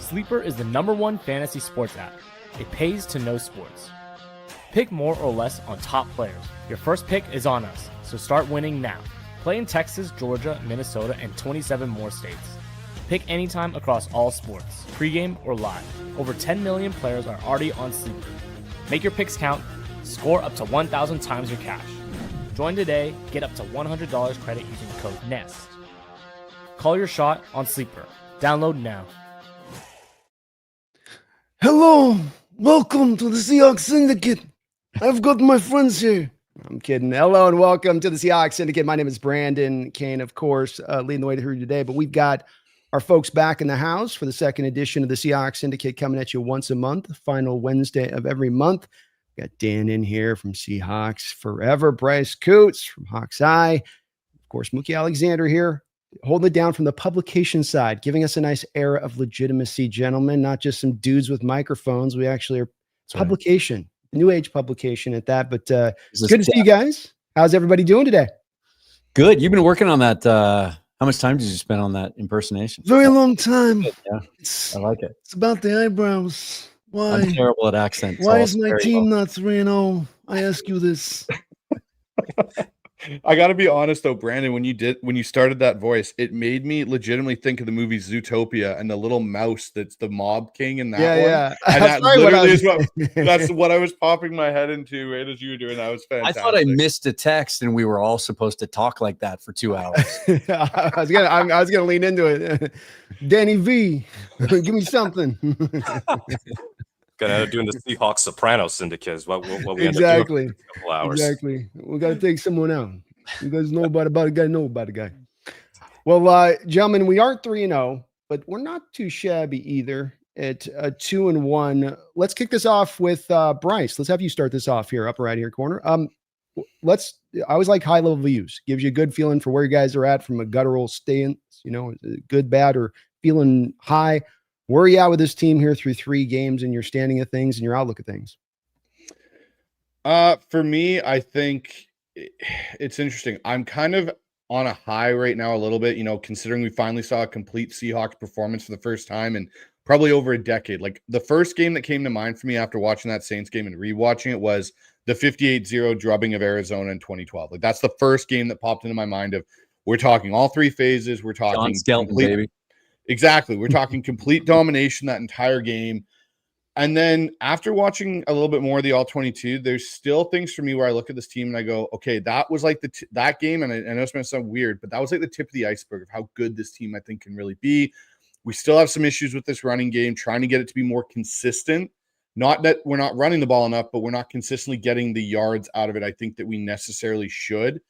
Sleeper is the #1 fantasy sports app. It pays to know sports. Pick more or less on top players. Your first pick is on us, so start winning now. Play in Texas, Georgia, Minnesota, and 27 more states. Pick anytime across all sports, pregame or live. Over 10 million players are already on Sleeper. Make your picks count. Score up to 1,000 times your cash. Join today. Get up to $100 credit using code NEST. Call your shot on Sleeper. Download now. Hello, welcome to the Seahawks Syndicate. I've got my friends here. I'm kidding. Hello and welcome to the Seahawks Syndicate. My name is Brandon Cain, of course, leading the way through today. But we've got our folks back in the house for the second edition of the Seahawks Syndicate coming at you once a month, final Wednesday of every month. We got Dan in here from Seahawks Forever, Bryce Coutts from Hawks Eye, of course, Mookie Alexander here, holding it down from the publication side, giving us a nice era of legitimacy, gentlemen, not just some dudes with microphones. We actually are publication, new age publication at that. But it's good to see you guys. How's everybody doing today? Good. You've been working on that. How much time did you spend on that impersonation? Very long time. Yeah, I like it. It's about the eyebrows. Why? I'm terrible at accents. Why is my team not 3-0? I ask you this. I got to be honest though, Brandon, when you started that voice, it made me legitimately think of the movie Zootopia and the little mouse that's the mob king in that one. Yeah. And that literally is that's what I was popping my head into right as you were doing that. Was fantastic. I thought I missed a text and we were all supposed to talk like that for 2 hours. I was gonna lean into it. Danny V, give me something. Gonna doing the Seahawks Sopranos Syndicate is what we exactly. End up doing for a couple hours. Exactly. We got to take someone out. You guys know about a guy, know about a guy. Well, gentlemen, we aren't 3-0, but we're not too shabby either at 2-1. Let's kick this off with Bryce. Let's have you start this off here, upper right here corner. I always like high level views. Gives you a good feeling for where you guys are at from a guttural stance, good, bad, or feeling high. Where are you at with this team here through 3 games and your standing of things and your outlook of things? For me, I think it's interesting. I'm kind of on a high right now a little bit, considering we finally saw a complete Seahawks performance for the first time in probably over a decade. Like the first game that came to mind for me after watching that Saints game and rewatching it was the 58-0 drubbing of Arizona in 2012. Like that's the first game that popped into my mind of we're talking all 3 phases. We're talking John Skelton, baby. Exactly. We're talking complete domination that entire game. And then after watching a little bit more of the All-22, there's still things for me where I look at this team and I go, okay, that was like that game. And I know it's going to sound weird, but that was like the tip of the iceberg of how good this team I think can really be. We still have some issues with this running game, trying to get it to be more consistent. Not that we're not running the ball enough, but we're not consistently getting the yards out of it. I think that we necessarily should.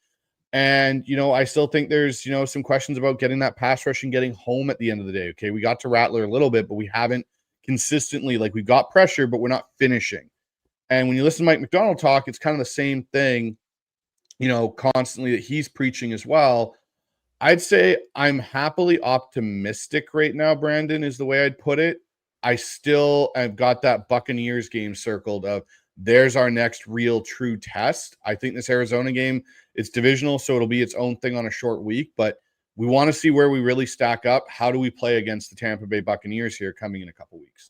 And, I still think there's, some questions about getting that pass rush and getting home at the end of the day. Okay, we got to Rattler a little bit, but we haven't consistently, like we've got pressure, but we're not finishing. And when you listen to Mike McDonald talk, it's kind of the same thing, constantly that he's preaching as well. I'd say I'm happily optimistic right now, Brandon, is the way I'd put it. I've got that Buccaneers game circled of there's our next real true test. I think this Arizona game, it's divisional, so it'll be its own thing on a short week, but we want to see where we really stack up. How do we play against the Tampa Bay Buccaneers here coming in a couple weeks?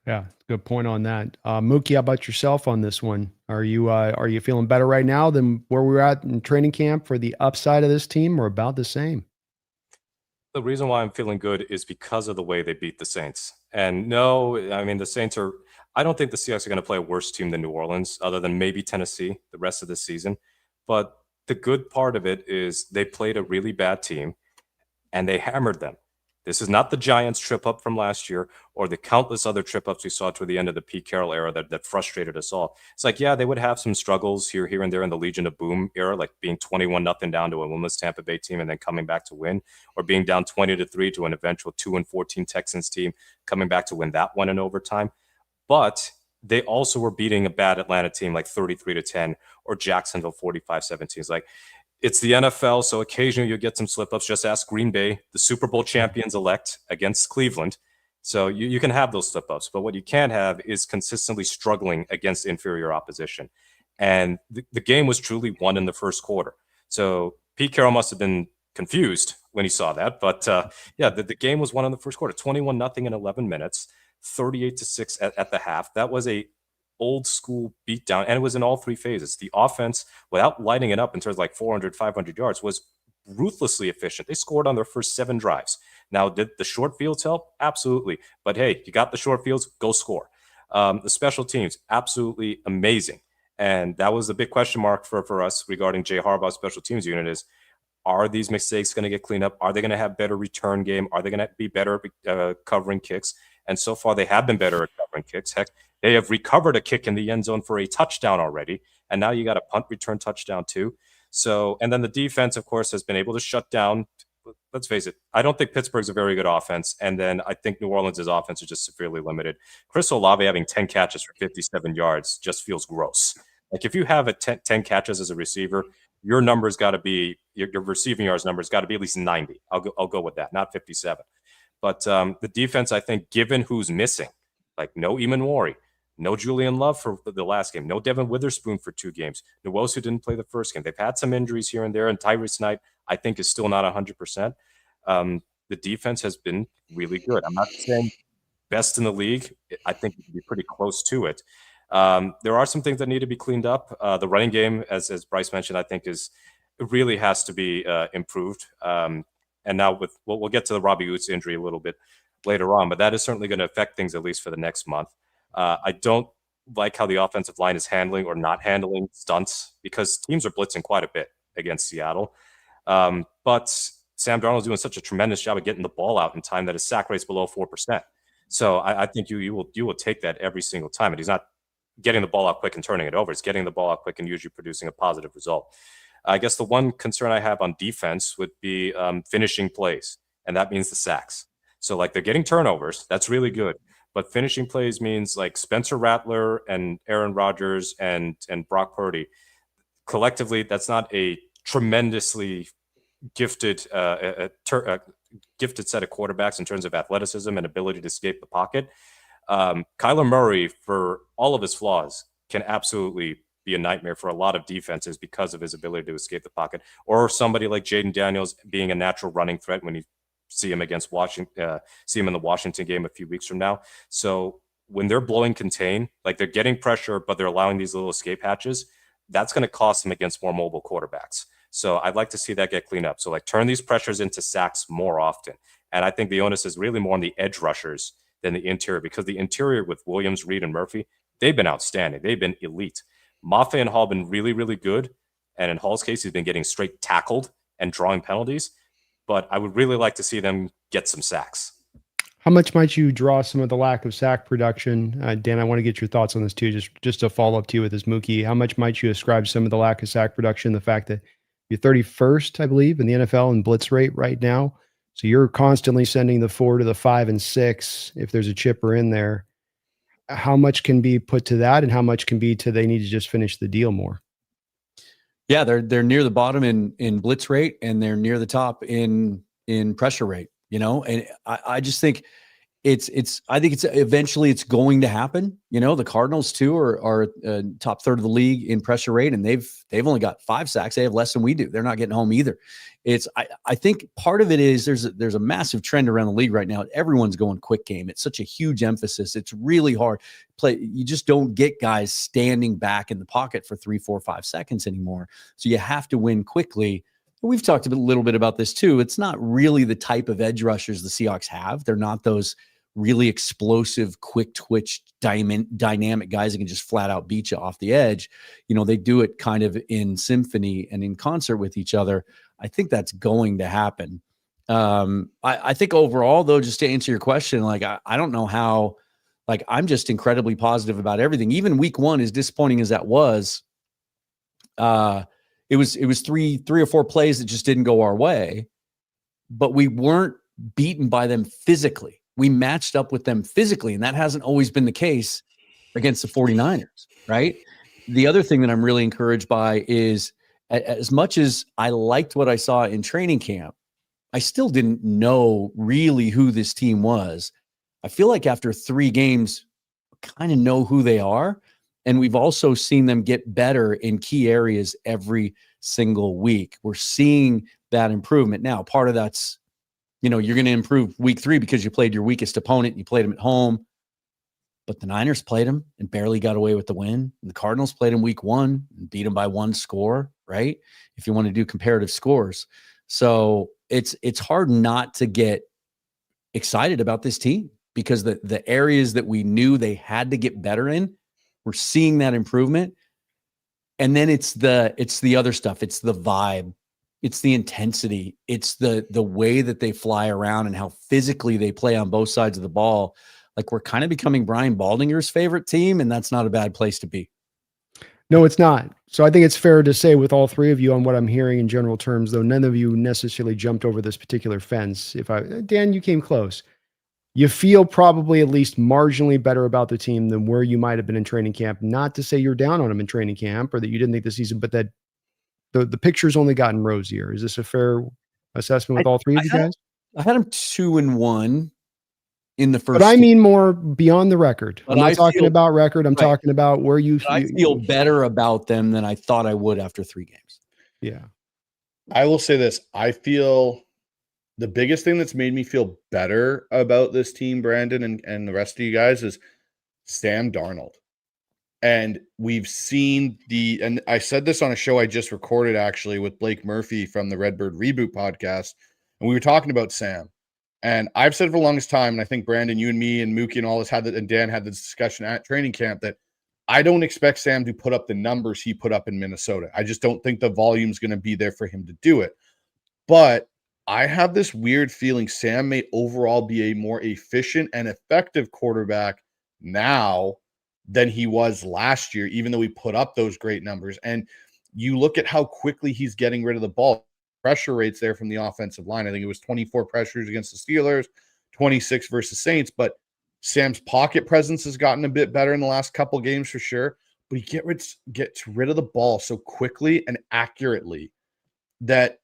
Yeah, good point on that. Mookie, how about yourself on this one? Are you feeling better right now than where we were at in training camp for the upside of this team, or about the same? The reason why I'm feeling good is because of the way they beat the Saints. And no, I mean, the Saints are – I don't think the Seahawks are going to play a worse team than New Orleans, other than maybe Tennessee the rest of the season. But the good part of it is they played a really bad team, and they hammered them. This is not the Giants trip-up from last year or the countless other trip-ups we saw toward the end of the Pete Carroll era that frustrated us all. It's like, yeah, they would have some struggles here and there in the Legion of Boom era, like being 21-0 down to a winless Tampa Bay team and then coming back to win, or being down 20-3 to an eventual 2-14 Texans team, coming back to win that one in overtime. But they also were beating a bad Atlanta team like 33-10 or Jacksonville 45-17. It's like, it's the NFL, so occasionally you'll get some slip-ups. Just ask Green Bay, the Super Bowl champions-elect against Cleveland. So you can have those slip-ups, but what you can't have is consistently struggling against inferior opposition. And the game was truly won in the first quarter. So Pete Carroll must have been confused when he saw that. But yeah, the game was won in the first quarter, 21-0 in 11 minutes, 38-6 at the half. That was a old school beatdown, and it was in all three phases. The offense, without lighting it up in terms of like 400, 500 yards, was ruthlessly efficient. They scored on their first 7 drives. Now, did the short fields help? Absolutely. But hey, you got the short fields, go score. The special teams, absolutely amazing. And that was the big question mark for us regarding Jay Harbaugh's special teams unit is, are these mistakes going to get cleaned up? Are they going to have better return game? Are they going to be better covering kicks? And so far, they have been better at covering kicks. Heck, they have recovered a kick in the end zone for a touchdown already. And now you got a punt return touchdown too. So, and then the defense, of course, has been able to shut down. Let's face it, I don't think Pittsburgh's a very good offense. And then I think New Orleans' offense is just severely limited. Chris Olave having 10 catches for 57 yards just feels gross. Like if you have 10 catches as a receiver, your number's got to be, your receiving yards number's got to be at least 90. I'll go with that, not 57. But the defense, I think, given who's missing, like no Eamon Wari, no Julian Love for the last game, no Devin Witherspoon for 2 games, Nwosu didn't play the first game. They've had some injuries here and there, and Tyrese Knight, I think, is still not 100%. The defense has been really good. I'm not saying best in the league. I think it could be pretty close to it. There are some things that need to be cleaned up. The running game, as Bryce mentioned, I think it really has to be improved. And now we'll get to the Robbie Oots injury a little bit later on, but that is certainly going to affect things at least for the next month. I don't like how the offensive line is handling or not handling stunts because teams are blitzing quite a bit against Seattle. But Sam Darnold's doing such a tremendous job of getting the ball out in time that his sack rate's below 4%. So I think you will take that every single time. And he's not getting the ball out quick and turning it over. It's getting the ball out quick and usually producing a positive result. I guess the one concern I have on defense would be finishing plays, and that means the sacks. So like they're getting turnovers. That's really good. But finishing plays means like Spencer Rattler and Aaron Rodgers and Brock Purdy. Collectively, that's not a tremendously gifted gifted set of quarterbacks in terms of athleticism and ability to escape the pocket. Kyler Murray, for all of his flaws, can absolutely be a nightmare for a lot of defenses because of his ability to escape the pocket. Or somebody like Jaden Daniels being a natural running threat when you see him against Washington, see him in the Washington game a few weeks from now. So when they're blowing contain, like they're getting pressure, but they're allowing these little escape hatches, that's going to cost them against more mobile quarterbacks. So I'd like to see that get cleaned up. So like turn these pressures into sacks more often. And I think the onus is really more on the edge rushers than the interior, because the interior with Williams, Reed, and Murphy, they've been outstanding. They've been elite. Mafe and Hall have been really, really good. And in Hall's case, he's been getting straight tackled and drawing penalties. But I would really like to see them get some sacks. How much might you draw some of the lack of sack production? Dan, I want to get your thoughts on this too. Just to follow up to you with this Mookie, how much might you ascribe some of the lack of sack production, the fact that you're 31st, I believe, in the NFL in blitz rate right now? So you're constantly sending the 4 to the 5 and 6 if there's a chipper in there. How much can be put to that, and how much can be to they need to just finish the deal more? Yeah, they're near the bottom in blitz rate, and they're near the top in pressure rate. You know, and I just think it's eventually it's going to happen. You know, the Cardinals too are top third of the league in pressure rate, and they've only got 5 sacks. They have less than we do. They're not getting home either. I think part of it is there's a massive trend around the league right now. Everyone's going quick game. It's such a huge emphasis. It's really hard play. You just don't get guys standing back in the pocket for 3, 4, 5 seconds anymore. So you have to win quickly. We've talked a little bit about this too. It's not really the type of edge rushers the Seahawks have. They're not those really explosive, quick twitch, dynamic guys that can just flat out beat you off the edge. You know, they do it kind of in symphony and in concert with each other. I think that's going to happen. I think overall, though, just to answer your question, like I don't know how. Like I'm just incredibly positive about everything. Even week 1, as disappointing as that was, it was 3 or 4 plays that just didn't go our way, but we weren't beaten by them physically. We matched up with them physically, and that hasn't always been the case against the 49ers, right? The other thing that I'm really encouraged by is as much as I liked what I saw in training camp, I still didn't know really who this team was. I feel like after 3 games, I kind of know who they are. And we've also seen them get better in key areas every single week. We're seeing that improvement. Now, part of that's, you're going to improve week 3 because you played your weakest opponent. You played them at home. But the Niners played them and barely got away with the win. And the Cardinals played them week 1 and beat them by 1 score, right? If you want to do comparative scores. So it's hard not to get excited about this team because the areas that we knew they had to get better in, we're seeing that improvement. And then it's the other stuff. It's the vibe. It's the intensity. It's the way that they fly around and how physically they play on both sides of the ball. Like, we're kind of becoming Brian Baldinger's favorite team, and that's not a bad place to be. No, it's not. So I think it's fair to say with all three of you on what I'm hearing in general terms, though none of you necessarily jumped over this particular fence. Dan, you came close. You feel probably at least marginally better about the team than where you might have been in training camp. Not to say you're down on them in training camp or that you didn't think the season, but that the picture's only gotten rosier. Is this a fair assessment with all three of you guys? I had them 2-1 in the first. But I mean more beyond the record. I'm not talking about record. I'm talking about where you I feel better about them than I thought I would after 3 games. Yeah. I will say this. I feel the biggest thing that's made me feel better about this team, Brandon, and the rest of you guys is Sam Darnold. And we've seen and I said this on a show I just recorded actually with Blake Murphy from the Redbird Reboot podcast. And we were talking about Sam. And I've said for the longest time, and I think Brandon, you and me and Mookie and all this and Dan had this discussion at training camp, that I don't expect Sam to put up the numbers he put up in Minnesota. I just don't think the volume's going to be there for him to do it. But I have this weird feeling Sam may overall be a more efficient and effective quarterback now than he was last year, even though he put up those great numbers. And you look at how quickly he's getting rid of the ball. Pressure rates there from the offensive line. I think it was 24 pressures against the Steelers, 26 versus Saints. But Sam's pocket presence has gotten a bit better in the last couple games for sure. But he gets rid of the ball so quickly and accurately that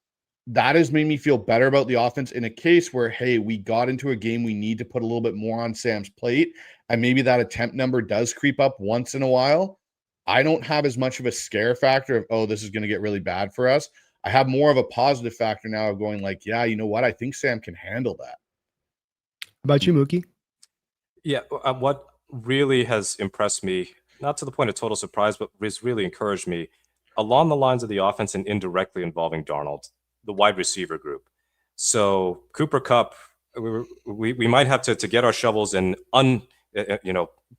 has made me feel better about the offense in a case where, hey, we got into a game we need to put a little bit more on Sam's plate, and maybe that attempt number does creep up once in a while. I don't have as much of a scare factor of, oh, this is going to get really bad for us. I have more of a positive factor now of going like, yeah, you know what? I think Sam can handle that. How about you, Mookie? Yeah, what really has impressed me, not to the point of total surprise, but has really encouraged me, along the lines of the offense and indirectly involving Darnold, the wide receiver group. So Cooper Kupp, we might have to get our shovels and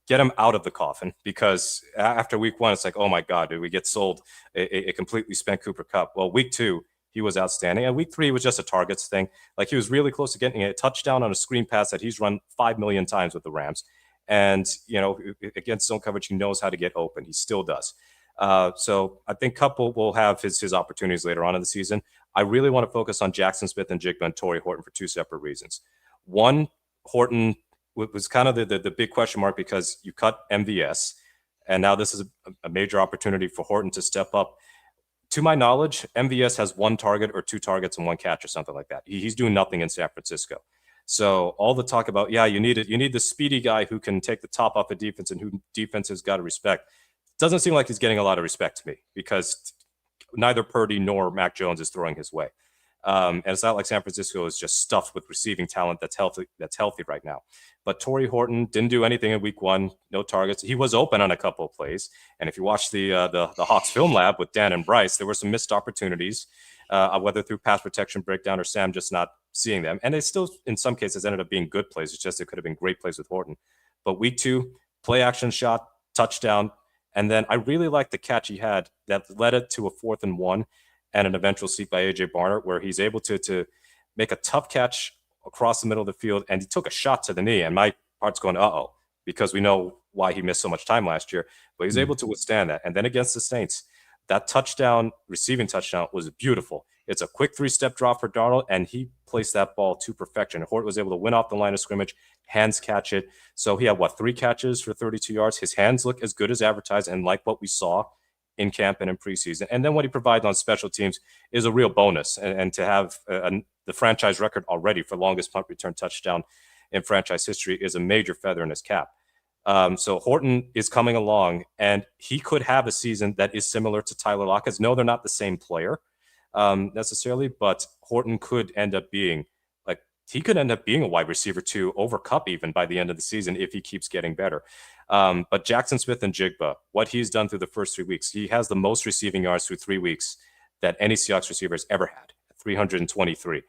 get him out of the coffin, because after week 1, it's like, oh my God, did we get sold a completely spent Cooper Kupp? Well, week 2, he was outstanding. And week 3 was just a targets thing. Like, he was really close to getting a touchdown on a screen pass that he's run 5 million times with the Rams. And, against zone coverage, he knows how to get open. He still does. So I think Kupp will have his opportunities later on in the season. I really want to focus on Jackson Smith and Jigba and Torrey Horton for 2 separate reasons. One, Horton was kind of the big question mark because you cut MVS, and now this is a major opportunity for Horton to step up. To my knowledge, MVS has 1 target or 2 targets and 1 catch or something like that. He's doing nothing in San Francisco. So all the talk about, you need the speedy guy who can take the top off the defense and who defense has got to respect. Doesn't seem like he's getting a lot of respect to me, because neither Purdy nor Mac Jones is throwing his way. And it's not like San Francisco is just stuffed with receiving talent that's healthy right now. But Torrey Horton didn't do anything in week 1, no targets. He was open on a couple of plays. And if you watch the Hawks film lab with Dan and Bryce, there were some missed opportunities, whether through pass protection breakdown or Sam just not seeing them. And they still, in some cases, ended up being good plays. It's just it could have been great plays with Horton. But week 2, play action shot, touchdown. And then I really liked the catch he had that led it to a 4th and 1 and an eventual seek by A.J. Barnett, where he's able to make a tough catch across the middle of the field, and he took a shot to the knee, and my heart's going, uh-oh, because we know why he missed so much time last year, but he's able to withstand that. And then against the Saints, that receiving touchdown was beautiful. It's a quick 3-step drop for Darnold, and he placed that ball to perfection. Horton was able to win off the line of scrimmage, hands catch it. So he had, 3 catches for 32 yards. His hands look as good as advertised and like what we saw in camp and in preseason. And then what he provides on special teams is a real bonus. And to have the franchise record already for longest punt return touchdown in franchise history is a major feather in his cap. So Horton is coming along, and he could have a season that is similar to Tyler Lockett. No, they're not the same player, necessarily, but Horton could end up being he could end up being a wide receiver 2 over Kupp even by the end of the season if he keeps getting better. But Jackson Smith and Jigba, what he's done through the first 3 weeks, he has the most receiving yards through 3 weeks that any Seahawks receiver has ever had, 323.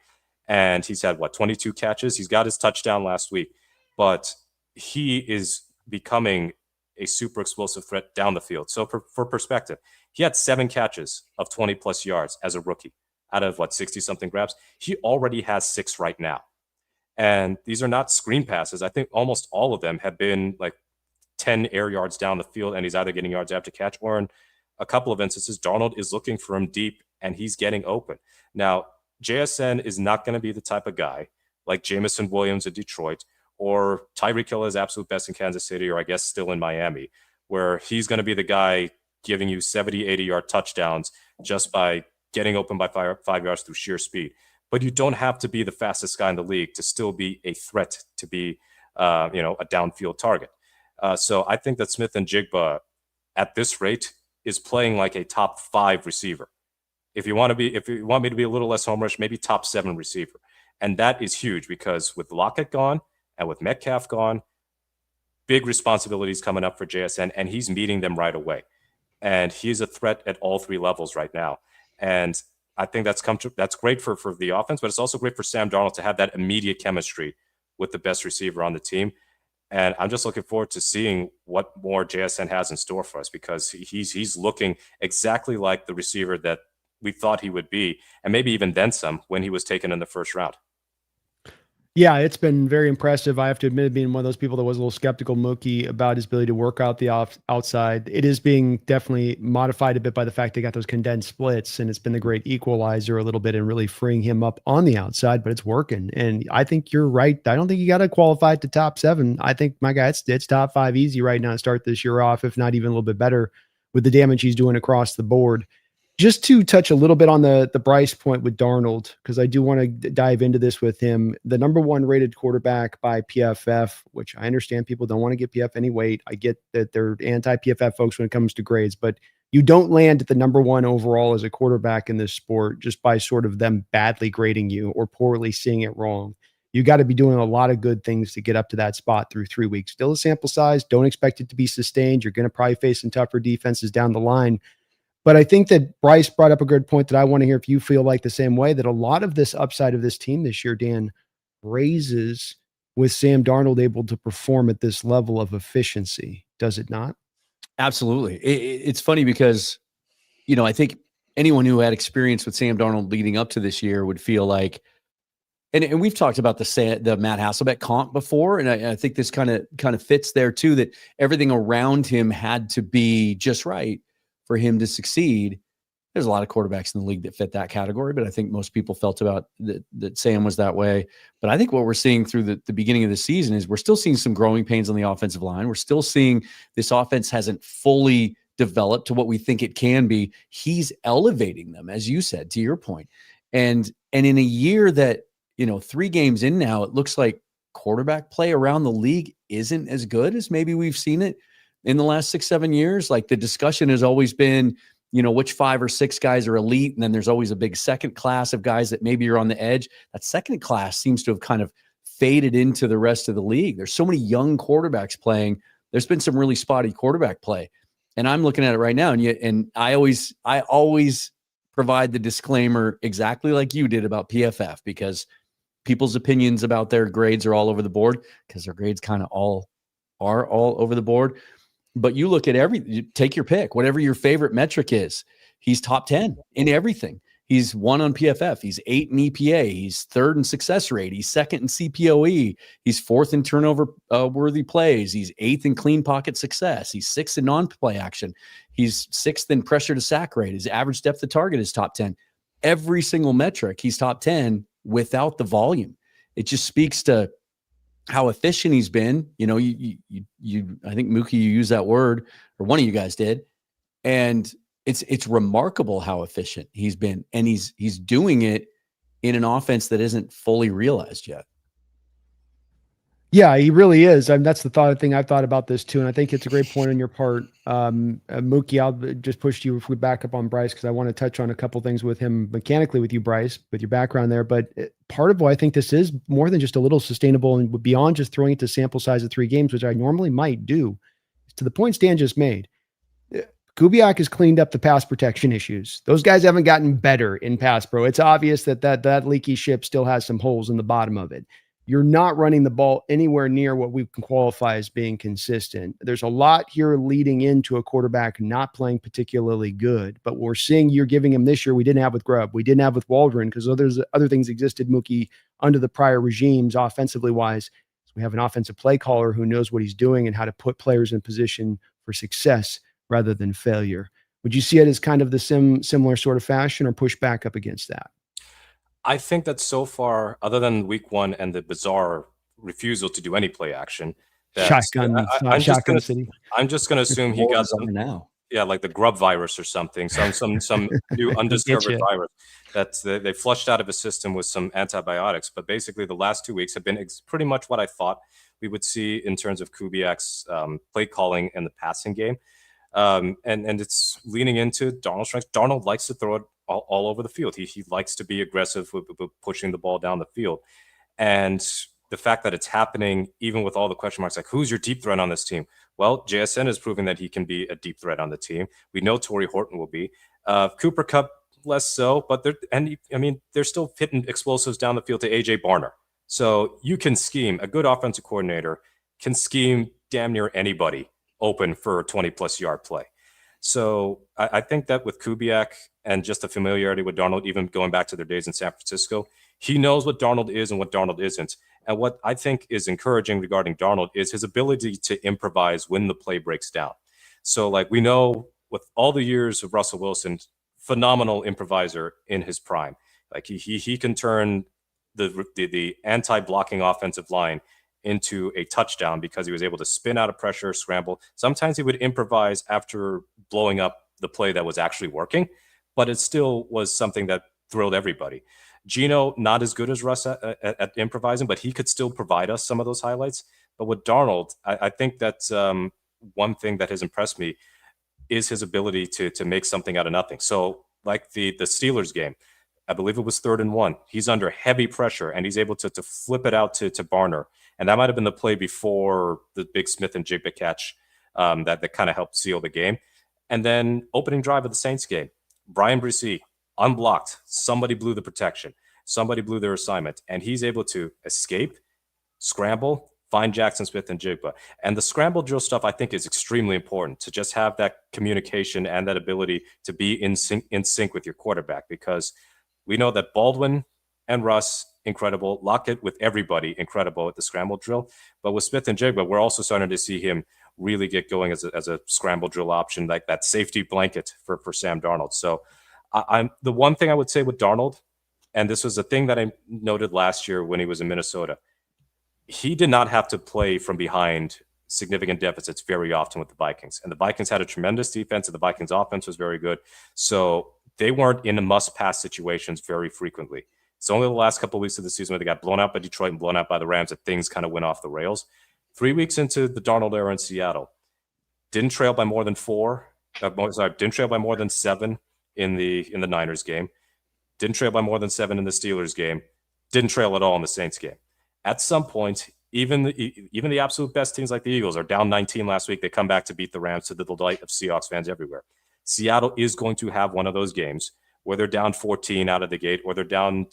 And he's had, 22 catches? He's got his touchdown last week, but he is becoming a super explosive threat down the field. So for perspective, he had 7 catches of 20-plus yards as a rookie out of, 60-something grabs. He already has 6 right now. And these are not screen passes. I think almost all of them have been 10 air yards down the field, and he's either getting yards after catch, or in a couple of instances, Darnold is looking for him deep, and he's getting open. Now, JSN is not going to be the type of guy like Jamison Williams in Detroit, or Tyreek Hill is absolute best in Kansas City, or I guess still in Miami, where he's going to be the guy giving you 70, 80-yard touchdowns just by getting open by 5 yards through sheer speed. But you don't have to be the fastest guy in the league to still be a threat to be, a downfield target. So I think that Smith and Jigba at this rate is playing like a top 5 receiver. If you want me to be a little less homerish, maybe top 7 receiver. And that is huge because with Lockett gone and with Metcalf gone, big responsibilities coming up for JSN, and he's meeting them right away. And he's a threat at all 3 levels right now. And I think that's great for the offense, but it's also great for Sam Darnold to have that immediate chemistry with the best receiver on the team. And I'm just looking forward to seeing what more JSN has in store for us, because he's looking exactly like the receiver that we thought he would be, and maybe even then some when he was taken in the first round. Yeah, it's been very impressive. I have to admit, being one of those people that was a little skeptical, Mookie, about his ability to work out the outside. It is being definitely modified a bit by the fact they got those condensed splits, and it's been the great equalizer a little bit and really freeing him up on the outside, but it's working. And I think you're right. I don't think you got to qualify to top 7. I think, my guy, it's top 5 easy right now to start this year off, if not even a little bit better with the damage he's doing across the board. Just to touch a little bit on the Bryce point with Darnold, because I do want to dive into this with him. The number 1 rated quarterback by PFF, which I understand people don't want to give PFF any weight. I get that they're anti-PFF folks when it comes to grades, but you don't land at the number 1 overall as a quarterback in this sport just by sort of them badly grading you or poorly seeing it wrong. You got to be doing a lot of good things to get up to that spot through 3 weeks. Still a sample size. Don't expect it to be sustained. You're going to probably face some tougher defenses down the line. But I think that Bryce brought up a good point that I want to hear if you feel like the same way, that a lot of this upside of this team this year, Dan, raises with Sam Darnold able to perform at this level of efficiency. Does it not? Absolutely. It's funny because, I think anyone who had experience with Sam Darnold leading up to this year would feel like, and we've talked about the Matt Hasselbeck comp before, and I think this kind of fits there too, that everything around him had to be just right for him to succeed. There's a lot of quarterbacks in the league that fit that category, but I think most people felt about that Sam was that way. But I think what we're seeing through the beginning of the season is we're still seeing some growing pains on the offensive line. We're still seeing this offense hasn't fully developed to what we think it can be. He's elevating them, as you said, to your point. And in a year that, 3 games in now, it looks like quarterback play around the league isn't as good as maybe we've seen it in the last 6-7 years. Like, the discussion has always been, which 5 or 6 guys are elite. And then there's always a big second class of guys that maybe are on the edge. That second class seems to have kind of faded into the rest of the league. There's so many young quarterbacks playing. There's been some really spotty quarterback play. And I'm looking at it right now. And I always provide the disclaimer exactly like you did about PFF, because people's opinions about their grades are all over the board, because their grades kind of all over the board. But you look at take your pick, whatever your favorite metric is. He's top 10 in everything. He's 1 on PFF. He's 8 in EPA. He's 3rd in success rate. He's 2nd in CPOE. He's 4th in turnover worthy plays. He's 8th in clean pocket success. He's 6th in non-play action. He's 6th in pressure to sack rate. His average depth of target is top 10. Every single metric, he's top 10 without the volume. It just speaks to how efficient he's been. I think Mookie, you used that word, or one of you guys did. And it's remarkable how efficient he's been. And he's doing it in an offense that isn't fully realized yet. Yeah, he really is. That's the thing I've thought about this too, and I think it's a great point on your part. Mookie, I'll just push you if we back up on Bryce because I want to touch on a couple things with him mechanically with you, Bryce, with your background there. But part of why I think this is more than just a little sustainable and beyond just throwing it to sample size of 3 games, which I normally might do, is to the point Stan just made. Kubiak has cleaned up the pass protection issues. Those guys haven't gotten better in pass pro. It's obvious that leaky ship still has some holes in the bottom of it. You're not running the ball anywhere near what we can qualify as being consistent. There's a lot here leading into a quarterback not playing particularly good, but we're seeing you're giving him this year. We didn't have with Grubb. We didn't have with Waldron because other things existed, Mookie, under the prior regimes, offensively wise. So we have an offensive play caller who knows what he's doing and how to put players in position for success rather than failure. Would you see it as kind of the similar sort of fashion or push back up against that? I think that so far, other than week 1 and the bizarre refusal to do any play action, Shotgun City. I'm just going to assume he got some now. Yeah, like the grub virus or something, some new undiscovered virus that they flushed out of his system with some antibiotics. But basically, the last 2 weeks have been pretty much what I thought we would see in terms of Kubiak's play calling and the passing game. And it's leaning into Darnold's strengths. Darnold likes to throw it all over the field. He likes to be aggressive with pushing the ball down the field. And the fact that it's happening, even with all the question marks, like who's your deep threat on this team? Well, JSN is proving that he can be a deep threat on the team. We know Torrey Horton will be. Cooper Kupp, less so, but they're still hitting explosives down the field to AJ Barner. So you can scheme. A good offensive coordinator can scheme damn near anybody open for a 20-plus yard play. So I think that with Kubiak and just the familiarity with Darnold, even going back to their days in San Francisco, he knows what Darnold is and what Darnold isn't. And what I think is encouraging regarding Darnold is his ability to improvise when the play breaks down. So like we know with all the years of Russell Wilson, phenomenal improviser in his prime. Like he can turn the anti-blocking offensive line into a touchdown because he was able to spin out of pressure, scramble. Sometimes he would improvise after blowing up the play that was actually working, but it still was something that thrilled everybody. Gino, not as good as Russ at improvising, but he could still provide us some of those highlights. But with Darnold, I think that's one thing that has impressed me is his ability to make something out of nothing. So like the Steelers game, I believe it was 3rd and 1. He's under heavy pressure, and he's able to flip it out to Barner. And that might have been the play before the big Smith and Jigba catch that kind of helped seal the game. And then opening drive of the Saints game, Brian Bresee, unblocked. Somebody blew the protection. Somebody blew their assignment. And he's able to escape, scramble, find Jackson Smith and Jigba. And the scramble drill stuff, I think, is extremely important to just have that communication and that ability to be in sync with your quarterback, because we know that Baldwin and Russ, incredible. Lockett with everybody, incredible at the scramble drill. But with Smith and Jigba, we're also starting to see him really get going as a scramble drill option, like that safety blanket for Sam Darnold. So I'm the one thing I would say with Darnold, and this was a thing that I noted last year when he was in Minnesota, he did not have to play from behind significant deficits very often with the Vikings. And the Vikings had a tremendous defense, and the Vikings offense was very good. So they weren't in must-pass situations very frequently. It's only the last couple of weeks of the season where they got blown out by Detroit and blown out by the Rams that things kind of went off the rails. 3 weeks into the Darnold era in Seattle, didn't trail by more than didn't trail by more than 7 in the Niners game, didn't trail by more than 7 in the Steelers game, didn't trail at all in the Saints game. At some point, even the absolute best teams like the Eagles are down 19 last week. They come back to beat the Rams to the delight of Seahawks fans everywhere. Seattle is going to have one of those games where they're down 14 out of the gate, or they're down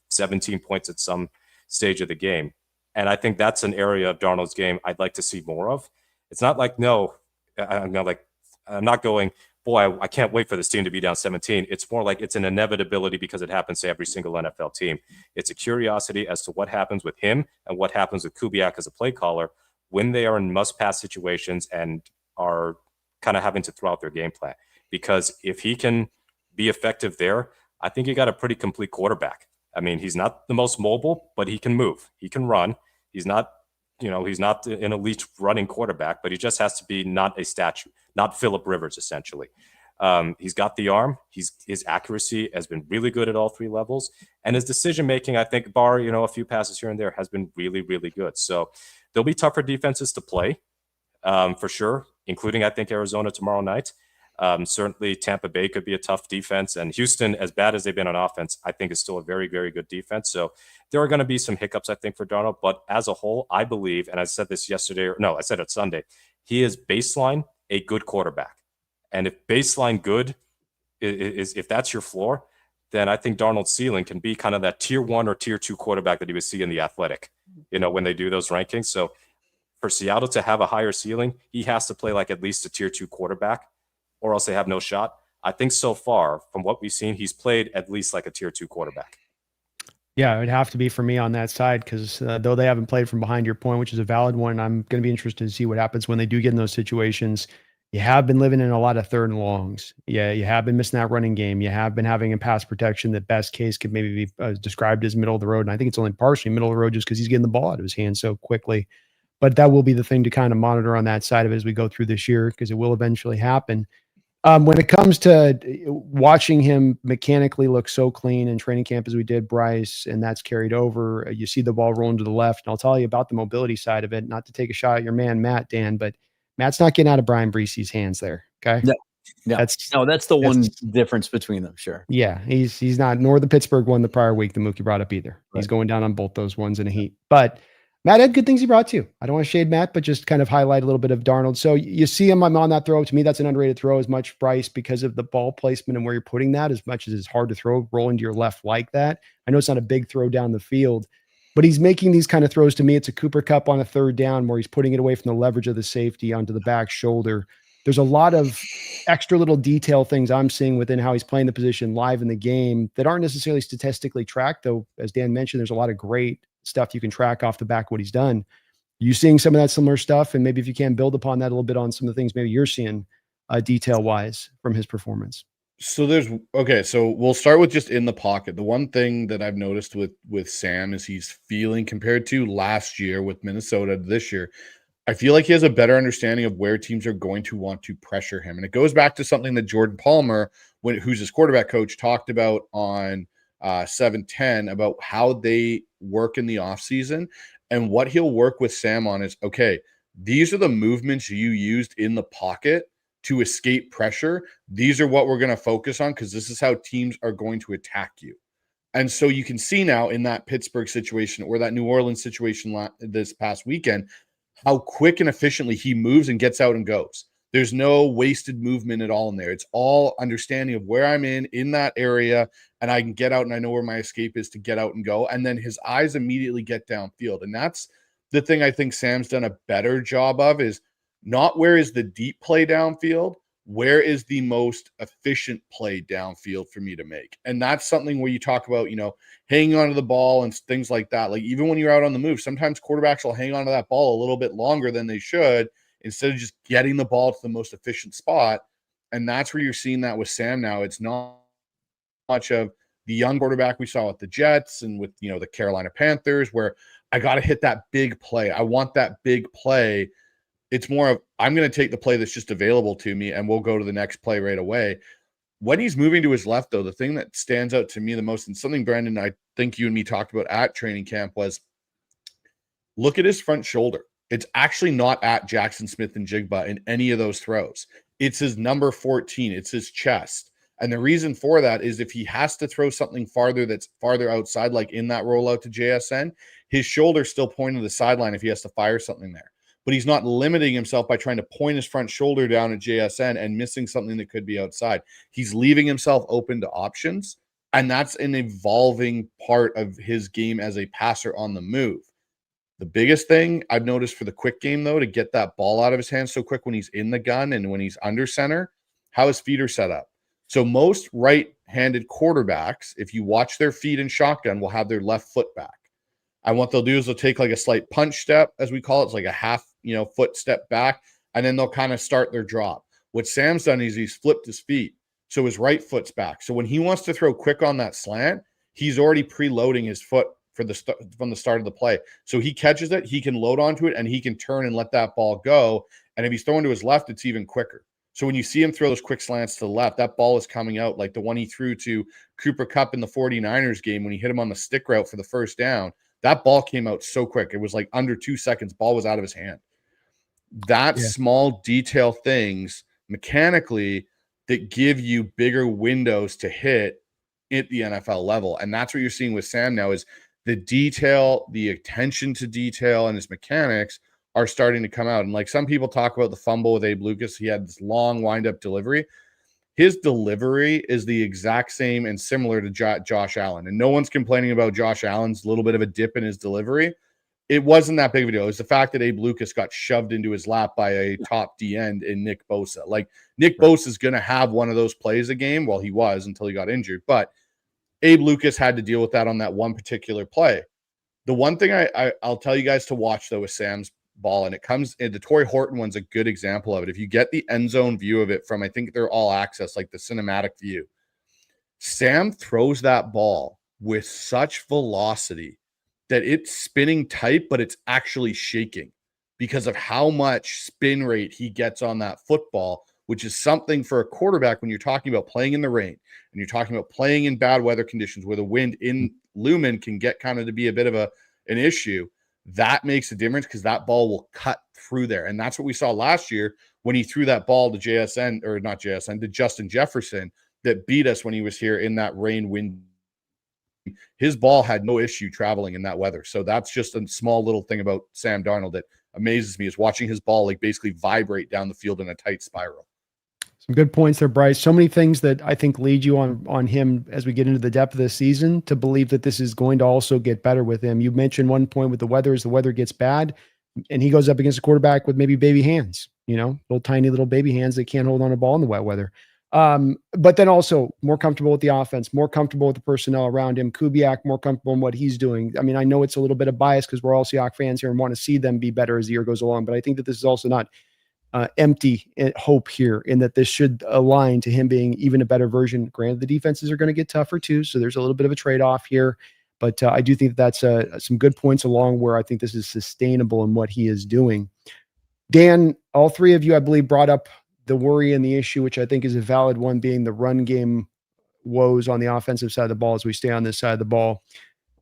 17 points at some stage of the game. And I think that's an area of Darnold's game I'd like to see more of. It's not like, I'm not going, boy, I can't wait for this team to be down 17. It's more like it's an inevitability because it happens to every single NFL team. It's a curiosity as to what happens with him and what happens with Kubiak as a play caller when they are in must-pass situations and are kind of having to throw out their game plan. Because if he can be effective there, I think you got a pretty complete quarterback. I mean, he's not the most mobile, but he can move. He can run. He's not an elite running quarterback, but he just has to be not a statue, not Phillip Rivers, essentially. He's got the arm. His accuracy has been really good at all three levels, and his decision making, I think, bar a few passes here and there, has been really, really good. So there'll be tougher defenses to play, for sure, including I think Arizona tomorrow night. Certainly Tampa Bay could be a tough defense, and Houston, as bad as they've been on offense, I think is still a very, very good defense. So there are going to be some hiccups, I think, for Darnold, but as a whole, I believe, and I said this yesterday, I said it Sunday, he is baseline a good quarterback. And if baseline good is if that's your floor, then I think Darnold's ceiling can be kind of that tier 1 or tier 2 quarterback that you would see in the Athletic, when they do those rankings. So for Seattle to have a higher ceiling, he has to play like at least a tier 2 quarterback, or else they have no shot. I think so far, from what we've seen, he's played at least like a tier 2 quarterback. Yeah, it would have to be for me on that side, because though they haven't played from behind, your point, which is a valid one, I'm going to be interested to see what happens when they do get in those situations. You have been living in a lot of third and longs. Yeah, you have been missing that running game. You have been having a pass protection that best case could maybe be described as middle of the road. And I think it's only partially middle of the road just because he's getting the ball out of his hands so quickly. But that will be the thing to kind of monitor on that side of it as we go through this year, because it will eventually happen. When it comes to watching him mechanically look so clean in training camp as we did, Bryce, and that's carried over, you see the ball rolling to the left. And I'll tell you about the mobility side of it, not to take a shot at your man, Matt, Dan, but Matt's not getting out of Brian Bresci's hands there. Okay. No, that's the one difference between them. Sure. Yeah. He's not, nor the Pittsburgh one the prior week that Mookie brought up either. Right. He's going down on both those ones in a heat, but Matt had good things he brought too. I don't want to shade Matt, but just kind of highlight a little bit of Darnold. So you see him on that throw. To me, that's an underrated throw as much, Bryce, because of the ball placement and where you're putting that, as much as it's hard to throw rolling to your left like that. I know it's not a big throw down the field, but he's making these kind of throws. To me, it's a Cooper Kupp on a third down where he's putting it away from the leverage of the safety onto the back shoulder. There's a lot of extra little detail things I'm seeing within how he's playing the position live in the game that aren't necessarily statistically tracked, though, as Dan mentioned, there's a lot of great stuff you can track off the back of what he's done. You seeing some of that similar stuff, and maybe if you can build upon that a little bit on some of the things maybe you're seeing detail wise from his performance. So so we'll start with just in the pocket. The one thing that I've noticed with Sam is he's feeling, compared to last year with Minnesota this year, I feel like he has a better understanding of where teams are going to want to pressure him. And it goes back to something that Jordan Palmer, who's his quarterback coach, talked about on 710 about how they work in the offseason. And what he'll work with Sam on is, okay, these are the movements you used in the pocket to escape pressure. These are what we're going to focus on, because this is how teams are going to attack you. And so you can see now in that Pittsburgh situation or that New Orleans situation this past weekend, how quick and efficiently he moves and gets out and goes. There's no wasted movement at all in there. It's all understanding of where I'm in that area, and I can get out and I know where my escape is to get out and go. And then his eyes immediately get downfield. And that's the thing I think Sam's done a better job of, is not where is the deep play downfield, where is the most efficient play downfield for me to make. And that's something where you talk about, hanging onto the ball and things like that. Like even when you're out on the move, sometimes quarterbacks will hang onto that ball a little bit longer than they should, instead of just getting the ball to the most efficient spot. And that's where you're seeing that with Sam now. It's not much of the young quarterback we saw with the Jets and with, the Carolina Panthers, where I got to hit that big play. I want that big play. It's more of, I'm going to take the play that's just available to me and we'll go to the next play right away. When he's moving to his left, though, the thing that stands out to me the most, and something, Brandon, I think you and me talked about at training camp, was look at his front shoulder. It's actually not at Jackson Smith and Jigba in any of those throws. It's his number 14. It's his chest. And the reason for that is if he has to throw something that's farther outside, like in that rollout to JSN, his shoulder's still pointing to the sideline if he has to fire something there. But he's not limiting himself by trying to point his front shoulder down at JSN and missing something that could be outside. He's leaving himself open to options. And that's an evolving part of his game as a passer on the move. The biggest thing I've noticed for the quick game, though, to get that ball out of his hands so quick when he's in the gun and when he's under center, how his feet are set up. So most right-handed quarterbacks, if you watch their feet in shotgun, will have their left foot back. And what they'll do is they'll take like a slight punch step, as we call it. It's like a half, foot step back, and then they'll kind of start their drop. What Sam's done is he's flipped his feet, so his right foot's back. So when he wants to throw quick on that slant, he's already preloading his foot from the start of the play. So he catches it, he can load onto it, and he can turn and let that ball go. And if he's throwing to his left, it's even quicker. So when you see him throw those quick slants to the left, that ball is coming out like the one he threw to Cooper Kupp in the 49ers game when he hit him on the stick route for the first down. That ball came out so quick. It was like under 2 seconds, ball was out of his hand. That small detail things mechanically that give you bigger windows to hit at the NFL level. And that's what you're seeing with Sam now is the detail, the attention to detail and his mechanics are starting to come out. And like some people talk about the fumble with Abe Lucas, he had this long wind-up delivery. His delivery is the exact same and similar to Josh Allen. And no one's complaining about Josh Allen's little bit of a dip in his delivery. It wasn't that big of a deal. It was the fact that Abe Lucas got shoved into his lap by a top D end in Nick Bosa. Like Nick Bosa is going to have one of those plays a game. Well, he was until he got injured. But Abe Lucas had to deal with that on that one particular play. The one thing I'll tell you guys to watch, though, is Sam's ball, and it comes in the Torrey Horton one's a good example of it. If you get the end zone view of it from, I think they're all access, like the cinematic view, Sam throws that ball with such velocity that it's spinning tight, but it's actually shaking because of how much spin rate he gets on that football, which is something for a quarterback when you're talking about playing in the rain and you're talking about playing in bad weather conditions where the wind in Lumen can get kind of to be a bit of an issue. That makes a difference because that ball will cut through there. And that's what we saw last year when he threw that ball to to Justin Jefferson that beat us when he was here in that rain wind. His ball had no issue traveling in that weather. So that's just a small little thing about Sam Darnold that amazes me, is watching his ball like basically vibrate down the field in a tight spiral. Some good points there, Bryce. So many things that I think lead you on him as we get into the depth of the season to believe that this is going to also get better with him. You mentioned one point with the weather, as the weather gets bad and he goes up against a quarterback with maybe baby hands, little tiny little baby hands that can't hold on a ball in the wet weather. But then also more comfortable with the offense, more comfortable with the personnel around him. Kubiak, more comfortable in what he's doing. I mean, I know it's a little bit of bias because we're all Seahawks fans here and want to see them be better as the year goes along, but I think that this is also not empty hope here, in that this should align to him being even a better version. Granted, the defenses are going to get tougher too, so there's a little bit of a trade-off here, but I do think that's some good points along where I think this is sustainable in what he is doing. Dan, all three of you, I believe, brought up the worry and the issue, which I think is a valid one, being the run game woes on the offensive side of the ball as we stay on this side of the ball.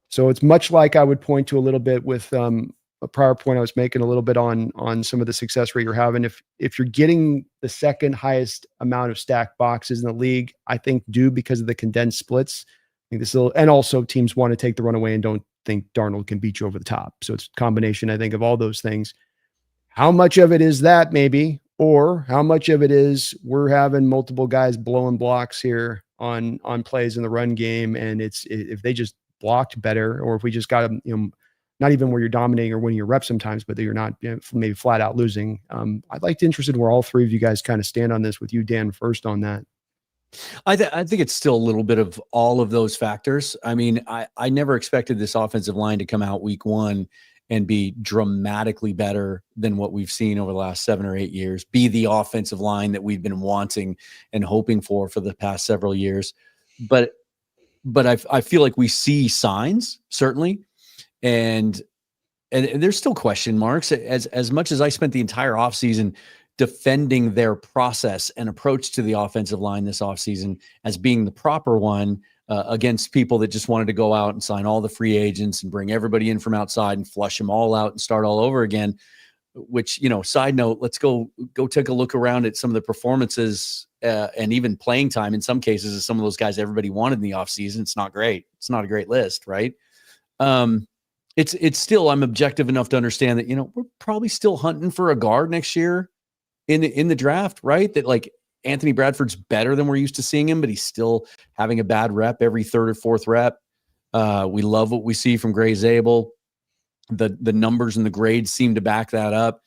So it's much like I would point to a little bit with a prior point I was making a little bit on some of the success rate you're having. If you're getting the second highest amount of stacked boxes in the league, I think due because of the condensed splits, I think and also teams want to take the runaway and don't think Darnold can beat you over the top. So it's a combination, I think, of all those things. How much of it is that maybe, or how much of it is we're having multiple guys blowing blocks here on plays in the run game, and if they just blocked better, or if we just got them, not even where you're dominating or winning your reps sometimes, but that you're not maybe flat out losing. I'd like to be interested in where all three of you guys kind of stand on this, with you, Dan, first on that. I think it's still a little bit of all of those factors. I mean, I never expected this offensive line to come out week one and be dramatically better than what we've seen over the last 7 or 8 years, be the offensive line that we've been wanting and hoping for the past several years. But I feel like we see signs, certainly. And there's still question marks. As much as I spent the entire offseason defending their process and approach to the offensive line this offseason as being the proper one, against people that just wanted to go out and sign all the free agents and bring everybody in from outside and flush them all out and start all over again, which, side note, let's go take a look around at some of the performances and even playing time in some cases of some of those guys everybody wanted in the offseason. It's not great. It's not a great list, right? It's still, I'm objective enough to understand that, we're probably still hunting for a guard next year in the draft, right? That like Anthony Bradford's better than we're used to seeing him, but he's still having a bad rep every third or fourth rep. We love what we see from Gray Zabel. The numbers and the grades seem to back that up.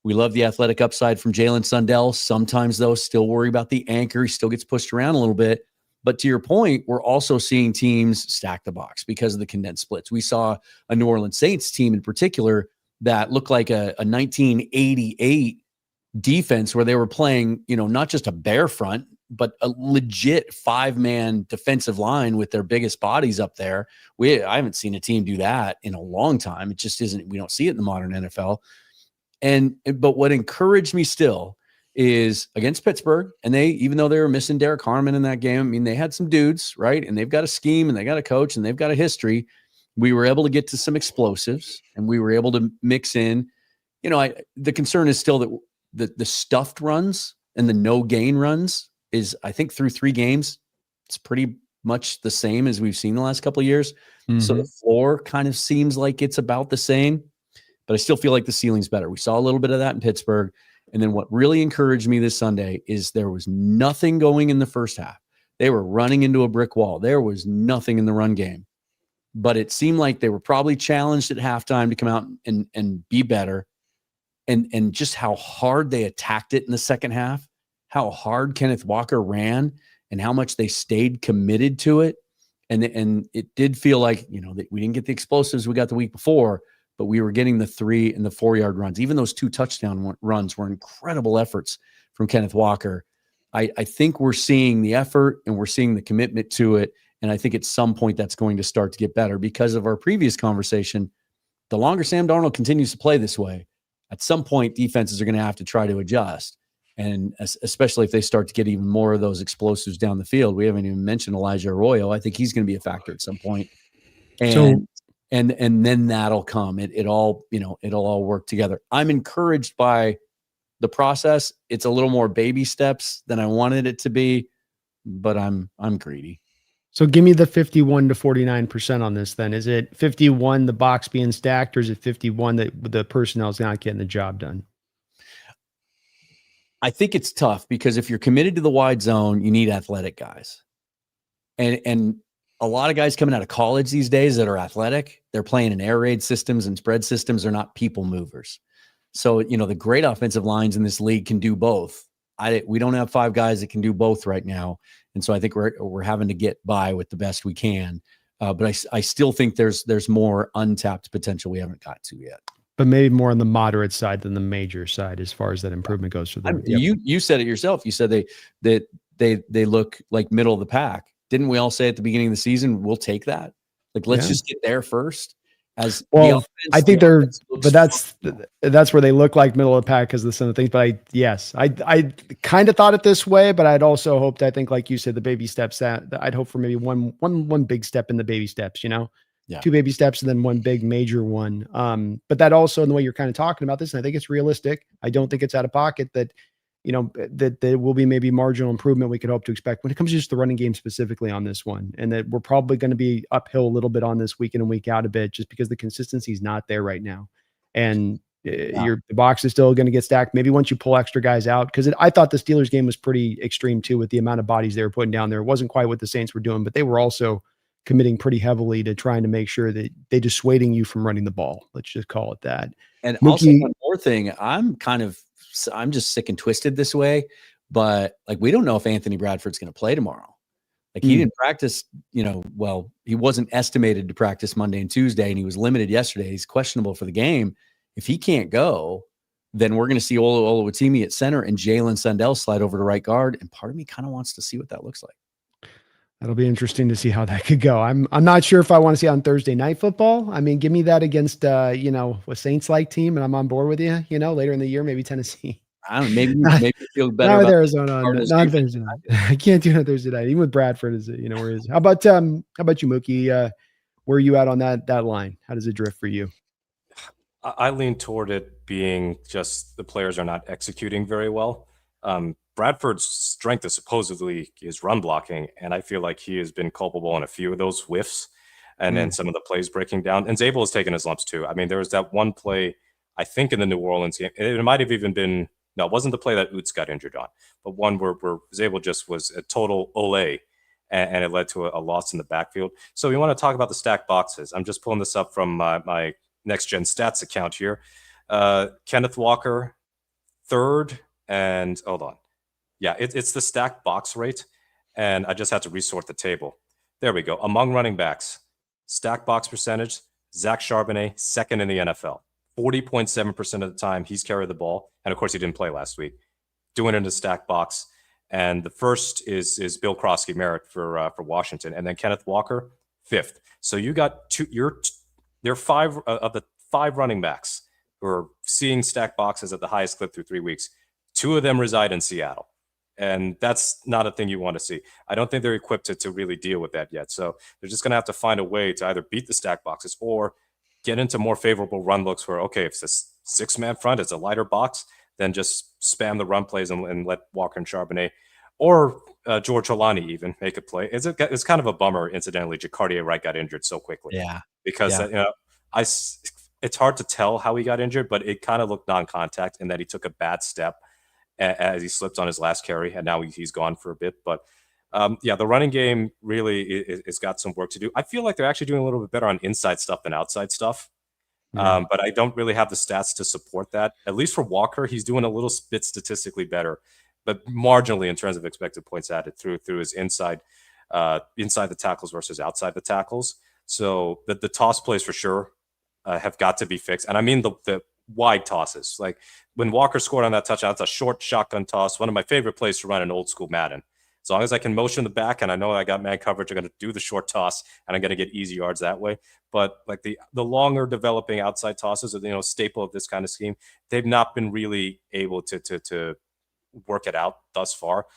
We love the athletic upside from Jalen Sundell. Sometimes, though, still worry about the anchor. He still gets pushed around a little bit. But to your point, we're also seeing teams stack the box because of the condensed splits. We saw a New Orleans Saints team in particular that looked like a 1988 defense where they were playing, not just a bare front, but a legit 5-man defensive line with their biggest bodies up there. I haven't seen a team do that in a long time. It just isn't, we don't see it in the modern NFL. But what encouraged me still is against Pittsburgh. And they, even though they were missing Derek Harmon in that game, I mean, they had some dudes, right? And they've got a scheme and they got a coach and they've got a history. We were able to get to some explosives and we were able to mix in, the concern is still that the stuffed runs and the no gain runs is, I think through 3 games, it's pretty much the same as we've seen the last couple of years. So the floor kind of seems like it's about the same, but I still feel like the ceiling's better. We saw a little bit of that in Pittsburgh. And then what really encouraged me this Sunday is there was nothing going in the first half. They were running into a brick wall. There was nothing in the run game, but it seemed like they were probably challenged at halftime to come out and be better. And just how hard they attacked it in the second half, how hard Kenneth Walker ran and how much they stayed committed to it. And it did feel like, that we didn't get the explosives we got the week before, but we were getting the 3 and the 4 yard runs. Even those 2 touchdown runs were incredible efforts from Kenneth Walker. I think we're seeing the effort and we're seeing the commitment to it. And I think at some point that's going to start to get better because of our previous conversation. The longer Sam Darnold continues to play this way, at some point defenses are going to have to try to adjust. And especially if they start to get even more of those explosives down the field. We haven't even mentioned Elijah Arroyo. I think he's going to be a factor at some point. And then that'll come. It'll all work together. I'm encouraged by the process. It's a little more baby steps than I wanted it to be, but I'm greedy. So give me the 51 to 49% on this then. Is it 51 the box being stacked, or is it 51 that the personnel is not getting the job done? I think it's tough because if you're committed to the wide zone, you need athletic guys. And a lot of guys coming out of college these days that are athletic, they're playing in air raid systems and spread systems. They're not people movers. So, the great offensive lines in this league can do both. We don't have 5 guys that can do both right now. And so I think we're having to get by with the best we can. But I still think there's more untapped potential we haven't got to yet. But maybe more on the moderate side than the major side as far as that improvement goes for them. You said it yourself. You said they look like middle of the pack. Didn't we all say at the beginning of the season, we'll take that? Like, let's just get there first. As well, I think they're, but that's where they look like middle of the pack because of some of the things. But I kind of thought it this way, but I'd also hoped, I think, like you said, the baby steps that I'd hope for maybe one big step in the baby steps, 2 baby steps and then 1 big major one. But that also, in the way you're kind of talking about this, and I think it's realistic. I don't think it's out of pocket that, that there will be maybe marginal improvement we could hope to expect when it comes to just the running game specifically on this one. And that we're probably going to be uphill a little bit on this week in and week out a bit, just because the consistency is not there right now. And the box is still going to get stacked. Maybe once you pull extra guys out, because I thought the Steelers game was pretty extreme too, with the amount of bodies they were putting down there. It wasn't quite what the Saints were doing, but they were also committing pretty heavily to trying to make sure that they dissuading you from running the ball. Let's just call it that. And also one more thing, I'm just sick and twisted this way, but like, we don't know if Anthony Bradford's going to play tomorrow. Like, he didn't practice, he wasn't estimated to practice Monday and Tuesday, and he was limited yesterday. He's questionable for the game. If he can't go, then we're going to see Olu Oluwatimi at center and Jalen Sundell slide over to right guard. And part of me kind of wants to see what that looks like. That'll be interesting to see how that could go. I'm not sure if I want to see it on Thursday Night Football. I mean, give me that against a Saints-like team, and I'm on board with you. Later in the year, maybe Tennessee. I don't know. Maybe feel better. Not with Arizona. Not Thursday night. I can't do it on Thursday night. Even with Bradford, where he is. How about you, Mookie? Where are you at on that line? How does it drift for you? I lean toward it being just the players are not executing very well. Bradford's strength is supposedly his run blocking, and I feel like he has been culpable in a few of those whiffs and then some of the plays breaking down. And Zabel has taken his lumps too. I mean, there was that one play, I think, in the New Orleans game. It might have even been, no, it wasn't the play that Coutts got injured on, but one where Zabel just was a total ole, and it led to a loss in the backfield. So we want to talk about the stacked boxes. I'm just pulling this up from my Next Gen Stats account here. Kenneth Walker, 3rd, and hold on. Yeah, it's the stacked box rate, and I just had to resort the table. There we go. Among running backs, stacked box percentage, Zach Charbonnet, 2nd in the NFL. 40.7% of the time he's carried the ball, and of course he didn't play last week. Doing it in a stacked box, and the first is Bill Krosky Merritt for Washington, and then Kenneth Walker, 5th. So you got there are 5 of the 5 running backs who are seeing stacked boxes at the highest clip through 3 weeks. 2 of them reside in Seattle. And that's not a thing you want to see. I don't think they're equipped to really deal with that yet. So they're just going to have to find a way to either beat the stack boxes or get into more favorable run looks where, okay, if it's a 6-man front, it's a lighter box, then just spam the run plays and let Walker and Charbonnet or George Holani even make a play. It's kind of a bummer, incidentally, Jacardier Wright got injured so quickly. Yeah. Because, it's hard to tell how he got injured, but it kind of looked non-contact in that he took a bad step as he slipped on his last carry, and now he's gone for a bit. But the running game really is got some work to do. I feel like they're actually doing a little bit better on inside stuff than outside stuff. But I don't really have the stats to support that. At least for Walker, he's doing a little bit statistically better, but marginally in terms of expected points added through his inside the tackles versus outside the tackles. So the toss plays for sure have got to be fixed. And I mean the wide tosses. Like when Walker scored on that touchdown, it's a short shotgun toss. One of my favorite plays to run in old school Madden. As long as I can motion the back and I know I got man coverage, I'm going to do the short toss and I'm going to get easy yards that way. But like the longer developing outside tosses are, staple of this kind of scheme. They've not been really able to work it out thus far,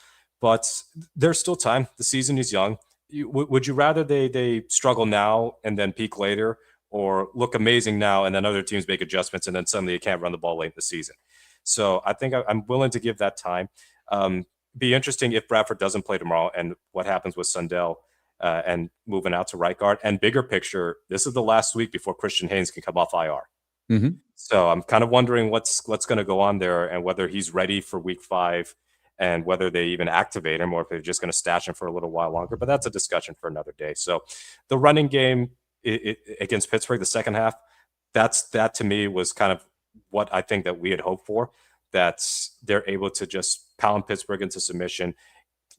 but there's still time. The season is young. Would you rather they struggle now and then peak later, or look amazing now and then other teams make adjustments and then suddenly you can't run the ball late in the season? So I think I'm willing to give that time. Be interesting if Bradford doesn't play tomorrow and what happens with Sundell and moving out to right guard. And bigger picture, this is the last week before Christian Haynes can come off IR. Mm-hmm. So I'm kind of wondering what's going to go on there and whether he's ready for week 5 and whether they even activate him or if they're just going to stash him for a little while longer. But that's a discussion for another day. So the running game against Pittsburgh, the second half, that to me was kind of what I think that we had hoped for, that they're able to just pound Pittsburgh into submission.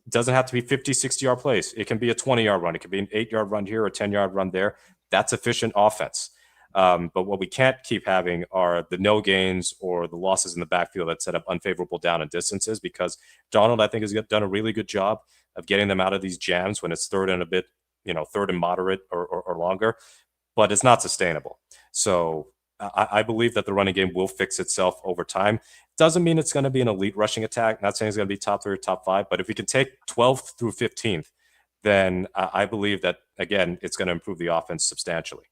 It doesn't have to be 50, 60-yard plays. It can be a 20-yard run. It can be an 8-yard run here or a 10-yard run there. That's efficient offense. But what we can't keep having are the no gains or the losses in the backfield that set up unfavorable down and distances, because Darnold, I think, has done a really good job of getting them out of these jams when it's third and a bit, third and moderate or longer, but it's not sustainable. So I believe that the running game will fix itself over time. Doesn't mean it's going to be an elite rushing attack. Not saying it's going to be top 3 or top 5, but if we can take 12th through 15th, then I believe that, again, it's going to improve the offense substantially.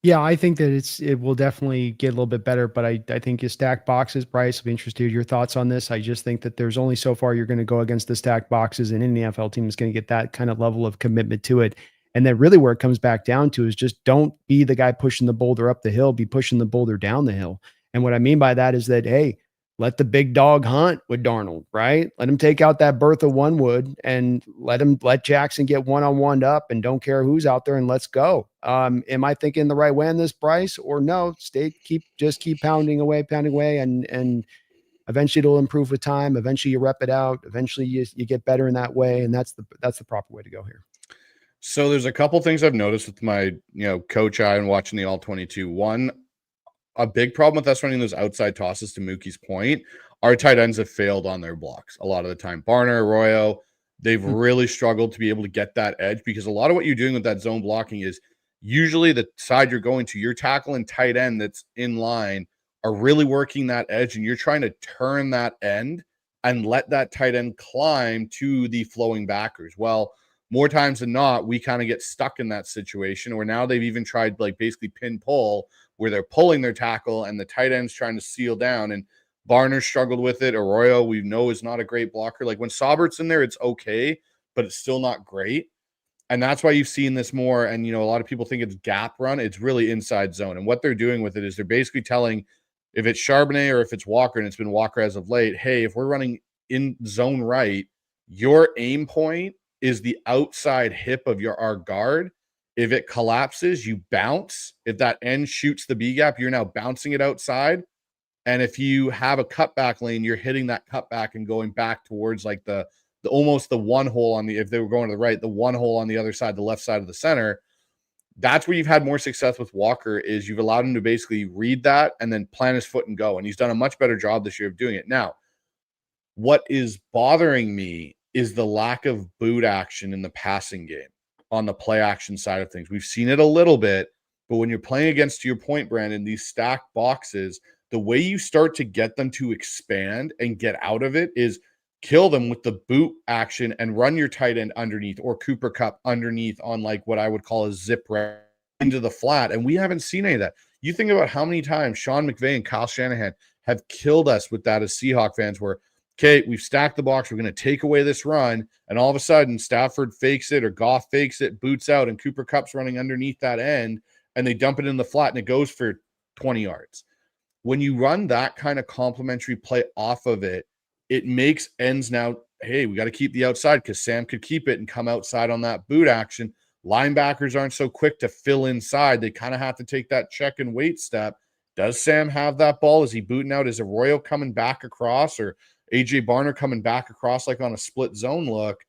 Yeah, I think that it will definitely get a little bit better, but I think you stack boxes. Bryce, I'll be interested in your thoughts on this. I just think that there's only so far you're going to go against the stack boxes, and any NFL team is going to get that kind of level of commitment to it. And then really where it comes back down to is just don't be the guy pushing the boulder up the hill, be pushing the boulder down the hill. And what I mean by that is that, hey, let the big dog hunt with Darnold, right? Let him take out that Bertha Onewood and let Jackson get one-on-one up and don't care who's out there, and let's go. Am I thinking the right way on this, Bryce? Or no, just keep pounding away and eventually it'll improve with time. Eventually you rep it out. Eventually you get better in that way. And that's the proper way to go here. So there's a couple things I've noticed with my, coach eye and watching the all-22. One, a big problem with us running those outside tosses, to Mookie's point, our tight ends have failed on their blocks a lot of the time. Barner, Arroyo, they've really struggled to be able to get that edge, because a lot of what you're doing with that zone blocking is usually the side you're going to, your tackle and tight end that's in line are really working that edge, and you're trying to turn that end and let that tight end climb to the flowing backers. Well, more times than not, we kind of get stuck in that situation where now they've even tried basically pin pull, where they're pulling their tackle and the tight end's trying to seal down. And Barner struggled with it. Arroyo, we know, is not a great blocker. Like when Saubert's in there, it's okay, but it's still not great. And that's why you've seen this more. And, a lot of people think it's gap run. It's really inside zone. And what they're doing with it is they're basically telling, if it's Charbonnet or if it's Walker, and it's been Walker as of late, hey, if we're running in zone right, your aim point is the outside hip of our guard. If it collapses, you bounce. If that end shoots the B gap, you're now bouncing it outside. And if you have a cutback lane, you're hitting that cutback and going back towards like the almost the one hole on if they were going to the right, the one hole on the other side, the left side of the center. That's where you've had more success with Walker, is you've allowed him to basically read that and then plant his foot and go. And he's done a much better job this year of doing it. Now, what is bothering me is the lack of boot action in the passing game on the play action side of things. We've seen it a little bit, but when you're playing against, to your point, Brandon, these stacked boxes, the way you start to get them to expand and get out of it is kill them with the boot action and run your tight end underneath or Cooper Kupp underneath on like what I would call a zip right into the flat. And we haven't seen any of that. You think about how many times Sean McVay and Kyle Shanahan have killed us with that as Seahawk fans where, okay, we've stacked the box. We're going to take away this run. And all of a sudden Stafford fakes it or Goff fakes it, boots out, and Cooper Kupp's running underneath that end and they dump it in the flat and it goes for 20 yards. When you run that kind of complementary play off of it, it makes ends now, hey, we got to keep the outside because Sam could keep it and come outside on that boot action. Linebackers aren't so quick to fill inside. They kind of have to take that check and wait step. Does Sam have that ball? Is he booting out? Is Arroyo coming back across or AJ Barner coming back across like on a split zone look?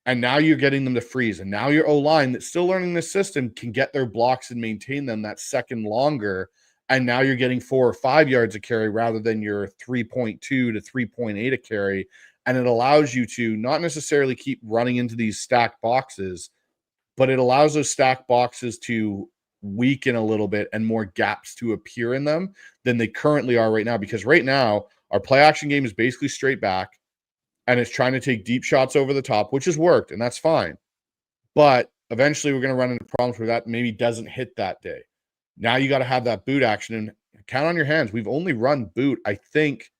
And now you're getting them to freeze. And now your O-line that's still learning the system can get their blocks and maintain them that second longer. And now you're getting 4 or 5 yards a carry rather than your 3.2 to 3.8 a carry. And it allows you to not necessarily keep running into these stacked boxes, but it allows those stacked boxes to weaken a little bit and more gaps to appear in them than they currently are right now. Because right now, our play action game is basically straight back and it's trying to take deep shots over the top, which has worked, and that's fine. But eventually we're going to run into problems where that maybe doesn't hit that day. Now you got to have that boot action and count on your hands. We've only run boot, I think,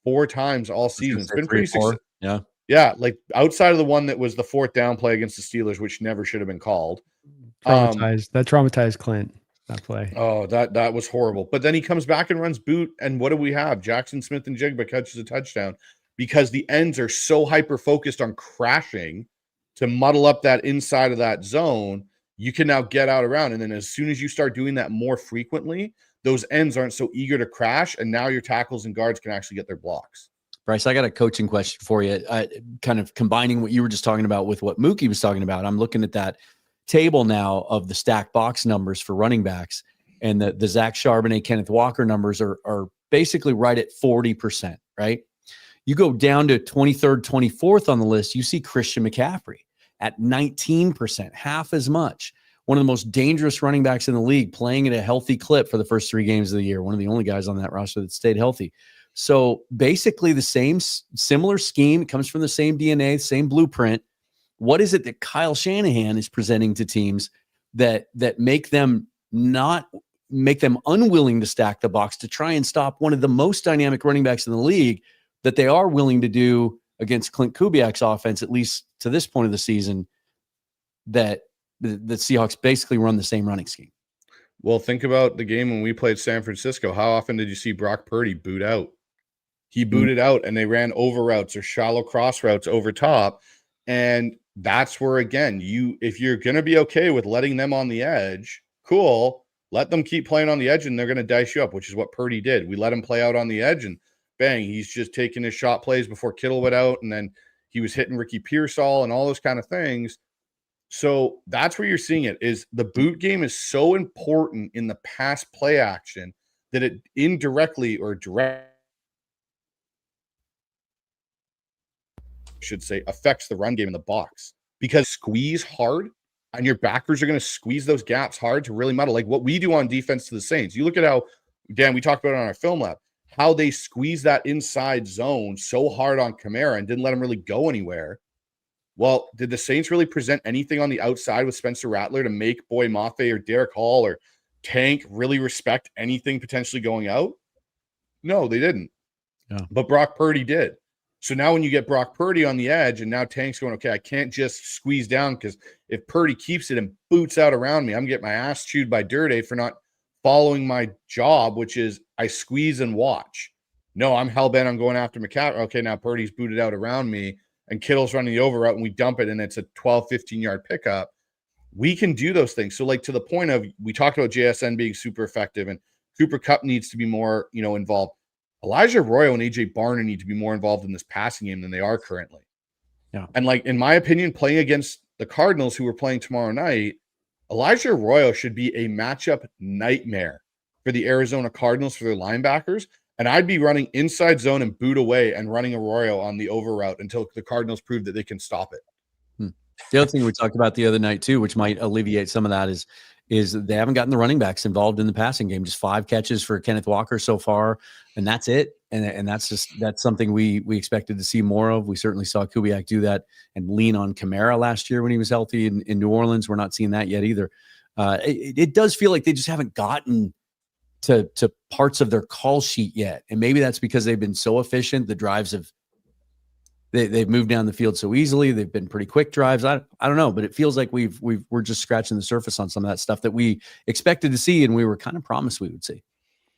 4 times all season. It's been pretty successful. Yeah. Yeah. Like outside of the one that was the 4th down play against the Steelers, which never should have been called. That traumatized Clint, that play. Oh, that was horrible. But then he comes back and runs boot. And what do we have? Jackson Smith and Jigba catches a touchdown because the ends are so hyper-focused on crashing to muddle up that inside of that zone. You can now get out around. And then as soon as you start doing that more frequently, those ends aren't so eager to crash. And now your tackles and guards can actually get their blocks. Bryce, I got a coaching question for you. Kind of combining what you were just talking about with what Mookie was talking about. I'm looking at that table now of the stack box numbers for running backs. And the Zach Charbonnet, Kenneth Walker numbers are basically right at 40%, right? You go down to 23rd, 24th on the list, you see Christian McCaffrey at 19%, half as much. One of the most dangerous running backs in the league, playing at a healthy clip for the first 3 games of the year. One of the only guys on that roster that stayed healthy. So basically the same similar scheme. It comes from the same DNA, same blueprint. What is it that Kyle Shanahan is presenting to teams that make them unwilling to stack the box to try and stop one of the most dynamic running backs in the league that they are willing to do against Clint Kubiak's offense, at least to this point of the season, that the Seahawks basically run the same running scheme? Well, think about the game when we played San Francisco. How often did you see Brock Purdy boot out? He booted out and they ran over routes or shallow cross routes over top. And that's where, again, if you're going to be okay with letting them on the edge, cool, let them keep playing on the edge and they're going to dice you up, which is what Purdy did. We let him play out on the edge and bang, he's just taking his shot plays before Kittle went out. And then he was hitting Ricky Pearsall and all those kind of things. So that's where you're seeing it, is the boot game is so important in the pass play action that it indirectly or direct, should say, affects the run game in the box, because squeeze hard and your backers are going to squeeze those gaps hard to really muddle. Like what we do on defense to the Saints. You look at how, Dan, we talked about it on our film lab, how they squeeze that inside zone so hard on Kamara and didn't let him really go anywhere. Well, did the Saints really present anything on the outside with Spencer Rattler to make Boy Mafe or Derek Hall or Tank really respect anything potentially going out? No, they didn't. Yeah. But Brock Purdy did. So now when you get Brock Purdy on the edge and now Tank's going, okay, I can't just squeeze down because if Purdy keeps it and boots out around me, I'm getting my ass chewed by Dirty for not following my job, which is I squeeze and watch. No, I'm hell-bent on going after McCaffrey. Okay, now Purdy's booted out around me and Kittle's running the over route and we dump it and it's a 12, 15-yard pickup. We can do those things. So like to the point of, we talked about JSN being super effective and Cooper Kupp needs to be more, involved. Elijah Arroyo and AJ Barner need to be more involved in this passing game than they are currently. Yeah. And like, in my opinion, playing against the Cardinals who are playing tomorrow night, Elijah Arroyo should be a matchup nightmare for the Arizona Cardinals for their linebackers. And I'd be running inside zone and boot away and running Arroyo on the over route until the Cardinals prove that they can stop it. The other thing we talked about the other night too, which might alleviate some of that, is is that they haven't gotten the running backs involved in the passing game. Just 5 catches for Kenneth Walker so far, and that's it. And that's something we expected to see more of. We certainly saw Kubiak do that and lean on Kamara last year when he was healthy in New Orleans. We're not seeing that yet either. It does feel like they just haven't gotten to parts of their call sheet yet, and maybe that's because they've been so efficient. The drives they've moved down the field so easily. They've been pretty quick drives. I don't know, but it feels like we're just scratching the surface on some of that stuff that we expected to see and we were kind of promised we would see.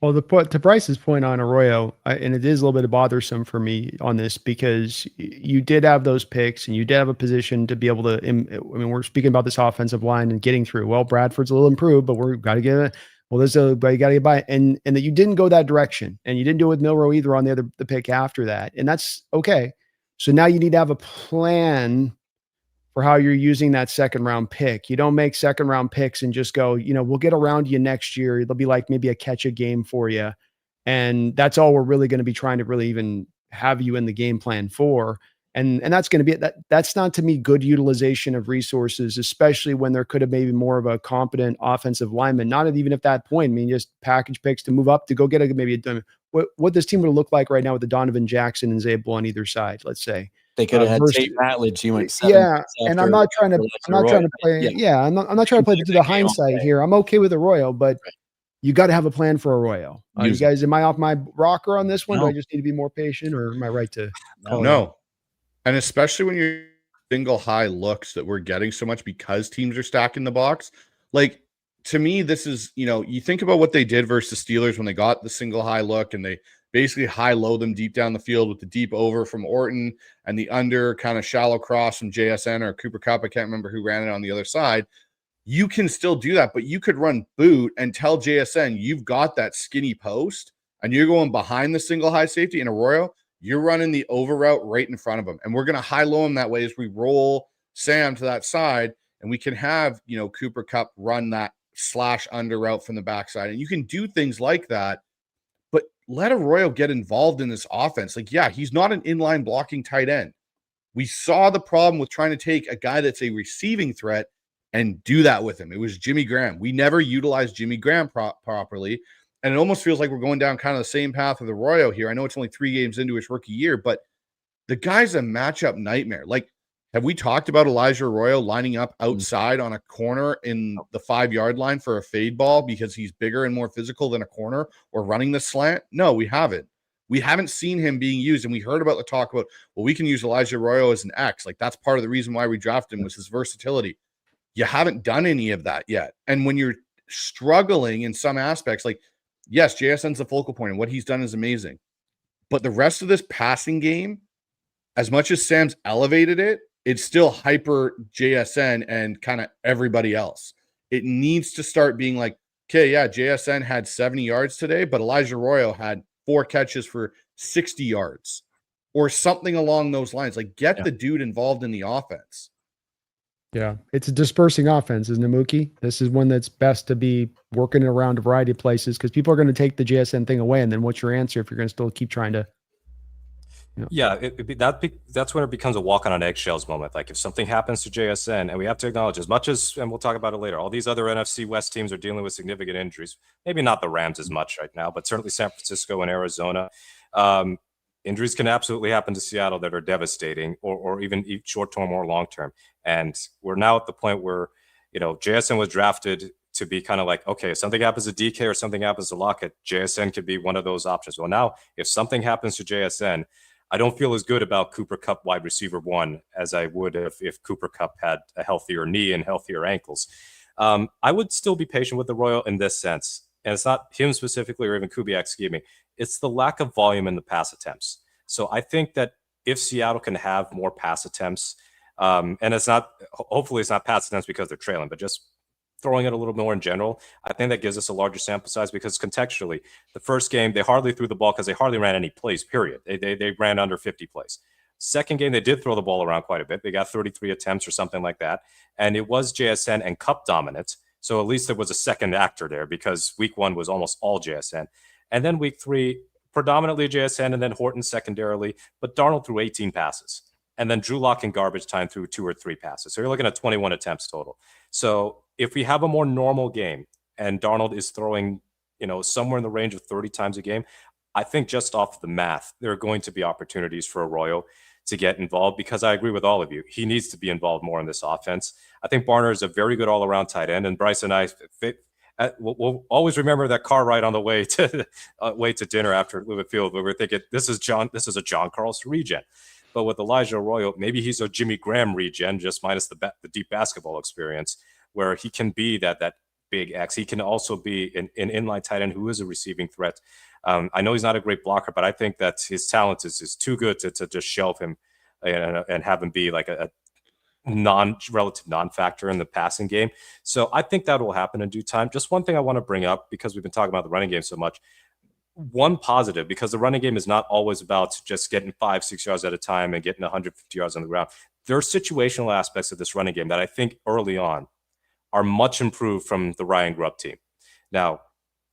Well, to Bryce's point on Arroyo, and it is a little bit bothersome for me on this because you did have those picks and you did have a position to be able to. I mean, we're speaking about this offensive line and getting through. Well, Bradford's a little improved, but we've got to get it. Well, you got to get by, and that you didn't go that direction, and you didn't do it with Milroe either on the pick after that, and that's okay. So now you need to have a plan for how you're using that second round pick. You don't make second round picks and just go, we'll get around you next year. It'll be like maybe a catch a game for you. And that's all we're really going to be trying to really even have you in the game plan for. And that's going to be that's not, to me, good utilization of resources, especially when there could have maybe more of a competent offensive lineman. Not even at that point. I mean, just package picks to move up to go get what this team would look like right now with the Donovan Jackson and Zabel on either side. Let's say they could have had Tate Ratledge. He went 7 and I'm not trying to play. I'm not trying to play to the hindsight here. I'm okay with Arroyo, but you got to have a plan for Arroyo. You guys, am I off my rocker on this one? No. Do I just need to be more patient, or am I right to call No. And especially when you're single high looks that we're getting so much because teams are stacking the box. Like, to me, this is, you think about what they did versus the Steelers when they got the single high look and they basically high-low them deep down the field with the deep over from Orton and the under kind of shallow cross from JSN or Cooper Kupp. I can't remember who ran it on the other side. You can still do that, but you could run boot and tell JSN you've got that skinny post and you're going behind the single high safety in Arroyo. You're running the over route right in front of him. And we're going to high-low him that way as we roll Sam to that side. And we can have, Cooper Kupp run that slash under route from the backside. And you can do things like that. But let Arroyo get involved in this offense. Like, yeah, he's not an inline blocking tight end. We saw the problem with trying to take a guy that's a receiving threat and do that with him. It was Jimmy Graham. We never utilized Jimmy Graham properly. And it almost feels like we're going down kind of the same path with Arroyo here. I know it's only 3 games into his rookie year, but the guy's a matchup nightmare. Like, have we talked about Elijah Arroyo lining up outside on a corner in the 5-yard line for a fade ball because he's bigger and more physical than a corner, or running the slant? No, we haven't. We haven't seen him being used. And we heard about the talk about, well, we can use Elijah Arroyo as an X. Like, that's part of the reason why we drafted him, was his versatility. You haven't done any of that yet. And when you're struggling in some aspects, like, yes, JSN's the focal point, and what he's done is amazing. But the rest of this passing game, as much as Sam's elevated it, it's still hyper JSN and kind of everybody else. It needs to start being like, okay, yeah, JSN had 70 yards today, but Elijah Arroyo had 4 catches for 60 yards or something along those lines. Like, get the dude involved in the offense. Yeah, it's a dispersing offense, isn't it, Mookie? This is one that's best to be working around a variety of places because people are going to take the JSN thing away. And then what's your answer if you're going to still keep trying to? Yeah, that's when it becomes a walk on eggshells moment. Like, if something happens to JSN, and we have to acknowledge, as much as, and we'll talk about it later, all these other NFC West teams are dealing with significant injuries. Maybe not the Rams as much right now, but certainly San Francisco and Arizona. Injuries can absolutely happen to Seattle that are devastating, or even short-term or long-term. And we're now at the point where, JSN was drafted to be kind of like, okay, if something happens to DK or something happens to Lockett, JSN could be one of those options. Well, now, if something happens to JSN, I don't feel as good about Cooper Kupp wide receiver 1 as I would if Cooper Kupp had a healthier knee and healthier ankles. I would still be patient with the Royal in this sense. And it's not him specifically or even Kubiak, excuse me. It's the lack of volume in the pass attempts. So I think that if Seattle can have more pass attempts, and hopefully it's not pass attempts because they're trailing, but just throwing it a little more in general, I think that gives us a larger sample size, because contextually, the first game, they hardly threw the ball because they hardly ran any plays, period. They ran under 50 plays. Second game, they did throw the ball around quite a bit. They got 33 attempts or something like that. And it was JSN and Kupp dominant. So at least there was a second actor there, because week 1 was almost all JSN. And then week 3, predominantly JSN and then Horton secondarily. But Darnold threw 18 passes. And then Drew Lock in garbage time threw 2 or 3 passes. So you're looking at 21 attempts total. So if we have a more normal game and Darnold is throwing, somewhere in the range of 30 times a game, I think just off the math, there are going to be opportunities for Arroyo to get involved, because I agree with all of you. He needs to be involved more in this offense. I think Barner is a very good all-around tight end, and Bryce and I we'll always remember that car ride on the way to dinner after Lewitt Field, where we're thinking this is a John Carlson regen. But with Elijah Arroyo, maybe he's a Jimmy Graham regen, just minus the deep basketball experience, where he can be that big X. He can also be an inline tight end who is a receiving threat. I know he's not a great blocker, but I think that his talent is too good to just shelve him and have him be like a relative non-factor in the passing game. So I think that will happen in due time. Just one thing I want to bring up, because we've been talking about the running game so much. One positive, because the running game is not always about just getting 5-6 yards at a time and getting 150 yards on the ground. There are situational aspects of this running game that I think early on are much improved from the Ryan Grubb team. Now,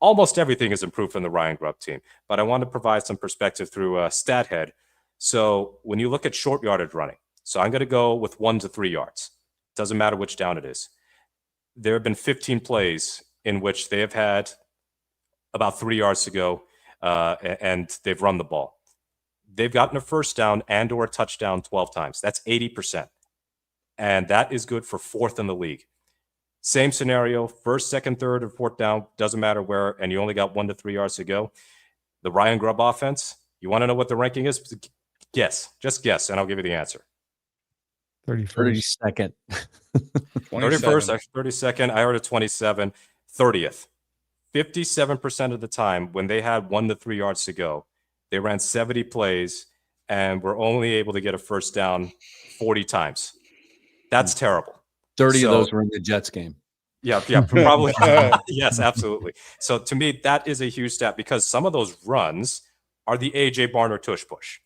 almost everything is improved from the Ryan Grubb team, but I want to provide some perspective through StatHead. So when you look at short yardage running, so I'm going to go with 1 to 3 yards. Doesn't matter which down it is. There have been 15 plays in which they have had about 3 yards to go, and they've run the ball. They've gotten a first down and or a touchdown 12 times. That's 80%. And that is good for 4th in the league. Same scenario, 1st, 2nd, 3rd, or 4th down, doesn't matter where, and you only got 1 to 3 yards to go. The Ryan Grubb offense, you want to know what the ranking is? Guess. Just guess, and I'll give you the answer. 32nd. 31st, 32nd. I heard a 27. 30th. 57% of the time when they had 1 to 3 yards to go, they ran 70 plays and were only able to get a first down 40 times. That's terrible. 30 of those were in the Jets game. Yeah, probably. Yes, absolutely. So to me, that is a huge stat, because some of those runs are the A.J. Barner tush push.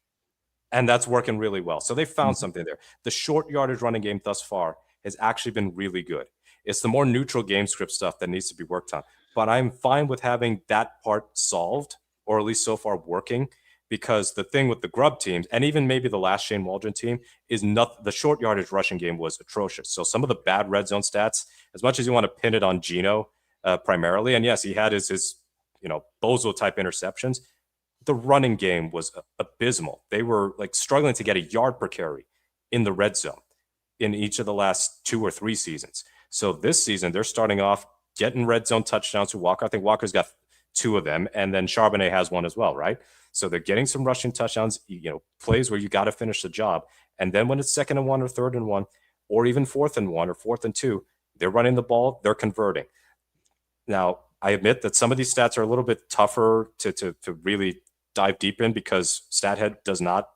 And that's working really well. So they found something there. The short yardage running game thus far has actually been really good. It's the more neutral game script stuff that needs to be worked on. But I'm fine with having that part solved, or at least so far working, because the thing with the Grubb teams, and even maybe the last Shane Waldron team, is not the short yardage rushing game was atrocious. So some of the bad red zone stats, as much as you want to pin it on Geno primarily, and yes, he had his Bozo type interceptions, the running game was abysmal. They were like struggling to get a yard per carry in the red zone in each of the last 2 or 3 seasons. So this season, they're starting off getting red zone touchdowns to Walker. I think Walker's got 2 of them, and then Charbonnet has 1 as well, right? So they're getting some rushing touchdowns, plays where you got to finish the job. And then when it's 2nd and 1 or 3rd and 1, or even 4th and 1 or 4th and 2, they're running the ball, they're converting. Now, I admit that some of these stats are a little bit tougher to really dive deep in, because StatHead does not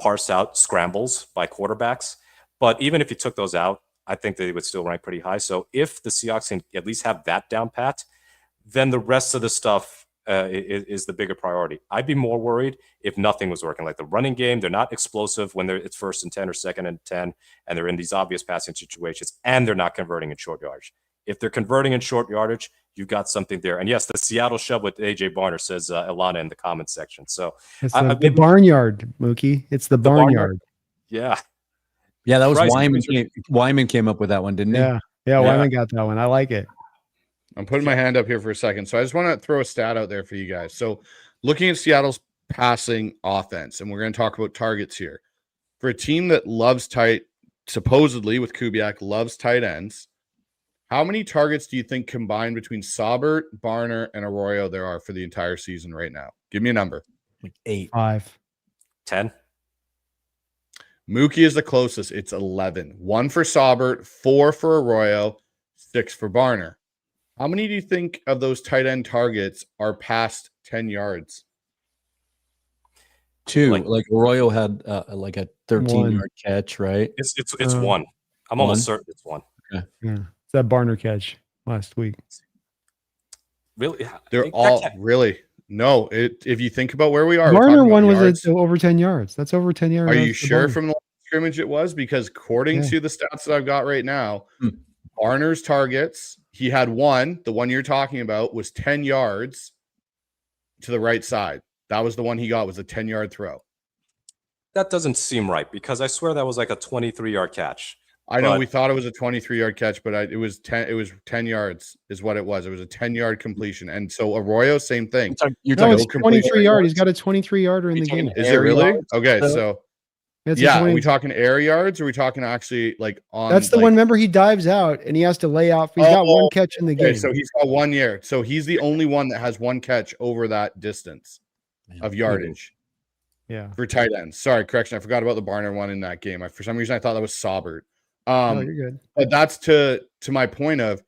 parse out scrambles by quarterbacks. But even if you took those out, I think they would still rank pretty high. So if the Seahawks can at least have that down pat, then the rest of the stuff is the bigger priority. I'd be more worried if nothing was working. Like the running game, they're not explosive when it's 1st and 10 or 2nd and 10, and they're in these obvious passing situations, and they're not converting in short yardage. If they're converting in short yardage, you've got something there. And yes, the Seattle shove with A.J. Barner, says Ilana in the comments section. So it's the barnyard, Mookie. It's the barnyard. Yeah. Yeah, that was Wyman. Wyman came up with that one, didn't he? Yeah, Wyman got that one. I like it. I'm putting my hand up here for a second. So I just want to throw a stat out there for you guys. So looking at Seattle's passing offense, and we're going to talk about targets here. For a team that loves supposedly with Kubiak, loves tight ends, how many targets do you think combined between Saubert, Barner, and Arroyo there are for the entire season right now? Give me a number. Like 8. 5. 10. Mookie is the closest. It's 11. 1 for Saubert, 4 for Arroyo, 6 for Barner. How many do you think of those tight end targets are past 10 yards? 2. Like Arroyo had like a 13-yard catch, right? It's 1. I'm almost certain it's 1. Okay. Yeah. It's that Barner catch last week. Really? They're all really. No, if you think about where we are, Barner one was over 10 yards. That's over 10 yards. Are you sure from the scrimmage it was? Because according to the stats that I've got right now, Barner's targets, he had 1. The one you're talking about was 10 yards to the right side. That was the one he got, was a 10-yard throw. That doesn't seem right, because I swear that was like a 23-yard catch. I know But- we thought it was a 23-yard catch, but it was 10. It was 10 yards is what it was. It was a 10-yard completion. And so Arroyo, same thing. You're No, talking it's complete 23 yard. He's got a 23 yarder in the game. Is it really? yards, Okay, so- so It's a yeah, are 20 we talking air yards? Or are we talking actually like on? That's the like, one. Remember, he dives out and he has to lay out. He's got one catch in the Okay, game. so he's got 1 year. So he's the only one that has one catch over that distance of yardage Yeah. for tight ends. Sorry, correction. I forgot about the Barner one in that game. For some reason, I thought that was Saubert. Oh, you're good. But that's to my point of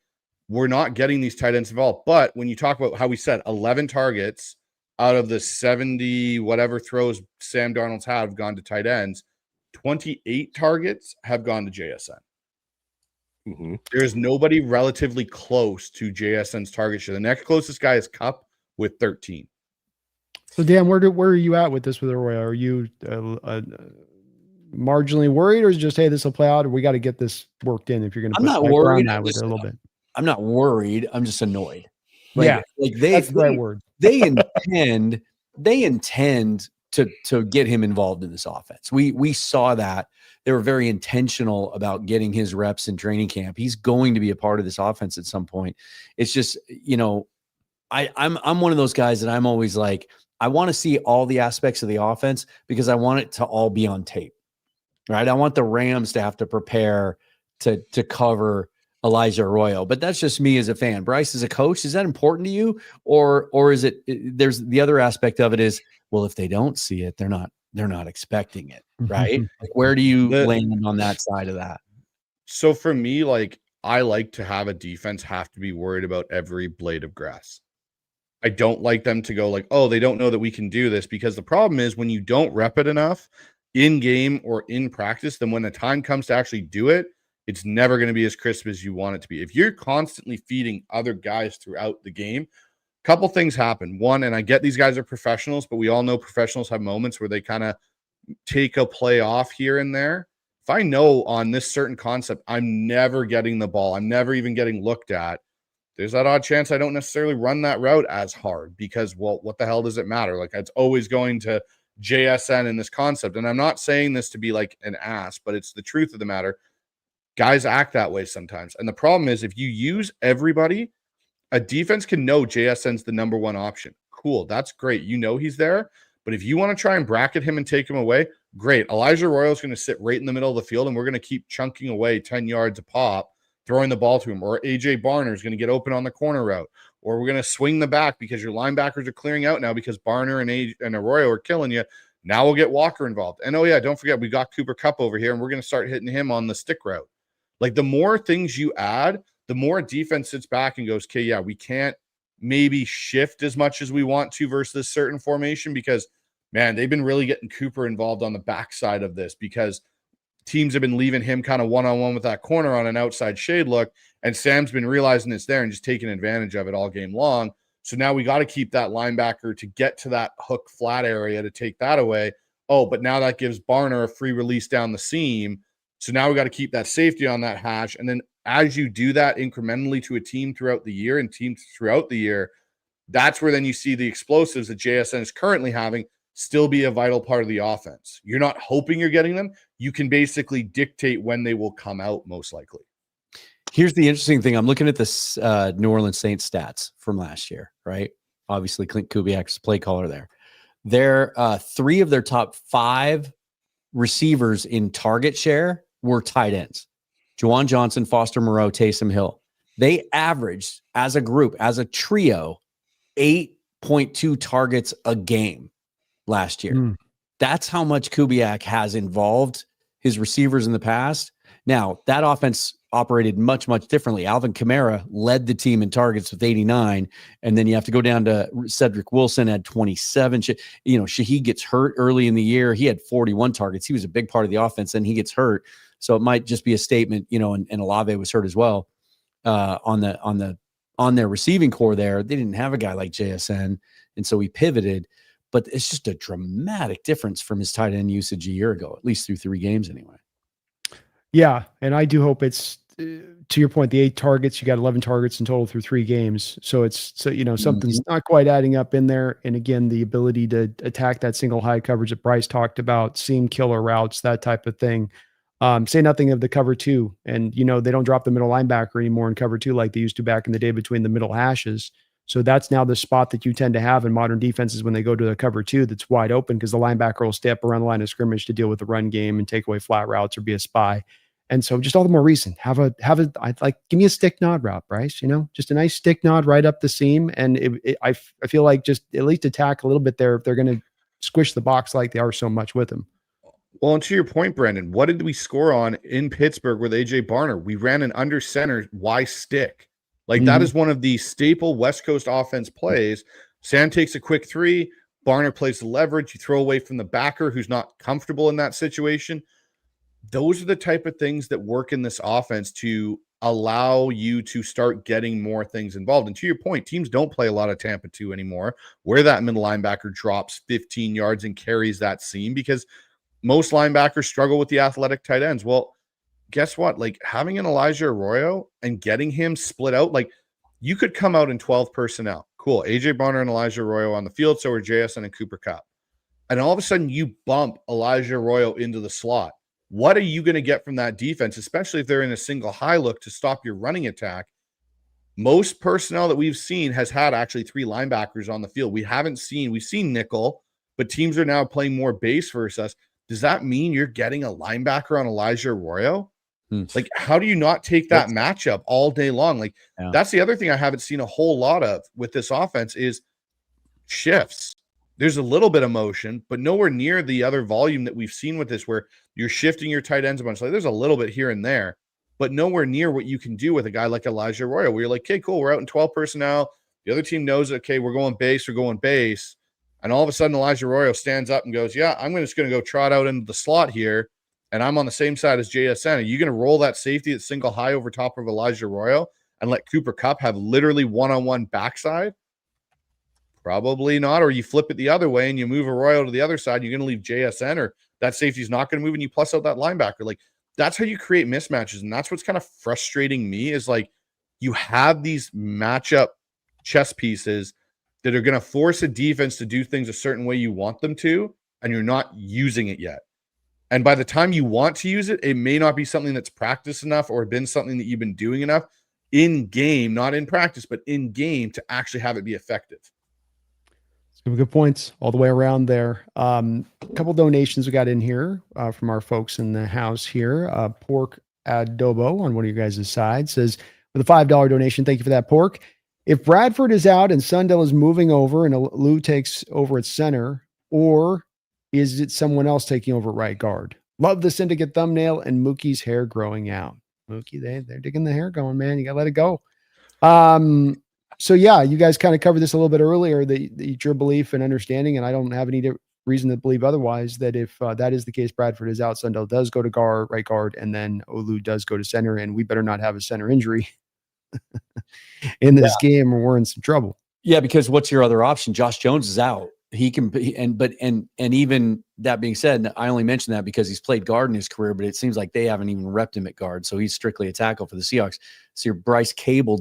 we're not getting these tight ends involved. But when you talk about how we said 11 targets out of the 70 whatever throws Sam Darnold's have gone to tight ends, 28 targets have gone to JSN. Mhm. There's nobody relatively close to JSN's target share. The next closest guy is Cup with 13. So, Dan, where are you at with this with Arroyo? Are you marginally worried, or is it just, hey, this will play out, or we got to get this worked in if you're going to I'm put not Piper worried. on that I'm with it just- a little bit? I'm not worried. I'm just annoyed. Yeah, like That's the right word. they intend to get him involved in this offense. We saw that. They were very intentional about getting his reps in training camp. He's going to be a part of this offense at some point. It's just, I'm one of those guys that I'm always like, I want to see all the aspects of the offense because I want it to all be on tape. Right? I want the Rams to have to prepare to cover Elijah Arroyo, but that's just me as a fan. Bryce, as a coach, is that important to you, or is it? There's the other aspect of it is, well, if they don't see it, they're not expecting it, right? Like, where do you land on that side of that? So for me, like I like to have a defense have to be worried about every blade of grass. I don't like them to go like, oh, they don't know that we can do this, because the problem is when you don't rep it enough in game or in practice, then when the time comes to actually do it, it's never going to be as crisp as you want it to be. If you're constantly feeding other guys throughout the game, a couple things happen. One, and I get these guys are professionals, but we all know professionals have moments where they kind of take a play off here and there. If I know on this certain concept, I'm never getting the ball, I'm never even getting looked at, there's that odd chance I don't necessarily run that route as hard because, well, what the hell does it matter? Like, it's always going to JSN in this concept. And I'm not saying this to be like an ass, but it's the truth of the matter. Guys act that way sometimes. And the problem is if you use everybody, a defense can know JSN's the number one option. Cool. That's great. You know he's there. But if you want to try and bracket him and take him away, great. Elijah Arroyo is going to sit right in the middle of the field, and we're going to keep chunking away 10 yards a pop, throwing the ball to him. Or AJ Barner is going to get open on the corner route. Or we're going to swing the back because your linebackers are clearing out now because Barner and Arroyo are killing you. Now we'll get Walker involved. And oh yeah, don't forget, we got Cooper Kupp over here, and we're going to start hitting him on the stick route. Like, the more things you add, the more defense sits back and goes, okay, yeah, we can't maybe shift as much as we want to versus this certain formation because, man, they've been really getting Cooper involved on the backside of this because teams have been leaving him kind of one-on-one with that corner on an outside shade look, and Sam's been realizing it's there and just taking advantage of it all game long. So now we got to keep that linebacker to get to that hook flat area to take that away. Oh, but now that gives Barner a free release down the seam. So now we got to keep that safety on that hash. And then as you do that incrementally to a team throughout the year and teams throughout the year, that's where then you see the explosives that JSN is currently having still be a vital part of the offense. You're not hoping you're getting them. You can basically dictate when they will come out most likely. Here's the interesting thing. I'm looking at this New Orleans Saints stats from last year, right? Obviously, Clint Kubiak's play caller there. They're 3 of their top 5 receivers in target share were tight ends. Juwan Johnson, Foster Moreau, Taysom Hill. They averaged as a group, as a trio, 8.2 targets a game last year. That's how much Kubiak has involved his receivers in the past. Now, that offense operated much, much differently. Alvin Kamara led the team in targets with 89, and then you have to go down to Cedric Wilson at 27. Shaheed gets hurt early in the year. He had 41 targets. He was a big part of the offense, and he gets hurt. So it might just be a statement, and Olave was hurt as well on their receiving core there. They didn't have a guy like JSN, and so he pivoted. But it's just a dramatic difference from his tight end usage a year ago, at least through 3 games anyway. Yeah, and I do hope it's to your point. The 8 targets, you got 11 targets in total through 3 games. So something's not quite adding up in there. And again, the ability to attack that single high coverage that Bryce talked about, seam killer routes, that type of thing. Say nothing of the cover 2. And, they don't drop the middle linebacker anymore in cover 2 like they used to back in the day between the middle hashes. So that's now the spot that you tend to have in modern defenses when they go to the cover 2 that's wide open, because the linebacker will stay up around the line of scrimmage to deal with the run game and take away flat routes or be a spy. And so just all the more reason, give me a stick nod route, Bryce, just a nice stick nod right up the seam. And I feel like just at least attack a little bit there if they're going to squish the box like they are so much with him. Well, and to your point, Brandon, what did we score on in Pittsburgh with AJ Barner? We ran an under center Y stick. Like that is one of the staple West Coast offense plays. Sam takes a quick 3. Barner plays the leverage. You throw away from the backer who's not comfortable in that situation. Those are the type of things that work in this offense to allow you to start getting more things involved. And to your point, teams don't play a lot of Tampa 2 anymore, where that middle linebacker drops 15 yards and carries that seam, because most linebackers struggle with the athletic tight ends. Well, guess what? Like having an Elijah Arroyo and getting him split out, like you could come out in 12 personnel. Cool. AJ Barner and Elijah Arroyo on the field. So are JSN and Cooper Kupp. And all of a sudden you bump Elijah Arroyo into the slot. What are you going to get from that defense, especially if they're in a single high look to stop your running attack? Most personnel that we've seen has had actually 3 linebackers on the field. We've seen nickel, but teams are now playing more base versus us. Does that mean you're getting a linebacker on Elijah Arroyo? Like, how do you not take that matchup all day long? Like, that's the other thing I haven't seen a whole lot of with this offense is shifts. There's a little bit of motion, but nowhere near the other volume that we've seen with this, where you're shifting your tight ends a bunch. Like, there's a little bit here and there, but nowhere near what you can do with a guy like Elijah Arroyo, where you're like, okay, cool, we're out in 12 personnel. The other team knows, okay, we're going base. And all of a sudden, Elijah Arroyo stands up and goes, yeah, I'm just going to go trot out into the slot here, and I'm on the same side as JSN. Are you going to roll that safety at single high over top of Elijah Arroyo and let Cooper Kupp have literally one-on-one backside? Probably not. Or you flip it the other way and you move Arroyo to the other side. You're going to leave JSN, or that safety's not going to move, and you plus out that linebacker. Like, that's how you create mismatches. And that's what's kind of frustrating me is, like, you have these matchup chess pieces that are going to force a defense to do things a certain way you want them to, and you're not using it yet. And by the time you want to use it, it may not be something that's practiced enough or been something that you've been doing enough in game, not in practice, but in game, to actually have it be effective. Some good points all the way around there. A couple donations we got in here from our folks in the house here. Pork Adobo on one of you guys' side says, with a $5 donation, thank you for that, Pork. If Bradford is out and Sundell is moving over and Lou takes over at center, or is it someone else taking over right guard? Love the Syndicate thumbnail and Mookie's hair growing out. Mookie, they're digging the hair going, man. You got to let it go. So yeah, you guys kind of covered this a little bit earlier, that your belief and understanding, and I don't have any reason to believe otherwise, that if that is the case, Bradford is out, Sundell does go to right guard, and then Olu does go to center, and we better not have a center injury in this game, or we're in some trouble. Yeah, because what's your other option? Josh Jones is out. He can, and even that being said, I only mention that because he's played guard in his career, but it seems like they haven't even repped him at guard, so he's strictly a tackle for the Seahawks. So your Bryce Cable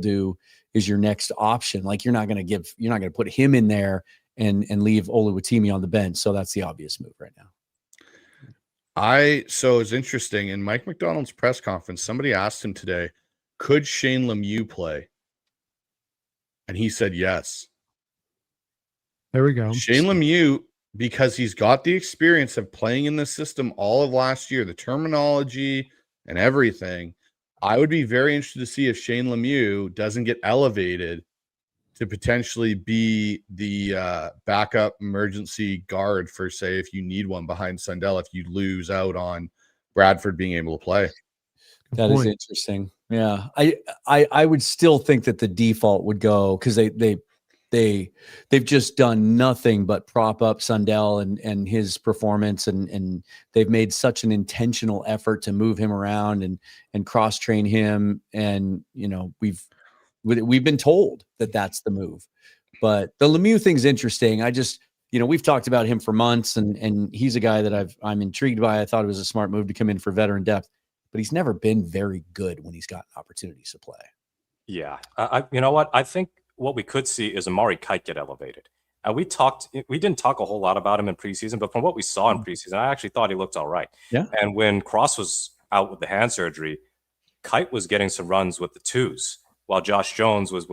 is your next option. Like, you're not going to put him in there and leave Oluwatimi on the bench. So that's the obvious move right now. So it's interesting. In Mike McDonald's press conference, somebody asked him today, could Shane Lemieux play? And he said yes. There we go. Shane Lemieux, because he's got the experience of playing in the system all of last year, the terminology and everything. I would be very interested to see if Shane Lemieux doesn't get elevated to potentially be the backup emergency guard for, say, if you need one behind Sundell, if you lose out on Bradford being able to play. That is interesting. Yeah. I would still think that the default would go, because they've just done nothing but prop up Sundell and his performance, and they've made such an intentional effort to move him around and cross train him. And, we've been told that that's the move, but the Lemieux thing's interesting. I just, we've talked about him for months, and he's a guy that I'm intrigued by. I thought it was a smart move to come in for veteran depth, but he's never been very good when he's gotten opportunities to play. Yeah. You know what? I think what we could see is Amari Kite get elevated. We didn't talk a whole lot about him in preseason, but from what we saw in preseason, I actually thought he looked all right. Yeah. And when Cross was out with the hand surgery, Kite was getting some runs with the twos while Josh Jones was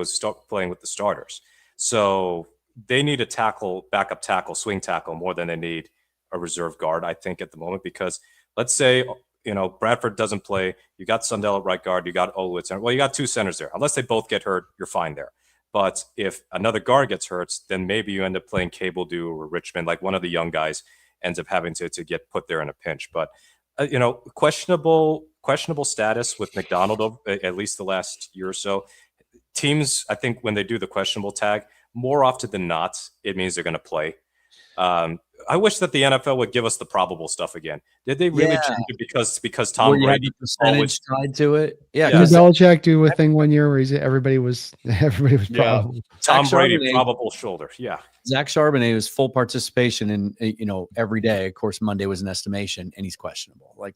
playing with the starters. So they need a backup tackle, swing tackle more than they need a reserve guard, I think, at the moment, because let's say, Bradford doesn't play. You got Sundell at right guard. You got Olowitz. Well, you got two centers there. Unless they both get hurt, you're fine there. But if another guard gets hurt, then maybe you end up playing Cable Dew or Richmond, like one of the young guys ends up having to get put there in a pinch. But, questionable status with McDonald, at least the last year or so. Teams, I think, when they do the questionable tag, more often than not, it means they're going to play. I wish that the NFL would give us the probable stuff again. Did they really change it because Tom Brady always tied to it? Yeah, Did Belichick do a thing one year where everybody was probable? Tom Brady probable shoulder. Yeah, Zach Charbonnet was full participation in every day. Of course, Monday was an estimation, and he's questionable. Like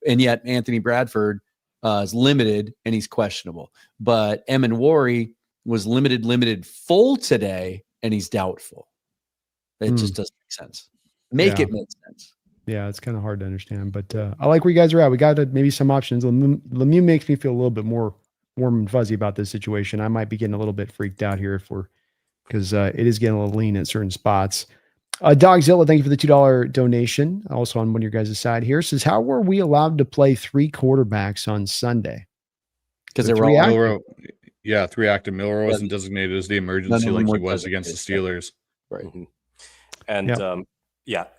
and yet Anthony Bradford is limited, and he's questionable. But Emin Wari was limited full today, and he's doubtful. It just doesn't make sense. Make it make sense. Yeah, it's kind of hard to understand, but I like where you guys are at. We got maybe some options. Lemieux makes me feel a little bit more warm and fuzzy about this situation. I might be getting a little bit freaked out here because it is getting a little lean at certain spots. ZELLE, thank you for the $2 donation. Also on one of your guys' side here, says, how were we allowed to play 3 quarterbacks on Sunday? Because they were all Milroe. Yeah, 3 active. Milroe wasn't designated as the emergency like he was against the Steelers. Right. Mm-hmm. And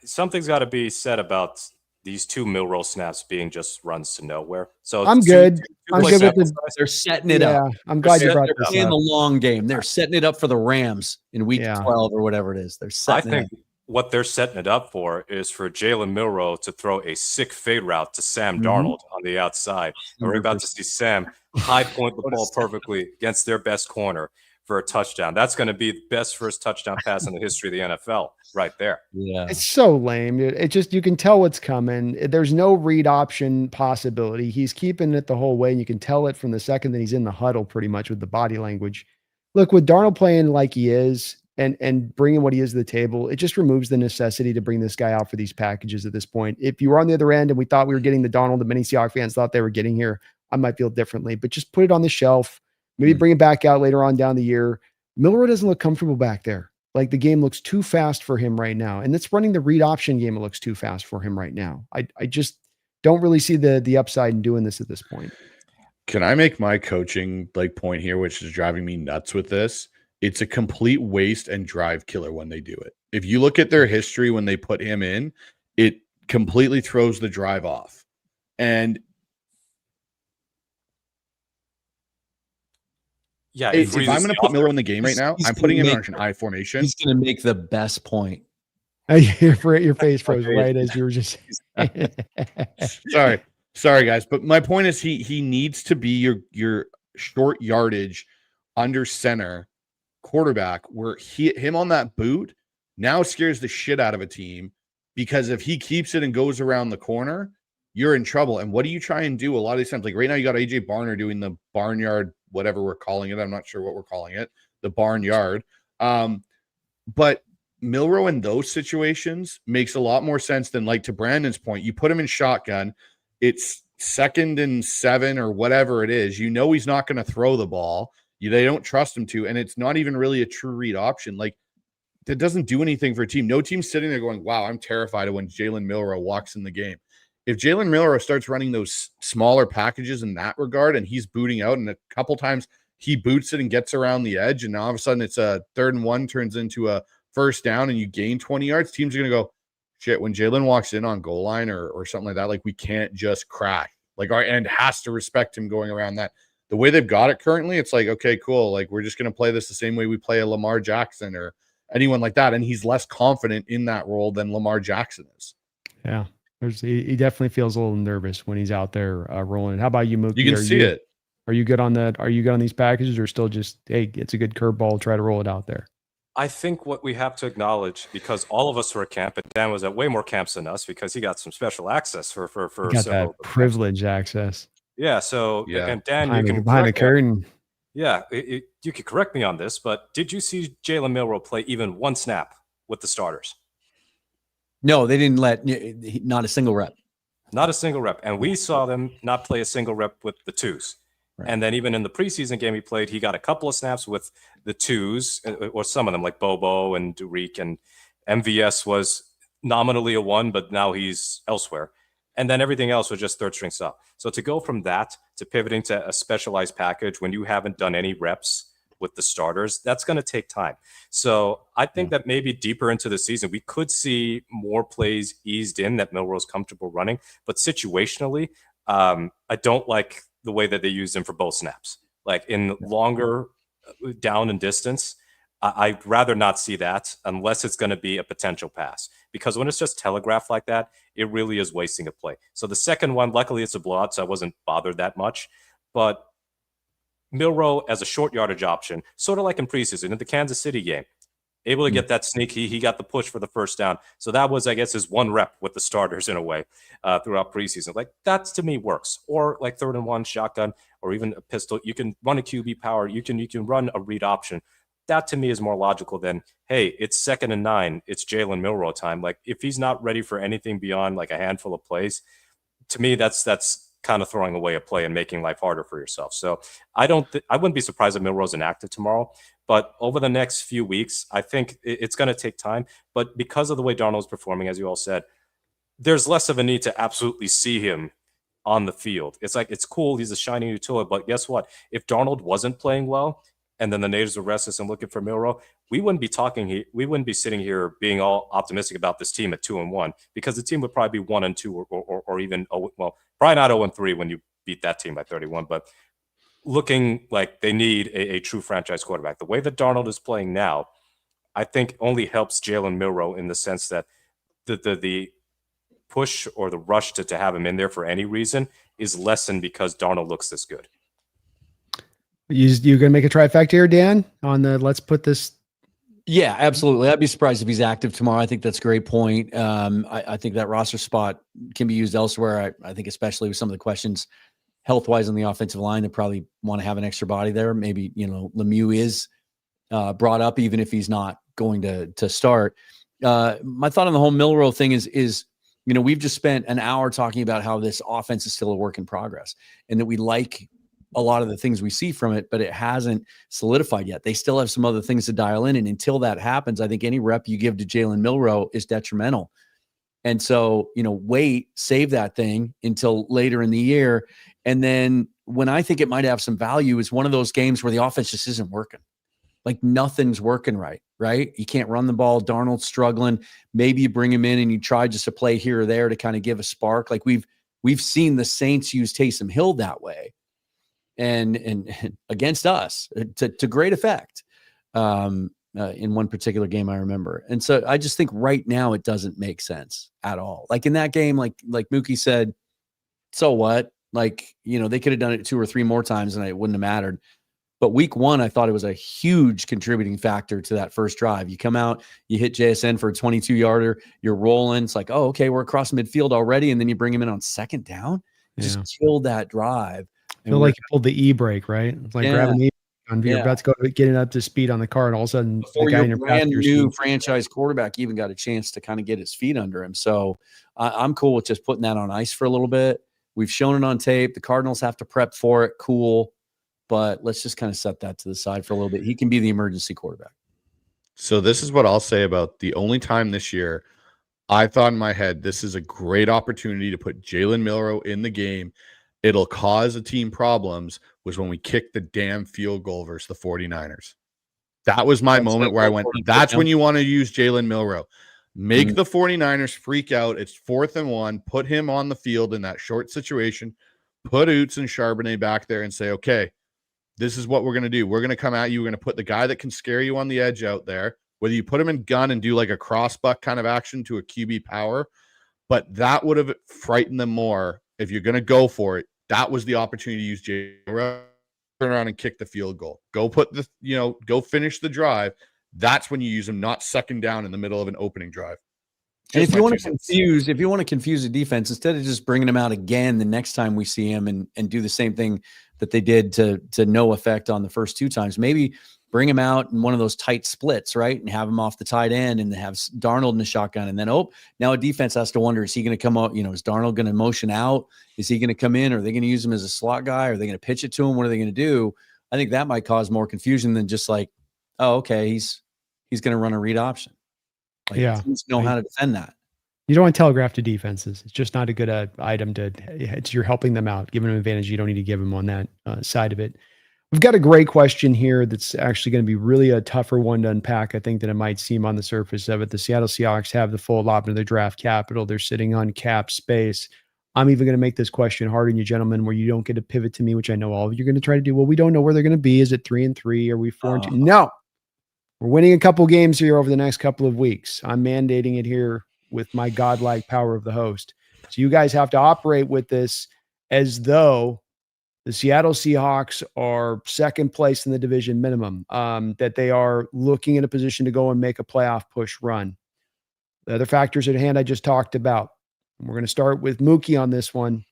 something's got to be said about these 2 Milroe snaps being just runs to nowhere. So I'm good. I'm good with the. They're setting it up. I'm glad you brought this up. In the long game, they're setting it up for the Rams in week 12 or whatever it is. They're setting. I think what they're setting it up for is for Jaylen Milroe to throw a sick fade route to Sam Darnold on the outside. And we're about to see Sam high point the ball perfectly against their best corner for a touchdown. That's going to be the best first touchdown pass in the history of the NFL right there. Yeah. It's so lame. It just, you can tell what's coming. There's no read option possibility. He's keeping it the whole way. And you can tell it from the second that he's in the huddle pretty much with the body language. Look, with Darnold playing like he is and bringing what he is to the table, it just removes the necessity to bring this guy out for these packages at this point. If you were on the other end and we thought we were getting the Darnold that many Seahawks fans thought they were getting here, I might feel differently, but just put it on the shelf. Maybe bring it back out later on down the year. Milroe doesn't look comfortable back there. Like the game looks too fast for him right now. And it's running the read option game. It looks too fast for him right now. I just don't really see the upside in doing this at this point. Can I make my coaching point here, which is driving me nuts with this? It's a complete waste and drive killer when they do it. If you look at their history when they put him in, it completely throws the drive off. And yeah, if I'm going to put Milroe in the game right now, I'm putting him in an I formation. He's going to make the best point. Your face froze right as you were just sorry guys, but my point is he needs to be your short yardage under center quarterback, where him on that boot now scares the shit out of a team, because if he keeps it and goes around the corner, you're in trouble. And what do you try and do a lot of these times? Like right now, you got AJ Barner doing the barnyard, whatever we're calling it. I'm not sure what we're calling it, the barnyard. But Milroe in those situations makes a lot more sense than, like, to Brandon's point, you put him in shotgun. It's 2nd and 7 or whatever it is. You know he's not going to throw the ball. They don't trust him to, and it's not even really a true read option. Like, that doesn't do anything for a team. No team's sitting there going, wow, I'm terrified of when Jaylen Milroe walks in the game. If Jaylen Milroe starts running those smaller packages in that regard, and he's booting out, and a couple times he boots it and gets around the edge, and now all of a sudden it's a 3rd and 1 turns into a 1st down and you gain 20 yards, teams are going to go, shit, when Jaylen walks in on goal line or something like that, like, we can't just crack. Like, our end has to respect him going around that. The way they've got it currently, it's like, okay, cool. Like, we're just going to play this the same way we play a Lamar Jackson or anyone like that. And he's less confident in that role than Lamar Jackson is. Yeah. He definitely feels a little nervous when he's out there rolling. How about you, Mookie? You can see it. Are you good on that? Are you good on these packages, or still just, hey, it's a good curveball, try to roll it out there? I think what we have to acknowledge, because all of us were at camp, and Dan was at way more camps than us because he got some special access for got that privileged access. Yeah. So, and Dan, behind the curtain. Yeah, you could correct me on this, but did you see Jaylen Milroe play even one snap with the starters? No, they didn't let, not a single rep. Not a single rep. And we saw them not play a single rep with the twos. Right. And then even in the preseason game he played, he got a couple of snaps with the twos, or some of them, like Bobo and Durik, and MVS was nominally a 1, but now he's elsewhere. And then everything else was just third string stuff. So to go from that to pivoting to a specialized package when you haven't done any reps with the starters, that's going to take time. So I think that maybe deeper into the season, we could see more plays eased in that Milroe's comfortable running. But situationally, I don't like the way that they used him for both snaps. Like in longer down and distance, I'd rather not see that unless it's going to be a potential pass. Because when it's just telegraphed like that, it really is wasting a play. So the second one, luckily it's a blowout, so I wasn't bothered that much. But Milroe as a short yardage option, sort of like in preseason, in the Kansas City game, able to get that sneak. He got the push for the first down. So that was, I guess, his 1 rep with the starters in a way throughout preseason. Like that to me works. Or like 3rd and 1 shotgun, or even a pistol. You can run a QB power. You can run a read option. That to me is more logical than, hey, it's 2nd and 9. It's Jaylen Milroe time. Like if he's not ready for anything beyond like a handful of plays, to me that's kind of throwing away a play and making life harder for yourself. So I wouldn't be surprised if Milroe's inactive tomorrow. But over the next few weeks, I think it's going to take time. But because of the way Darnold's performing, as you all said, there's less of a need to absolutely see him on the field. It's like, it's cool. He's a shining utility. But guess what? If Darnold wasn't playing well, and then the natives were restless and looking for Milroe, we wouldn't be talking here. We wouldn't be sitting here being all optimistic about this team at 2-1, because the team would probably be 1-2 or even, well, probably not 0-3 when you beat that team by 31, but looking like they need a true franchise quarterback. The way that Darnold is playing now, I think only helps Jaylen Milroe in the sense that the push or the rush to have him in there for any reason is lessened because Darnold looks this good. You gonna make a trifecta here, Dan? On the let's put this. Yeah, absolutely. I'd be surprised if he's active tomorrow. I think that's a great point. I think that roster spot can be used elsewhere. I think especially with some of the questions health-wise on the offensive line, they probably want to have an extra body there. Maybe, Lemieux is brought up, even if he's not going to start. My thought on the whole Milroe thing is, we've just spent an hour talking about how this offense is still a work in progress and that we like a lot of the things we see from it, but it hasn't solidified yet. They still have some other things to dial in. And until that happens, I think any rep you give to Jaylen Milroe is detrimental. And so, save that thing until later in the year. And then when I think it might have some value is one of those games where the offense just isn't working. Like nothing's working right? You can't run the ball. Darnold's struggling. Maybe you bring him in and you try just a play here or there to kind of give a spark. Like we've seen the Saints use Taysom Hill that way. And against us to great effect in one particular game I remember. And so I just think right now it doesn't make sense at all. Like in that game, like Mookie said, so what? Like, they could have done it 2 or 3 more times and it wouldn't have mattered. But week 1, I thought it was a huge contributing factor to that first drive. You come out, you hit JSN for a 22-yarder, you're rolling. It's like, oh, okay, we're across midfield already. And then you bring him in on 2nd down. Just killed that drive. I feel like you pulled the e-brake, right? It's like grabbing the e-brake. You're about to go getting up to speed on the car, and all of a sudden, before your brand new franchise quarterback even got a chance to kind of get his feet under him. So I'm cool with just putting that on ice for a little bit. We've shown it on tape. The Cardinals have to prep for it. Cool. But let's just kind of set that to the side for a little bit. He can be the emergency quarterback. So this is what I'll say about the only time this year I thought in my head, this is a great opportunity to put Jaylen Milroe in the game. It'll cause a team problems was when we kicked the damn field goal versus the 49ers. That was my moment where I went, that's when you want to use Jaylen Milroe. Make the 49ers freak out. It's 4th and 1. Put him on the field in that short situation. Put Coutts and Charbonnet back there and say, okay, this is what we're going to do. We're going to come at you. We're going to put the guy that can scare you on the edge out there, whether you put him in gun and do like a crossbuck kind of action to a QB power. But that would have frightened them more if you're going to go for it. That was the opportunity to use Jaylen, turn around and kick the field goal. Go put the, go finish the drive. That's when you use him, not 2nd down in the middle of an opening drive. And if you want to confuse the defense, instead of just bringing him out again the next time we see him and do the same thing that they did to no effect on the first 2 times, maybe bring him out in one of those tight splits, right? And have him off the tight end and have Darnold in the shotgun. And then, now a defense has to wonder, is he going to come out? Is Darnold going to motion out? Is he going to come in? Are they going to use him as a slot guy? Are they going to pitch it to him? What are they going to do? I think that might cause more confusion than just like, oh, okay, he's going to run a read option. Like, teams know how to defend that. You don't want to telegraph to defenses. It's just not a good item you're helping them out, giving them an advantage. You don't need to give them on that side of it. We've got a great question here that's actually going to be really a tougher one to unpack, I think, than it might seem on the surface of it. The Seattle Seahawks have the full allotment of their draft capital. They're sitting on cap space. I'm even going to make this question hard on you, gentlemen, where you don't get to pivot to me, which I know all of you are going to try to do. Well, we don't know where they're going to be. Is it 3-3? Are we 4-2? No. We're winning a couple games here over the next couple of weeks. I'm mandating it here with my godlike power of the host. So you guys have to operate with this as though the Seattle Seahawks are second place in the division minimum, that they are looking in a position to go and make a playoff push run. The other factors at hand I just talked about. We're going to start with Mookie on this one.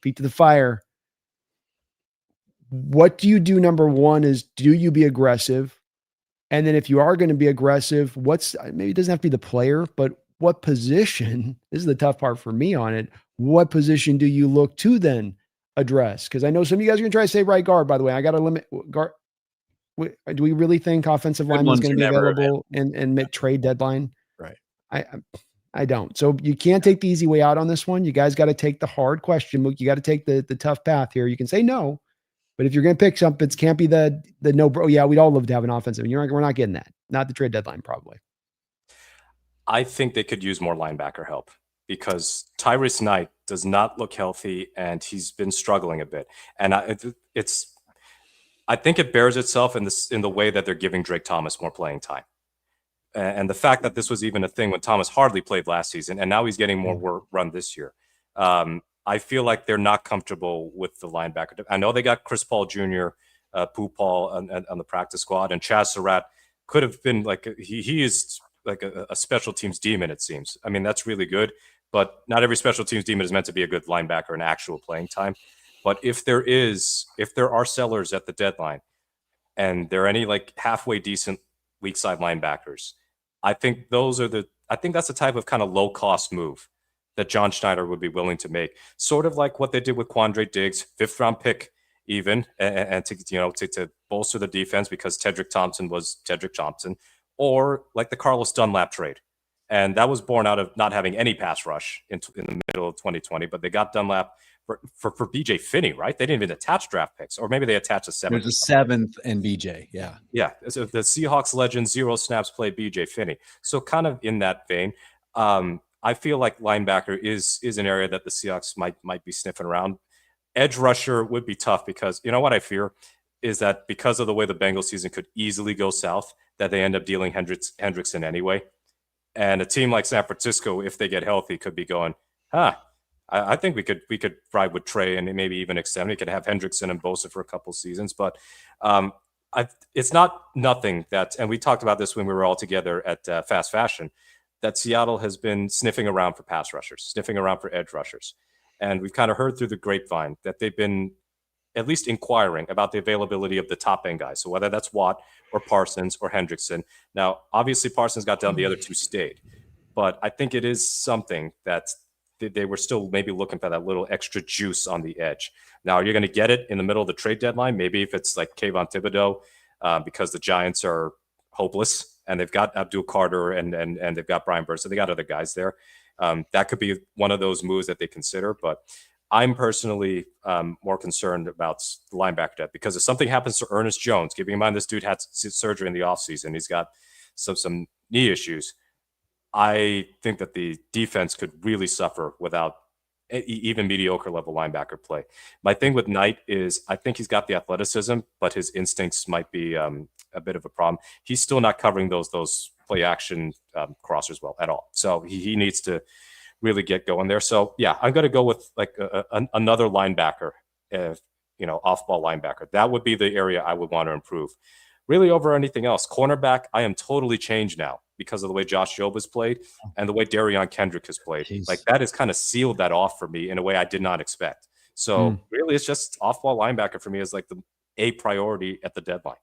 Feet to the fire. What do you do? Number one is, do you be aggressive? And then if you are going to be aggressive, maybe it doesn't have to be the player, but what position, this is the tough part for me on it, what position do you look to then address? Because I know some of you guys are going to try to say right guard, by the way. I got to limit guard. Do we really think offensive lineman is going to be available in mid-trade deadline? Right. I don't. So you can't take the easy way out on this one. You guys got to take the hard question. You got to take the tough path here. You can say no, but if you're going to pick something, it can't be the no, bro. Yeah, we'd all love to have an offensive. We're not getting that. Not the trade deadline, probably. I think they could use more linebacker help because Tyrese Knight does not look healthy and he's been struggling a bit. And I think it bears itself in the way that they're giving Drake Thomas more playing time. And the fact that this was even a thing when Thomas hardly played last season, and now he's getting more work run this year. I feel like they're not comfortable with the linebacker. I know they got Chris Paul Jr., Pooh Paul on the practice squad, and Chaz Surratt could have been like he is like a special teams demon, it seems. I mean, that's really good, but not every special teams demon is meant to be a good linebacker in actual playing time. But if there are sellers at the deadline and there are any like halfway decent weak side linebackers, I think that's the type of kind of low cost move that John Schneider would be willing to make. Sort of like what they did with Quandre Diggs, 5th round pick even, and to bolster the defense because Tedrick Thompson was Tedrick Thompson. Or like the Carlos Dunlap trade. And that was born out of not having any pass rush in the middle of 2020, but they got Dunlap for BJ Finney, right? They didn't even attach draft picks, or maybe they attached a 7th. There's a 7th and BJ, yeah. Yeah, so the Seahawks legend, 0 snaps play BJ Finney. So kind of in that vein, I feel like linebacker is an area that the Seahawks might be sniffing around. Edge rusher would be tough because, you know what I fear is that because of the way the Bengals season could easily go south, that they end up dealing Hendrickson anyway. And a team like San Francisco, if they get healthy, could be going, I think we could ride with Trey and maybe even extend. We could have Hendrickson and Bosa for a couple seasons. But it's not nothing that, and we talked about this when we were all together at Fast Fashion, that Seattle has been sniffing around for pass rushers, sniffing around for edge rushers. And we've kind of heard through the grapevine that they've been at least inquiring about the availability of the top end guys. So whether that's Watt or Parsons or Hendrickson. Now, obviously Parsons got down, the other two stayed, but I think it is something that they were still maybe looking for that little extra juice on the edge. Now you're going to get it in the middle of the trade deadline. Maybe if it's like Kayvon Thibodeau, because the Giants are hopeless and they've got Abdul Carter and they've got Brian Burns. So they got other guys there. That could be one of those moves that they consider, but I'm personally more concerned about the linebacker depth because if something happens to Ernest Jones, keeping in mind this dude had surgery in the offseason, he's got some knee issues. I think that the defense could really suffer without even mediocre level linebacker play. My thing with Knight is I think he's got the athleticism, but his instincts might be a bit of a problem. He's still not covering those play action crossers well at all. So he needs to really get going there. So yeah, I'm going to go with like another linebacker, off-ball linebacker. That would be the area I would want to improve. Really over anything else. Cornerback, I am totally changed now because of the way Josh Jobe has played and the way Darion Kendrick has played. Jeez. Like that has kind of sealed that off for me in a way I did not expect. So really it's just off-ball linebacker for me is like a priority at the deadline.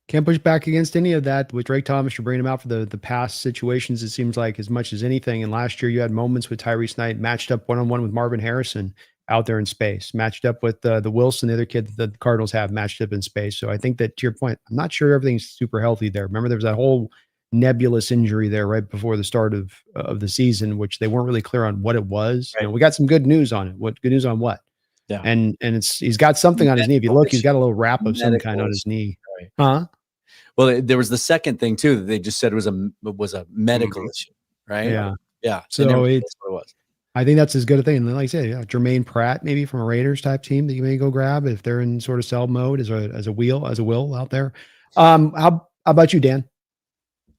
Can't push back against any of that. With Drake Thomas, you're bringing him out for the past situations, it seems like, as much as anything. And last year, you had moments with Tyrese Knight matched up one-on-one with Marvin Harrison out there in space, matched up with the Wilson, the other kid that the Cardinals have matched up in space. So I think that, to your point, I'm not sure everything's super healthy there. Remember, there was that whole nebulous injury there right before the start of the season, which they weren't really clear on what it was. Right. You know, we got some good news on it. What good news on what? Yeah. And he's got something on his knee. If you look, he's got a little wrap of some kind on his knee. Right. Huh? Well, there was the second thing too that they just said was a medical issue, right? Yeah. Yeah. So what it it's, was. I think that's as good a thing. And like I said, yeah, Jermaine Pratt, maybe from a Raiders type team that you may go grab if they're in sort of sell mode as a will out there. How about you, Dan?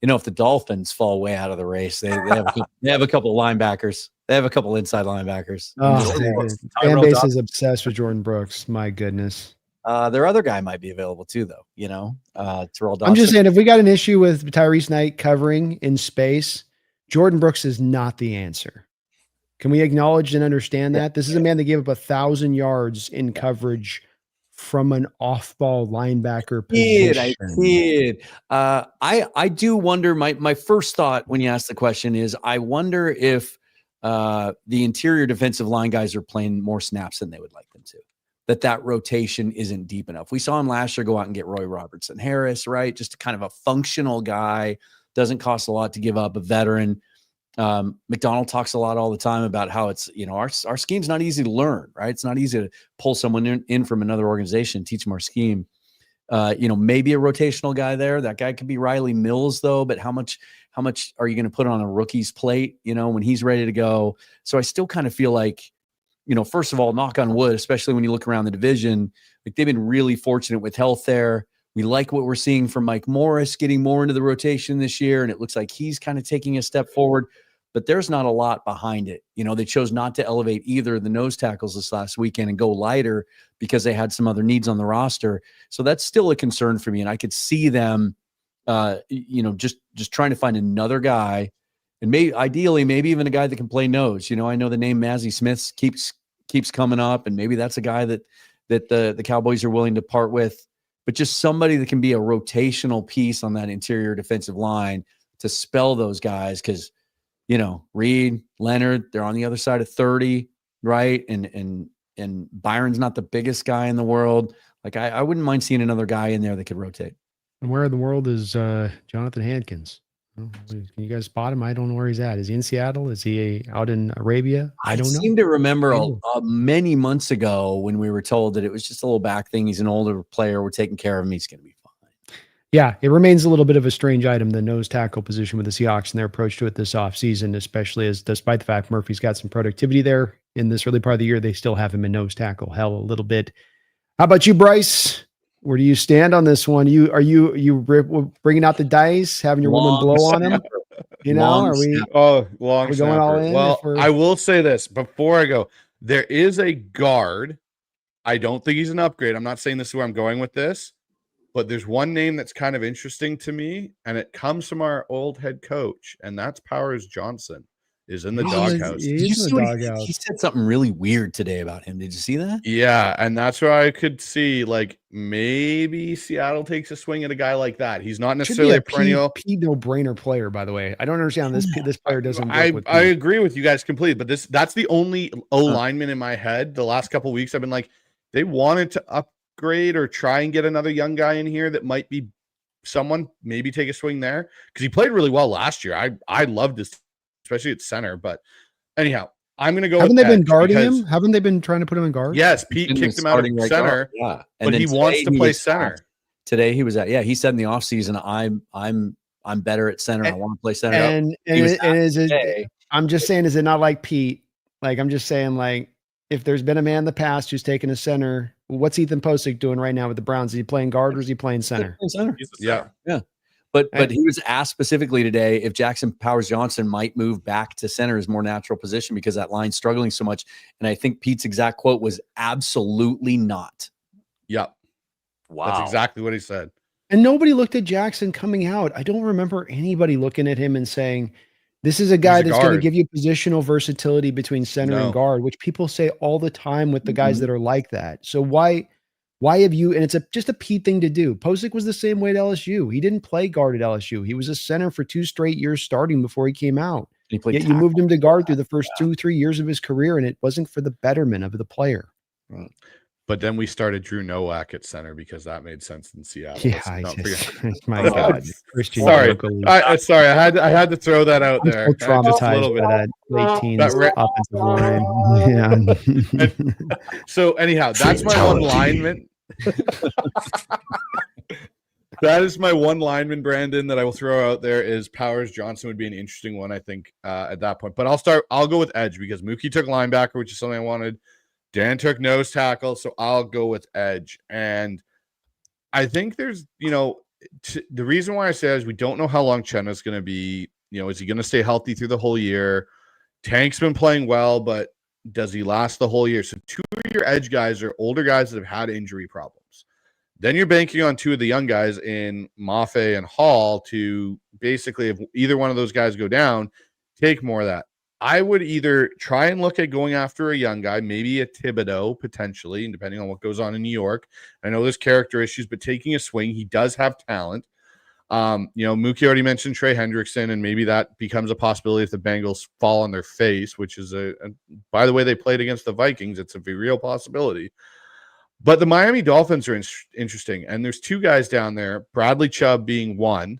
You know, if the Dolphins fall way out of the race, they have a couple of linebackers. They have a couple inside linebackers. Oh, fan base is obsessed with Jordan Brooks. My goodness. Their other guy might be available too, though. You know, Terrell Dawson. I'm just saying, if we got an issue with Tyrese Knight covering in space, Jordan Brooks is not the answer. Can we acknowledge and understand that? This is a man that gave up 1,000 yards in coverage from an off-ball linebacker position. I do wonder. My first thought when you ask the question is, I wonder if the interior defensive line guys are playing more snaps than they would like them to. That rotation isn't deep enough. We saw him last year go out and get Roy Robertson Harris, right? Just kind of a functional guy, doesn't cost a lot to give up, a veteran. McDonald talks a lot all the time about how it's, you know, our scheme's not easy to learn, right? It's not easy to pull someone in from another organization, teach them our scheme. You know, maybe a rotational guy there. That guy could be Riley Mills though, but how much are you going to put on a rookie's plate, you know, when he's ready to go? So I still kind of feel like, you know, first of all, knock on wood, especially when you look around the division, like they've been really fortunate with health there. We like what we're seeing from Mike Morris getting more into the rotation this year, and it looks like he's kind of taking a step forward, but there's not a lot behind it. You know, they chose not to elevate either of the nose tackles this last weekend and go lighter because they had some other needs on the roster. So that's still a concern for me, and I could see them, you know, just trying to find another guy. And ideally, maybe even a guy that can play nose. You know, I know the name Mazzie Smith keeps coming up, and maybe that's a guy that the Cowboys are willing to part with. But just somebody that can be a rotational piece on that interior defensive line to spell those guys, because, you know, Reed, Leonard, they're on the other side of 30, right? And Byron's not the biggest guy in the world. Like I wouldn't mind seeing another guy in there that could rotate. And where in the world is Jonathan Hankins? Can you guys spot him? I don't know where he's at. Is he in Seattle? Is he out in Arabia? I don't know. I seem to remember many months ago when we were told that it was just a little back thing. He's an older player. We're taking care of him. He's going to be fine. Yeah, it remains a little bit of a strange item, the nose tackle position with the Seahawks and their approach to it this offseason, especially as despite the fact Murphy's got some productivity there in this early part of the year, they still have him in nose tackle hell a little bit. How about you, Bryce? Where do you stand on this one? Are you bringing out the dice, having your woman blow on him? You know, are we? Oh, long. Are we going all in? Well, I will say this before I go. There is a guard. I don't think he's an upgrade. I'm not saying this is where I'm going with this, but there's one name that's kind of interesting to me, and it comes from our old head coach, and that's Powers Johnson. Is in the doghouse. He said something really weird today about him. Did you see that? Yeah, and that's where I could see, like, maybe Seattle takes a swing at a guy like that. He's not necessarily a perennial P no-brainer player, by the way. I don't understand this player doesn't work with I agree with you guys completely, but that's the only O-lineman in my head. The last couple of weeks I've been like, they wanted to upgrade or try and get another young guy in here that might be someone, maybe take a swing there, because he played really well last year. I loved his, especially at center. But anyhow, I'm going to go. Haven't they been guarding him? Haven't they been trying to put him in guard? Yes, Pete kicked him out of center. Yeah, but he wants to play center. Today he was at. Yeah, he said in the offseason, I'm better at center. I want to play center. And is it? I'm just saying, is it not like Pete? Like, I'm just saying, like, if there's been a man in the past who's taken a center, what's Ethan Posick doing right now with the Browns? Is he playing guard or is he playing center? Yeah. But he was asked specifically today if Jackson Powers Johnson might move back to center, his more natural position, because that line's struggling so much. And I think Pete's exact quote was absolutely not. Yep. Wow. That's exactly what he said. And nobody looked at Jackson coming out. I don't remember anybody looking at him and saying, this is a guy that's going to give you positional versatility between center and guard, which people say all the time with the guys that are like that. So why Why have you, and it's just a Pete thing to do. Posick was the same way at LSU. He didn't play guard at LSU. He was a center for 2 straight years starting before he came out. He played Yet you moved him to tackle. guard through the first 2-3 years of his career, and it wasn't for the betterment of the player. But then we started Drew Nowak at center because that made sense in Seattle. Yeah, Let's not forget. my God. Christian Sorry, Jericho. sorry, I had to throw that out there. I'm so Just a traumatized little by bit. that late teens offensive line. Yeah. So anyhow, that's my one lineman. That is my one lineman, Brandon, that I will throw out there is Powers Johnson would be an interesting one, I think, at that point. But I'll go with edge because Mookie took linebacker, which is something I wanted. Dan took nose tackle, so I'll go with edge. And I think there's, the reason why I say is we don't know how long Chenna's going to be. Is he going to stay healthy through the whole year? Tank's been playing well, but does he last the whole year? So 2 of your edge guys are older guys that have had injury problems. Then you're banking on 2 of the young guys in Mafe and Hall to basically, if either one of those guys go down, take more of that. I would either try and look at going after a young guy, maybe a Thibodeau potentially, and depending on what goes on in New York. I know there's character issues, but taking a swing, he does have talent. Mookie already mentioned Trey Hendrickson, and maybe that becomes a possibility if the Bengals fall on their face, which is by the way, they played against the Vikings. It's a very real possibility. But the Miami Dolphins are interesting, and there's 2 guys down there, Bradley Chubb being one,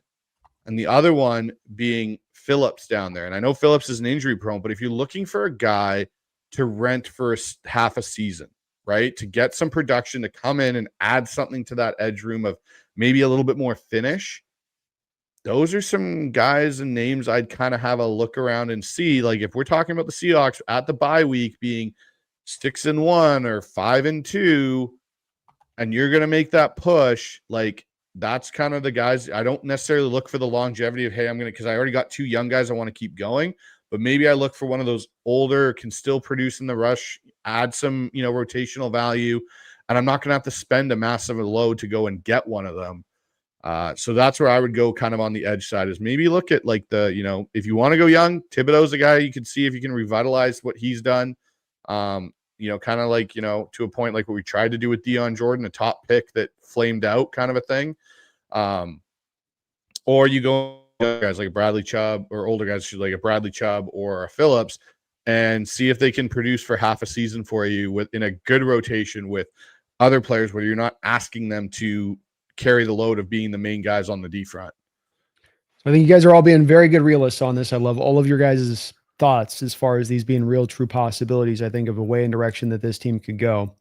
and the other one being Phillips down there. And I know Phillips is an injury prone, but if you're looking for a guy to rent for half a season, right, to get some production, to come in and add something to that edge room of maybe a little bit more finish, those are some guys and names I'd kind of have a look around and see. Like if we're talking about the Seahawks at the bye week being 6-1 or 5-2, and you're going to make that push, like that's kind of the guys. I don't necessarily look for the longevity of, hey, I'm going to, because I already got 2 young guys I want to keep going, but maybe I look for one of those older, can still produce in the rush, add some, rotational value, and I'm not going to have to spend a massive load to go and get one of them. So that's where I would go kind of on the edge side is maybe look at like if you want to go young, Thibodeau's a guy you can see if you can revitalize what he's done. Kind of like, to a point like what we tried to do with Deion Jordan, a top pick that flamed out kind of a thing. Or you go guys like a Bradley Chubb or older guys like a Bradley Chubb or a Phillips and see if they can produce for half a season for you in a good rotation with other players where you're not asking them to carry the load of being the main guys on the D front. I think you guys are all being very good realists on this. I love all of your guys' thoughts as far as these being real true possibilities, I think, of a way and direction that this team could go.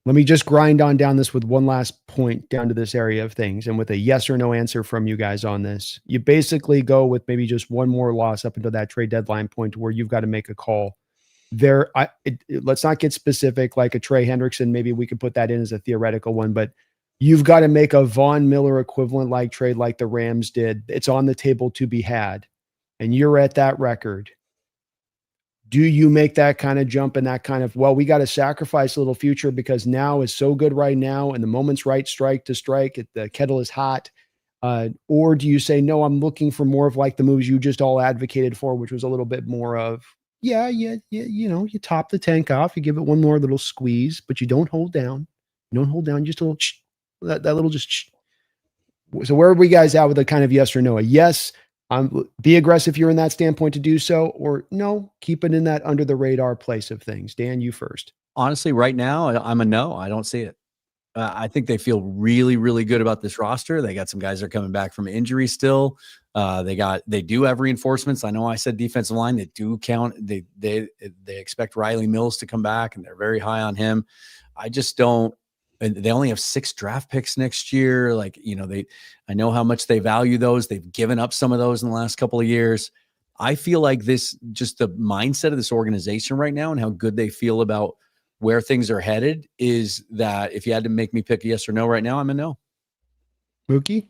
Let me just grind on down this with one last point down to this area of things. And with a yes or no answer from you guys on this, you basically go with maybe just one more loss up until that trade deadline point where you've got to make a call. Let's not get specific like a Trey Hendrickson. Maybe we could put that in as a theoretical one, but you've got to make a Von Miller equivalent like trade like the Rams did. It's on the table to be had. And you're at that record. Do you make that kind of jump and that kind of, we got to sacrifice a little future because now is so good right now and the moment's right strike, the kettle is hot. Or do you say, no, I'm looking for more of like the moves you just all advocated for, which was a little bit more of, you top the tank off, you give it one more little squeeze, but you don't hold down. You don't hold down, just a little, that little just. So where are we guys at with a kind of yes or no? A yes, be aggressive if you're in that standpoint to do so, or no, keep it in that under the radar place of things. Dan, you first. Honestly, right now, I'm a no. I don't see it. I think they feel really, really good about this roster. They got some guys that are coming back from injury still. They do have reinforcements. I know I said defensive line. They do count. They expect Riley Mills to come back, and they're very high on him. I just don't. And they only have 6 draft picks next year. I know how much they value those. They've given up some of those in the last couple of years. I feel like just the mindset of this organization right now and how good they feel about where things are headed is that if you had to make me pick a yes or no right now, I'm a no. Mookie?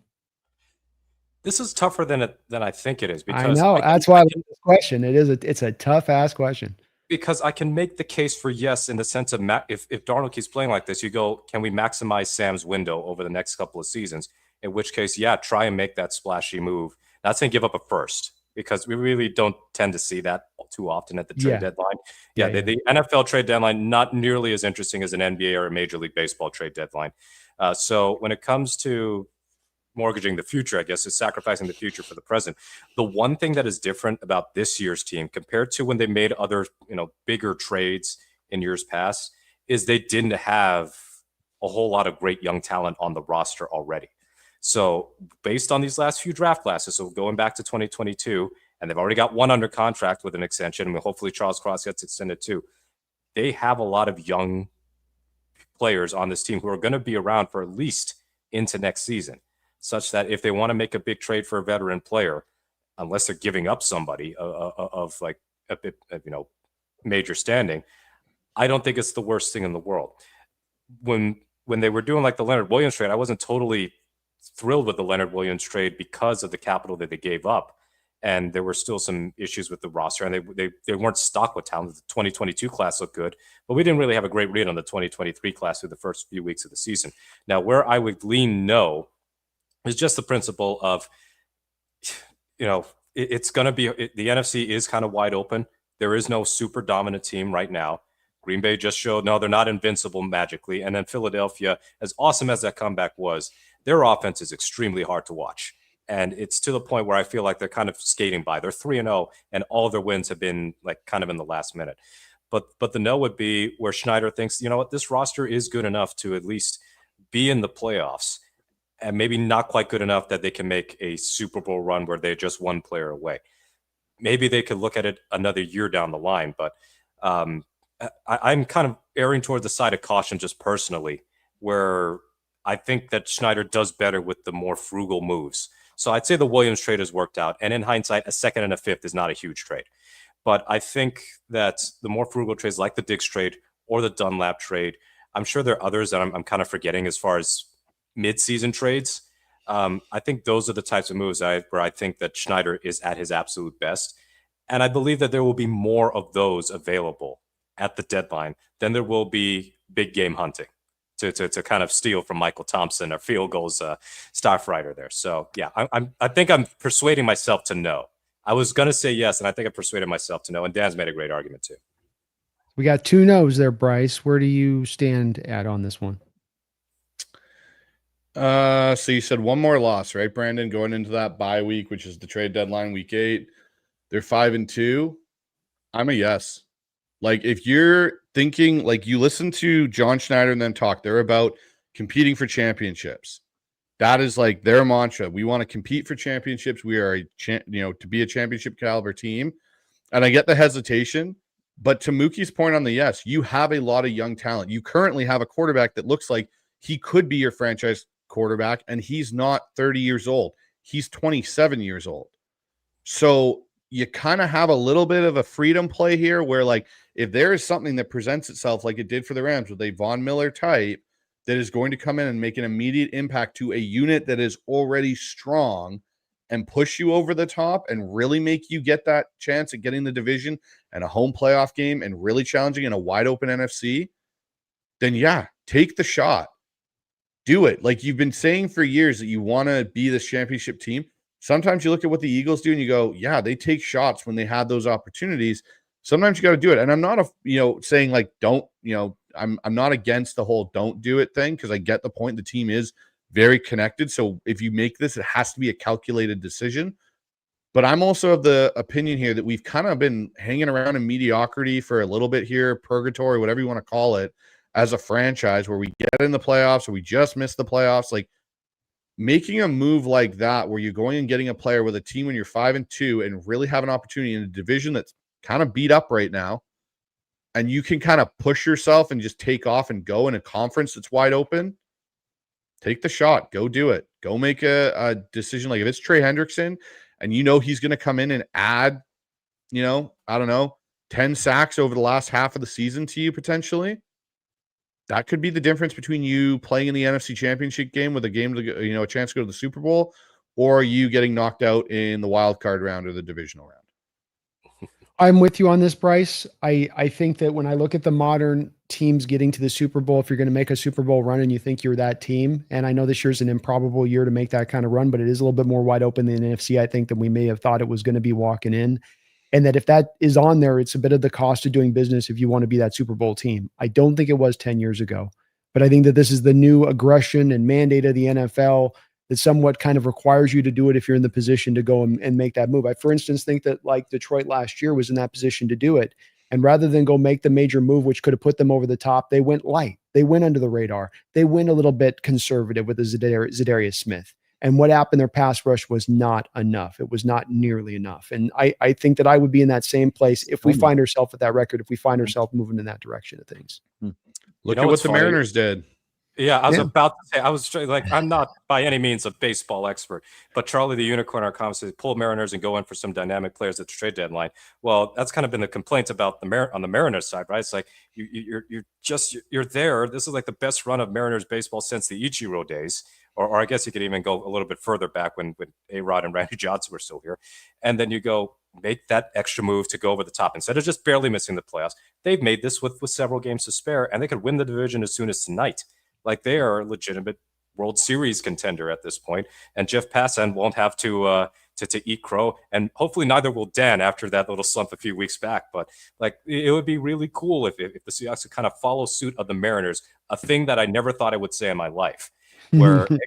This is tougher than I think it is. Because I know. That's why I love this question. It's a tough ass question. Because I can make the case for yes in the sense of if Darnold keeps playing like this, you go, can we maximize Sam's window over the next couple of seasons? In which case, try and make that splashy move. That's going to give up a first. because we really don't tend to see that too often at the trade Yeah. deadline. Yeah, The NFL trade deadline, not nearly as interesting as an NBA or a Major League Baseball trade deadline. So when it comes to mortgaging the future, I guess, is sacrificing the future for the present. The one thing that is different about this year's team compared to when they made other, bigger trades in years past is they didn't have a whole lot of great young talent on the roster already. So based on these last few draft classes, so going back to 2022, and they've already got one under contract with an extension, and hopefully Charles Cross gets extended too. They have a lot of young players on this team who are going to be around for at least into next season, such that if they want to make a big trade for a veteran player, unless they're giving up somebody of like a bit, major standing, I don't think it's the worst thing in the world. When they were doing like the Leonard Williams trade, I wasn't totally thrilled with the Leonard Williams trade because of the capital that they gave up. And there were still some issues with the roster, and they weren't stocked with talent. The 2022 class looked good, but we didn't really have a great read on the 2023 class through the first few weeks of the season. Now, where I would lean no is just the principle of, it's going to be the NFC is kind of wide open. There is no super dominant team right now. Green Bay just showed, no, they're not invincible magically. And then Philadelphia, as awesome as that comeback was, their offense is extremely hard to watch. And it's to the point where I feel like they're kind of skating by. They're 3-0, and all their wins have been like kind of in the last minute. But the no would be where Schneider thinks, you know what, this roster is good enough to at least be in the playoffs, and maybe not quite good enough that they can make a Super Bowl run where they're just one player away. Maybe they could look at it another year down the line, but I'm kind of erring toward the side of caution just personally, where I think that Schneider does better with the more frugal moves. So I'd say the Williams trade has worked out. And in hindsight, a second and a fifth is not a huge trade. But I think that the more frugal trades like the Diggs trade or the Dunlap trade, I'm sure there are others that I'm kind of forgetting as far as mid-season trades. I think those are the types of moves where I think that Schneider is at his absolute best. And I believe that there will be more of those available at the deadline than there will be big game hunting to kind of steal from Michael Thompson or field goals Starfrider there. So yeah, I think I'm persuading myself to no. I was going to say yes, and I think I persuaded myself to no. And Dan's made a great argument too. We got 2 no's there, Bryce. Where do you stand at on this one? So you said one more loss, right, Brandon? Going into that bye week, which is the trade deadline, week 8. They're 5-2. I'm a yes. Like, if you're thinking, like, you listen to John Schneider and then talk, they're about competing for championships. That is like their mantra. We want to compete for championships. We are to be a championship caliber team. And I get the hesitation, but to Mookie's point on the yes, you have a lot of young talent. You currently have a quarterback that looks like he could be your franchise quarterback, and he's not 30 years old. He's 27 years old. So you kind of have a little bit of a freedom play here where, like, if there is something that presents itself like it did for the Rams with a Von Miller type that is going to come in and make an immediate impact to a unit that is already strong and push you over the top and really make you get that chance at getting the division and a home playoff game and really challenging in a wide open NFC, then yeah, take the shot. Do it. Like you've been saying for years that you want to be this championship team. Sometimes you look at what the Eagles do and you go, yeah, they take shots when they have those opportunities. Sometimes you got to do it. And I'm not saying like, don't, I'm not against the whole don't do it thing, because I get the point. The team is very connected. So if you make this, it has to be a calculated decision. But I'm also of the opinion here that we've kind of been hanging around in mediocrity for a little bit here, purgatory, whatever you want to call it, as a franchise, where we get in the playoffs or we just miss the playoffs. Like, making a move like that, where you're going and getting a player with a team when you're 5-2 and really have an opportunity in a division that's kind of beat up right now, and you can kind of push yourself and just take off and go in a conference that's wide open, take the shot, go do it. Go make a decision. Like if it's Trey Hendrickson and he's going to come in and add, 10 sacks over the last half of the season to you potentially, that could be the difference between you playing in the NFC Championship game with a game to a chance to go to the Super Bowl, or you getting knocked out in the wild card round or the divisional round. I'm with you on this, Bryce. I think that when I look at the modern teams getting to the Super Bowl, if you're going to make a Super Bowl run and you think you're that team, and I know this year's an improbable year to make that kind of run, but it is a little bit more wide open than the NFC, I think, than we may have thought it was going to be walking in. And that if that is on there, it's a bit of the cost of doing business if you want to be that Super Bowl team. I don't think it was 10 years ago, but I think that this is the new aggression and mandate of the NFL that somewhat kind of requires you to do it if you're in the position to go and make that move. I, for instance, think that like Detroit last year was in that position to do it. And rather than go make the major move, which could have put them over the top, they went light. They went under the radar. They went a little bit conservative with the Zadarius Smith. And what happened, their pass rush was not enough. It was not nearly enough. And I think that I would be in that same place if we find ourselves at that record, if we find ourselves moving in that direction of things. Look at what the Mariners did. Yeah, I was about to say, I was like, I'm not by any means a baseball expert, but Charlie the Unicorn, our comments says, pull Mariners and go in for some dynamic players at the trade deadline. Well, that's kind of been the complaint about on the Mariners side, right? It's like you're there. This is like the best run of Mariners baseball since the Ichiro days, or I guess you could even go a little bit further back when A-Rod and Randy Johnson were still here. And then you go make that extra move to go over the top instead of just barely missing the playoffs. They've made this with several games to spare, and they could win the division as soon as tonight. Like they are a legitimate World Series contender at this point, and Jeff Passan won't have to eat crow, and hopefully neither will Dan after that little slump a few weeks back. But like it would be really cool if the Seahawks could kind of follow suit of the Mariners, a thing that I never thought I would say in my life, where okay,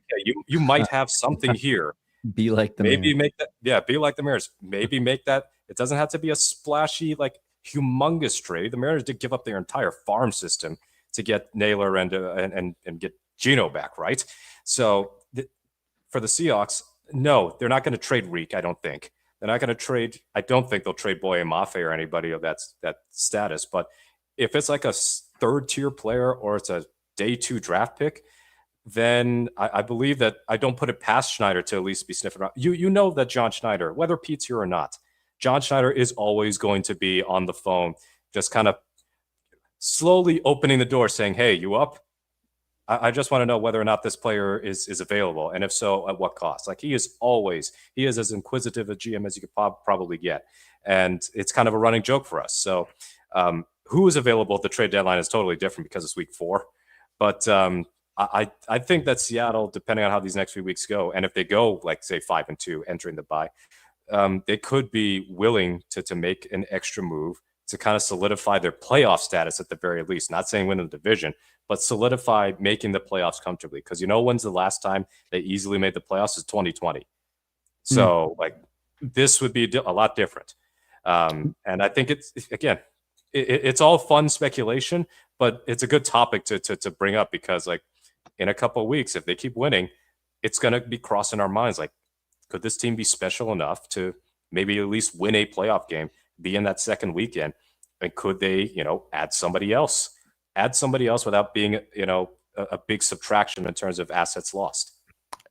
you might have something here. Be like the maybe Mariners. Make that, yeah, be like the Mariners. Maybe make that. It doesn't have to be a splashy, like humongous trade. The Mariners did give up their entire farm system to get Naylor and get Geno back, right? So for the Seahawks, no, they're not going to trade Reek, I don't think. They're not going to trade. I don't think they'll trade Boye Mafe or anybody of that status. But if it's like a third-tier player or it's a day 2 draft pick, then I believe that I don't put it past Schneider to at least be sniffing around. You know that John Schneider, whether Pete's here or not, John Schneider is always going to be on the phone, just kind of slowly opening the door saying, hey, you up? I just want to know whether or not this player is available. And if so, at what cost? Like he is as inquisitive a GM as you could probably get. And it's kind of a running joke for us. So who is available at the trade deadline is totally different because it's week 4. But I think that Seattle, depending on how these next few weeks go, and if they go like say 5-2 entering the bye, they could be willing to make an extra move to kind of solidify their playoff status at the very least. Not saying win the division, but solidify making the playoffs comfortably. Because when's the last time they easily made the playoffs is 2020. So like this would be a lot different. And I think it's all fun speculation, but it's a good topic to bring up because like in a couple of weeks, if they keep winning, it's going to be crossing our minds. Like, could this team be special enough to maybe at least win a playoff game, be in that second weekend, and could they, add somebody else without being, a big subtraction in terms of assets lost.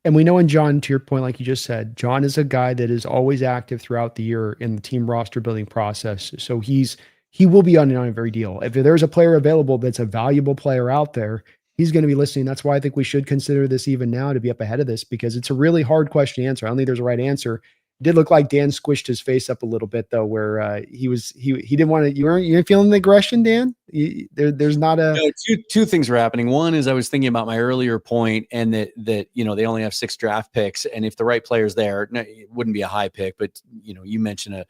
And we know, in John, to your point, like you just said, John is a guy that is always active throughout the year in the team roster building process. So he will be on every deal. If there's a player available that's a valuable player out there, he's going to be listening. That's why I think we should consider this even now to be up ahead of this, because it's a really hard question to answer. I don't think there's a right answer. It did look like Dan squished his face up a little bit though, where he didn't want to. You're feeling the aggression, Dan? There's not a. No, two things were happening. One is I was thinking about my earlier point, and that they only have 6 draft picks, and if the right player's there, it wouldn't be a high pick, but you mentioned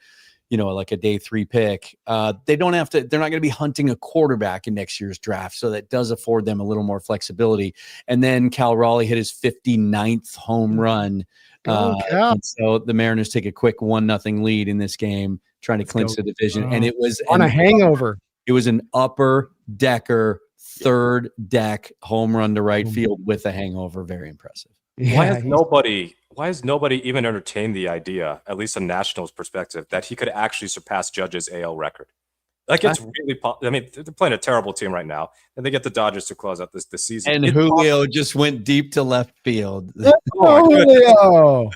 like a day 3 pick. They don't have to. They're not going to be hunting a quarterback in next year's draft, so that does afford them a little more flexibility. And then Cal Raleigh hit his 59th home run. And so the Mariners take a quick 1-0 lead in this game, trying to clinch the division. And it was on a hangover. It was an upper decker, third deck home run to right field with a hangover. Very impressive. Yeah, why has nobody even entertained the idea, at least from Nationals' perspective, that he could actually surpass Judge's AL record? Like it's really. I mean, they're playing a terrible team right now, and they get the Dodgers to close out this season. And Julio just went deep to left field. Julio.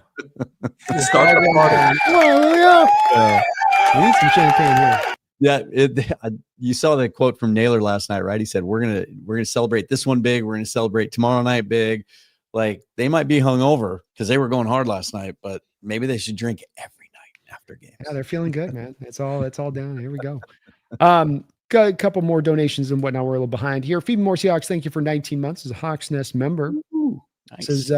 Start the party. Julio. We need some champagne here. Yeah, you saw the quote from Naylor last night, right? He said, "We're gonna celebrate this one big. We're gonna celebrate tomorrow night big." Like they might be hungover because they were going hard last night, but maybe they should drink every night after games. Yeah, they're feeling good, man. It's all down. Here we go. Got a couple more donations and whatnot. We're a little behind here. Feed More Seahawks, thank you for 19 months as a Hawks Nest member. Ooh, nice. Says,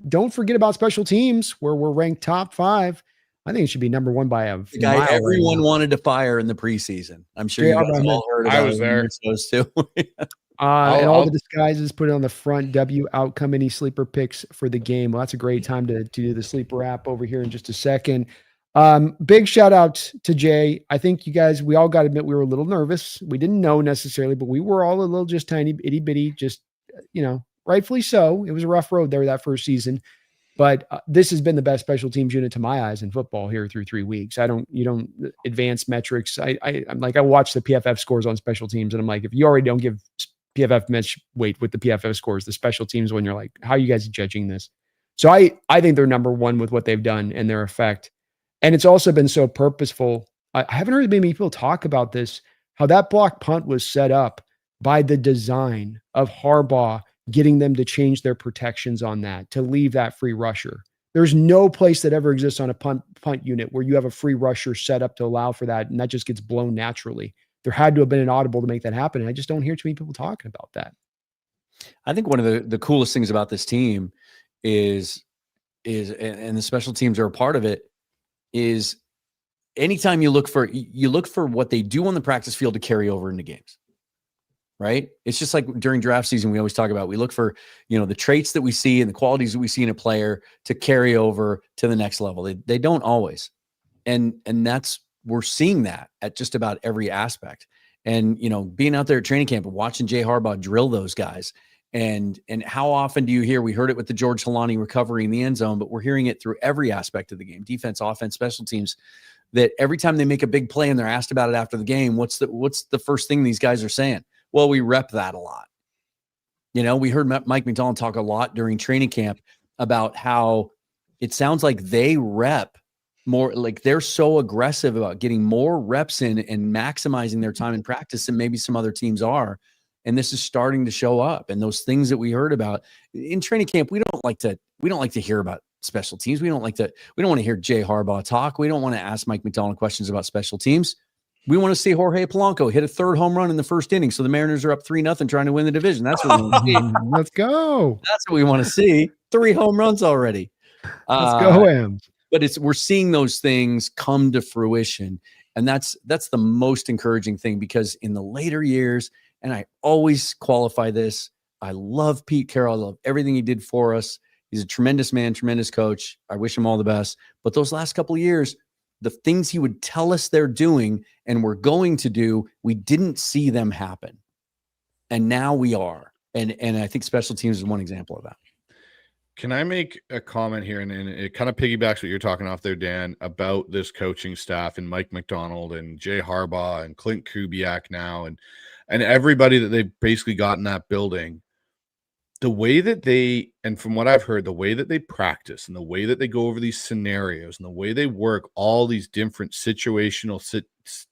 don't forget about special teams where we're ranked top 5. I think it should be number 1 by a The guy mile everyone right wanted to fire in the preseason. I'm sure you JR guys all heard about I was it. there. Those two. and all I'll- the disguises put it on the front. W outcome any sleeper picks for the game. Well, that's a great time to do the sleeper app over here in just a second. Big shout out to Jay. I think you guys, we all got to admit we were a little nervous. We didn't know necessarily, but we were all a little just tiny itty bitty, just, rightfully so. It was a rough road there that first season, but this has been the best special teams unit to my eyes in football here through 3 weeks. You don't advance metrics. I'm like, I watch the PFF scores on special teams and I'm like, if you already don't give PFF match weight with the PFF scores, the special teams, when you're like, how are you guys judging this? So I think they're number 1 with what they've done and their effect. And it's also been so purposeful. I haven't heard many people talk about this, how that block punt was set up by the design of Harbaugh, getting them to change their protections on that, to leave that free rusher. There's no place that ever exists on a punt unit where you have a free rusher set up to allow for that, and that just gets blown naturally. There had to have been an audible to make that happen, and I just don't hear too many people talking about that. I think one of the coolest things about this team is and the special teams are a part of it, is anytime you look for what they do on the practice field to carry over into games, right? It's just like during draft season, we always talk about, we look for, the traits that we see and the qualities that we see in a player to carry over to the next level. They don't always. And we're seeing that at just about every aspect. And, being out there at training camp and watching Jay Harbaugh drill those guys, and how often do you hear, we heard it with the George Halani recovery in the end zone, but we're hearing it through every aspect of the game, defense, offense, special teams, that every time they make a big play and they're asked about it after the game, what's the first thing these guys are saying? Well, we rep that a lot. We heard Mike McDonald talk a lot during training camp about how it sounds like they rep more, like they're so aggressive about getting more reps in and maximizing their time in practice than maybe some other teams are. And this is starting to show up. And those things that we heard about in training camp, we don't like to hear about special teams. We don't want to hear Jay Harbaugh talk. We don't want to ask Mike McDonald questions about special teams. We want to see Jorge Polanco hit a 3rd home run in the first inning. So the Mariners are up 3-0 trying to win the division. That's what we want to see. Let's go. That's what we want to see. 3 home runs already. Let's go, Ams. But we're seeing those things come to fruition. And that's the most encouraging thing, because in the later years, and I always qualify this, I love Pete Carroll. I love everything he did for us. He's a tremendous man, tremendous coach. I wish him all the best. But those last couple of years, the things he would tell us they're doing and we're going to do, we didn't see them happen. And now we are. And I think special teams is one example of that. Can I make a comment here? And it kind of piggybacks what you're talking off there, Dan, about this coaching staff and Mike McDonald and Jay Harbaugh and Clint Kubiak now and everybody that they've basically got in that building. The way that and from what I've heard, the way that they practice and the way that they go over these scenarios and the way they work all these different situational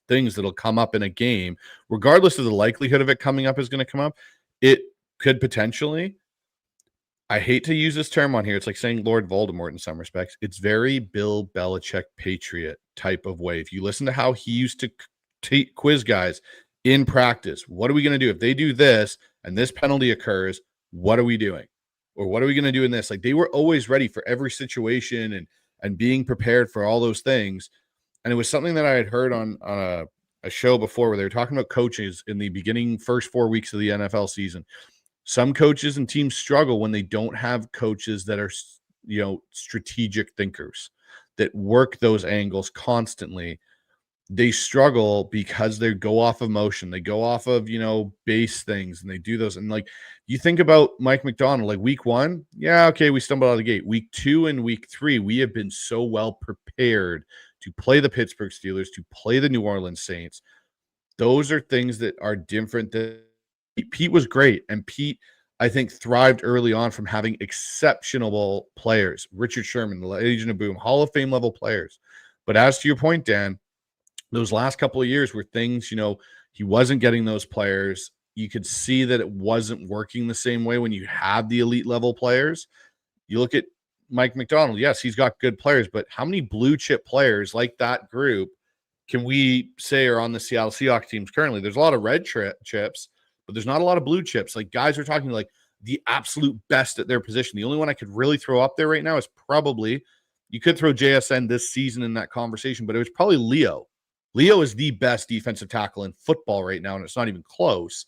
things that'll come up in a game, regardless of the likelihood of it coming up is going to come up, it could potentially, I hate to use this term on here, it's like saying Lord Voldemort in some respects. It's very Bill Belichick Patriot type of way. If you listen to how he used to quiz guys in practice, what are we going to do if they do this and this penalty occurs? What are we doing? Or what are we going to do in this? Like, they were always ready for every situation and being prepared for all those things. And it was something that I had heard on a show before where they were talking about coaches in the beginning first 4 weeks of the NFL season. Some coaches and teams struggle when they don't have coaches that are, strategic thinkers that work those angles constantly. They struggle because they go off of motion. They go off of, base things, and they do those. And like, you think about Mike McDonald, like week 1, yeah, okay, we stumbled out of the gate. Week 2 and week 3, we have been so well prepared to play the Pittsburgh Steelers, to play the New Orleans Saints. Those are things that are different. Pete was great. And Pete, I think, thrived early on from having exceptional players. Richard Sherman, the Legion of Boom, Hall of Fame level players. But as to your point, Dan, those last couple of years were things, he wasn't getting those players. You could see that it wasn't working the same way when you had the elite level players. You look at Mike McDonald. Yes, he's got good players, but how many blue chip players like that group can we say are on the Seattle Seahawks teams currently? There's a lot of red chips, but there's not a lot of blue chips. Like guys are talking like the absolute best at their position. The only one I could really throw up there right now is probably, you could throw JSN this season in that conversation, but it was probably Leo. Leo is the best defensive tackle in football right now, and it's not even close.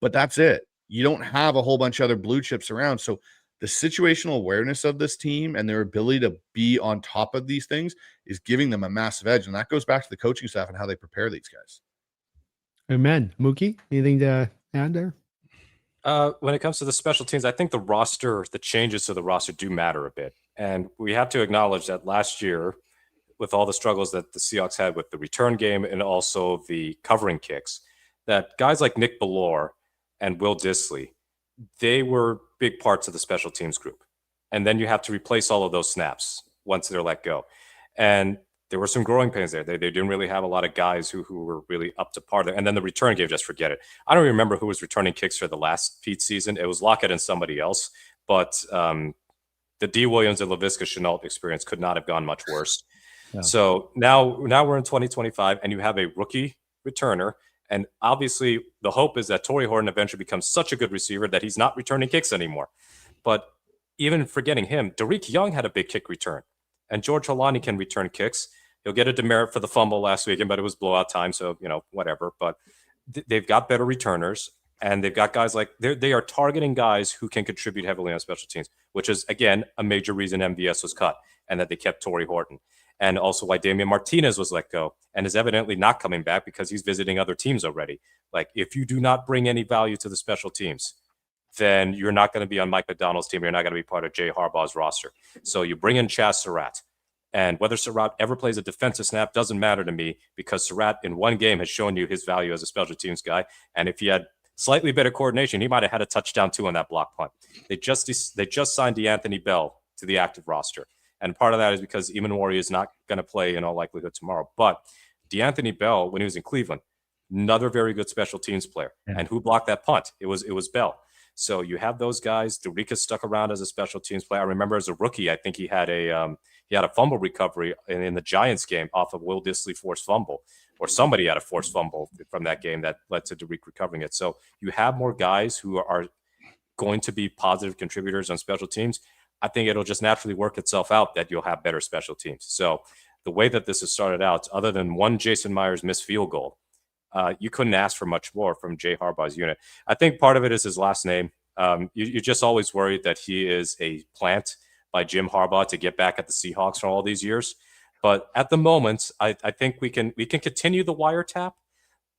But that's it. You don't have a whole bunch of other blue chips around. So the situational awareness of this team and their ability to be on top of these things is giving them a massive edge. And that goes back to the coaching staff and how they prepare these guys. Amen. Mookie, anything to add there? When it comes to the special teams, I think the changes to the roster do matter a bit. And we have to acknowledge that last year, with all the struggles that the Seahawks had with the return game and also the covering kicks, that guys like Nick Bellore and Will Dissly, they were big parts of the special teams group. And then you have to replace all of those snaps once they're let go. And there were some growing pains there. They didn't really have a lot of guys who were really up to par there. And then the return game, just forget it. I don't even remember who was returning kicks for the last Pete season. It was Lockett and somebody else. But the D. Williams and LaVisca Chenault experience could not have gone much worse. Yeah. So now we're in 2025, and you have a rookie returner. And obviously, the hope is that Torrey Horton eventually becomes such a good receiver that he's not returning kicks anymore. But even forgetting him, Derek Young had a big kick return. And George Holani can return kicks. He'll get a demerit for the fumble last weekend, but it was blowout time, so, whatever. But they've got better returners, and they've got guys like they are targeting guys who can contribute heavily on special teams, which is, again, a major reason MVS was cut and that they kept Torrey Horton. And also why Damian Martinez was let go and is evidently not coming back because he's visiting other teams already. Like, if you do not bring any value to the special teams, then you're not going to be on Mike McDonald's team. You're not going to be part of Jay Harbaugh's roster. So you bring in Chaz Surratt. And whether Surratt ever plays a defensive snap doesn't matter to me, because Surratt in one game has shown you his value as a special teams guy. And if he had slightly better coordination, he might have had a touchdown too on that block punt. They just signed DeAnthony Bell to the active roster. And part of that is because Eamon Warrior is not going to play in all likelihood tomorrow. But DeAnthony Bell, when he was in Cleveland, another very good special teams player. Yeah. And who blocked that punt? It was Bell. So you have those guys. Dorica stuck around as a special teams player. I remember as a rookie, I think he had a fumble recovery in the Giants game off of Will Dissly forced fumble, or somebody had a forced fumble from that game that led to Dorica recovering it. So you have more guys who are going to be positive contributors on special teams. I think it'll just naturally work itself out that you'll have better special teams. So the way that this has started out, other than one Jason Myers missed field goal, you couldn't ask for much more from Jay Harbaugh's unit. I think part of it is his last name. You're just always worried that he is a plant by Jim Harbaugh to get back at the Seahawks for all these years. But at the moment, I think we can continue the wiretap,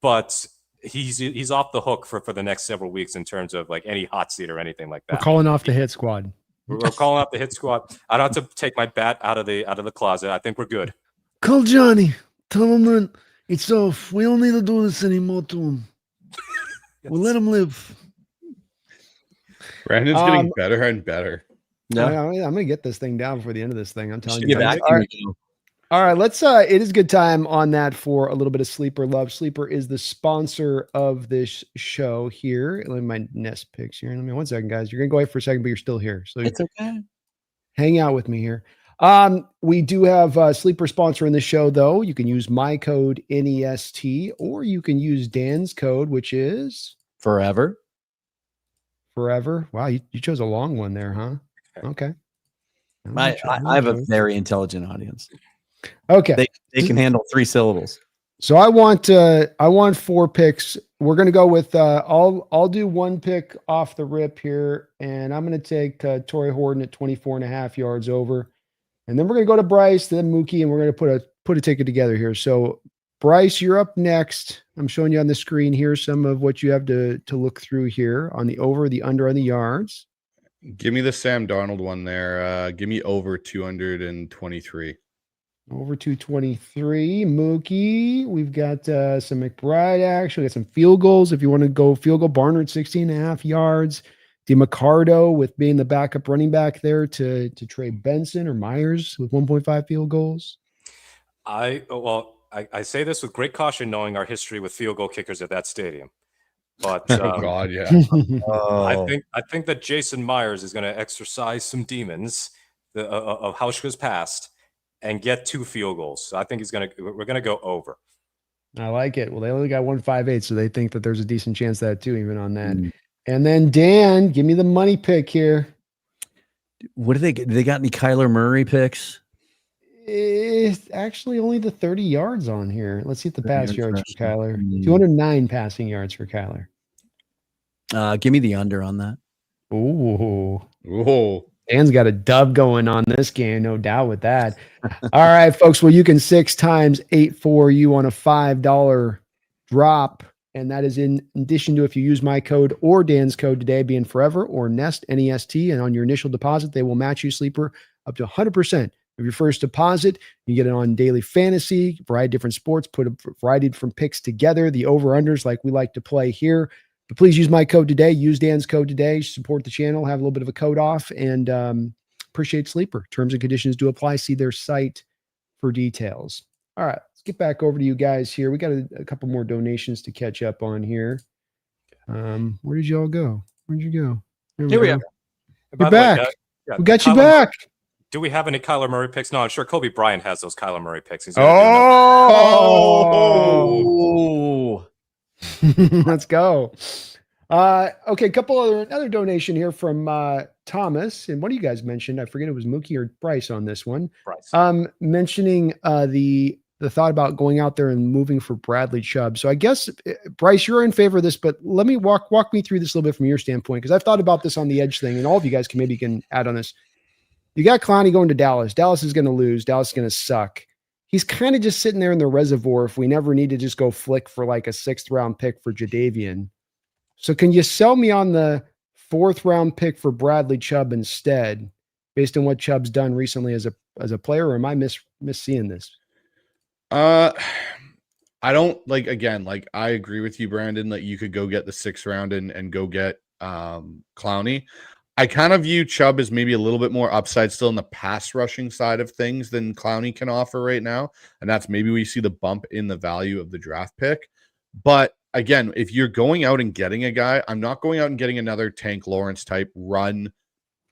but he's off the hook for the next several weeks in terms of like any hot seat or anything like that. We're calling off the hit squad. We're calling out the hit squad. I don't have to take my bat out of the closet. I think we're good. Call Johnny. Tell him that it's off. We don't need to do this anymore to him. We'll let him live. Brandon's getting better and better. No, I'm going to get this thing down before the end of this thing. I'm telling you. All right, let's it is good time on that for a little bit of Sleeper love. Sleeper is the sponsor of this show here. Let me my nest picks here. Let me 1 second, guys. You're gonna go away for a second, but you're still here. So it's okay. Hang out with me here. We do have a Sleeper sponsor in the show, though. You can use my code NEST, or you can use Dan's code, which is Forever. Wow, you chose a long one there, huh? Okay. I have a very intelligent audience. Okay. They can handle 3 syllables. So I want 4 picks. We're going to go with I'll do 1 pick off the rip here, and I'm going to take Torrey Horton at 24.5 yards over. And then we're going to go to Bryce, then Mookie, and we're going to put a ticket together here. So Bryce, you're up next. I'm showing you on the screen here some of what you have to look through here on the over, the under, and the yards. Give me the Sam Darnold one there. Give me over 223. Over 223. Mookie. We've got some McBride action. We got some field goals. If you want to go field goal, Barnard 16.5 yards. DeMarcado with being the backup running back there to Trey Benson or Myers with 1.5 field goals. I say this with great caution, knowing our history with field goal kickers at that stadium. But oh God, yeah. I think that Jason Myers is going to exercise some demons of Hauschka's past and get 2 field goals. So I think we're going to go over. I like it. Well, they only got 158, so they think that there's a decent chance that too, even on that. Mm. And then Dan, give me the money pick here. What do they got any Kyler Murray picks? It's actually only the 30 yards on here. Let's see if the pass yards for Kyler. Mm. 209 passing yards for Kyler. Give me the under on that. Ooh. Whoa. Dan's got a dub going on this game, no doubt with that. All right, folks. Well, you can 6 times 8-4 you on a $5 drop. And that is in addition to if you use my code or Dan's code today, being Forever or Nest, N-E-S-T. And on your initial deposit, they will match you, Sleeper, up to 100% of your first deposit. You get it on daily fantasy, variety of different sports, put a variety of different picks together, the over-unders like we like to play here. But please use my code today. Use Dan's code today. Support the channel. Have a little bit of a code off. And appreciate Sleeper. Terms and conditions do apply. See their site for details. All right. Let's get back over to you guys here. We got a couple more donations to catch up on here. Where did y'all go? Where'd you go? Here we are. You're back. We got you back. Do we have any Kyler Murray picks? No, I'm sure Kobe Bryant has those Kyler Murray picks. He's Oh, let's go. Okay, a couple another donation here from Thomas, and what do you guys mentioned? I forget it was Mookie or Bryce on this one. Bryce. Mentioning the thought about going out there and moving for Bradley Chubb. So I guess Bryce, you're in favor of this, but let me walk me through this a little bit from your standpoint, because I've thought about this on the edge thing, and all of you guys can add on this. You got Clowney going to Dallas. Dallas is going to lose. Dallas is going to suck. He's kind of just sitting there in the reservoir if we never need to just go flick for like a 6th round pick for Jadeveon. So can you sell me on the 4th round pick for Bradley Chubb instead, based on what Chubb's done recently as a player, or am I misseeing this? I don't I agree with you, Brandon, that you could go get the 6th round and go get Clowney. I kind of view Chubb as maybe a little bit more upside still in the pass rushing side of things than Clowney can offer right now. And that's maybe we see the bump in the value of the draft pick. But again, if you're going out and getting a guy, I'm not going out and getting another Tank Lawrence type run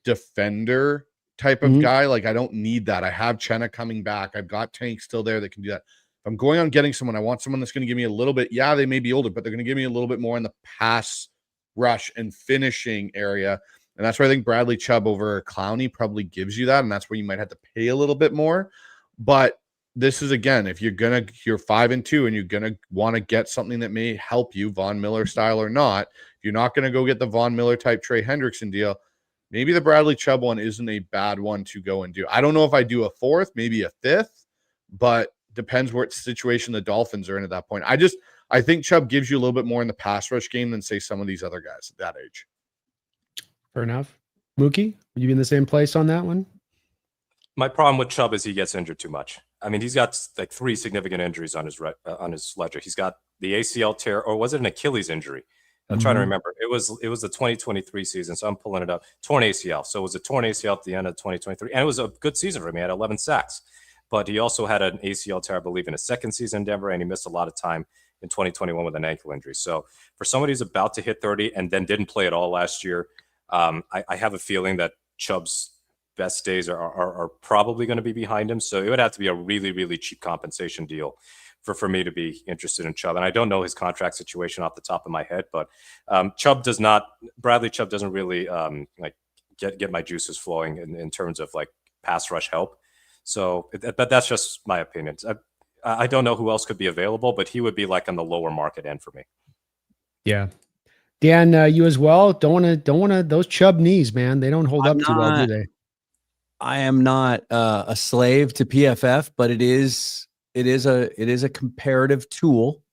defender type of guy. Like, I don't need that. I have Chenna coming back. I've got Tank still there that can do that. If I'm going on getting someone, I want someone that's going to give me a little bit. Yeah, they may be older, but they're going to give me a little bit more in the pass rush and finishing area. And that's where I think Bradley Chubb over Clowney probably gives you that. And that's where you might have to pay a little bit more. But this is, again, if you're 5-2 and you're going to want to get something that may help you, Von Miller style or not, if you're not going to go get the Von Miller type Trey Hendrickson deal, maybe the Bradley Chubb one isn't a bad one to go and do. I don't know if I do a 4th, maybe a 5th, but depends what situation the Dolphins are in at that point. I think Chubb gives you a little bit more in the pass rush game than, say, some of these other guys at that age. Fair enough. Mookie, would you be in the same place on that one? My problem with Chubb is he gets injured too much. I mean, he's got like 3 significant injuries on his ledger. He's got the ACL tear, or was it an Achilles injury? I'm trying to remember. It was the 2023 season, so I'm pulling it up. Torn ACL. So it was a torn ACL at the end of 2023, and it was a good season for him. He had 11 sacks, but he also had an ACL tear, I believe, in his 2nd season in Denver, and he missed a lot of time in 2021 with an ankle injury. So for somebody who's about to hit 30 and then didn't play at all last year, I have a feeling that Chubb's best days are probably going to be behind him. So it would have to be a really, really cheap compensation deal for me to be interested in Chubb. And I don't know his contract situation off the top of my head, but Bradley Chubb doesn't really get my juices flowing in terms of like pass rush help. So, but that's just my opinion. I don't know who else could be available, but he would be like on the lower market end for me. Yeah. Dan, you as well. Don't want to those Chubb knees, man. They don't hold up too well, do they? I am not a slave to PFF, but it is a comparative tool.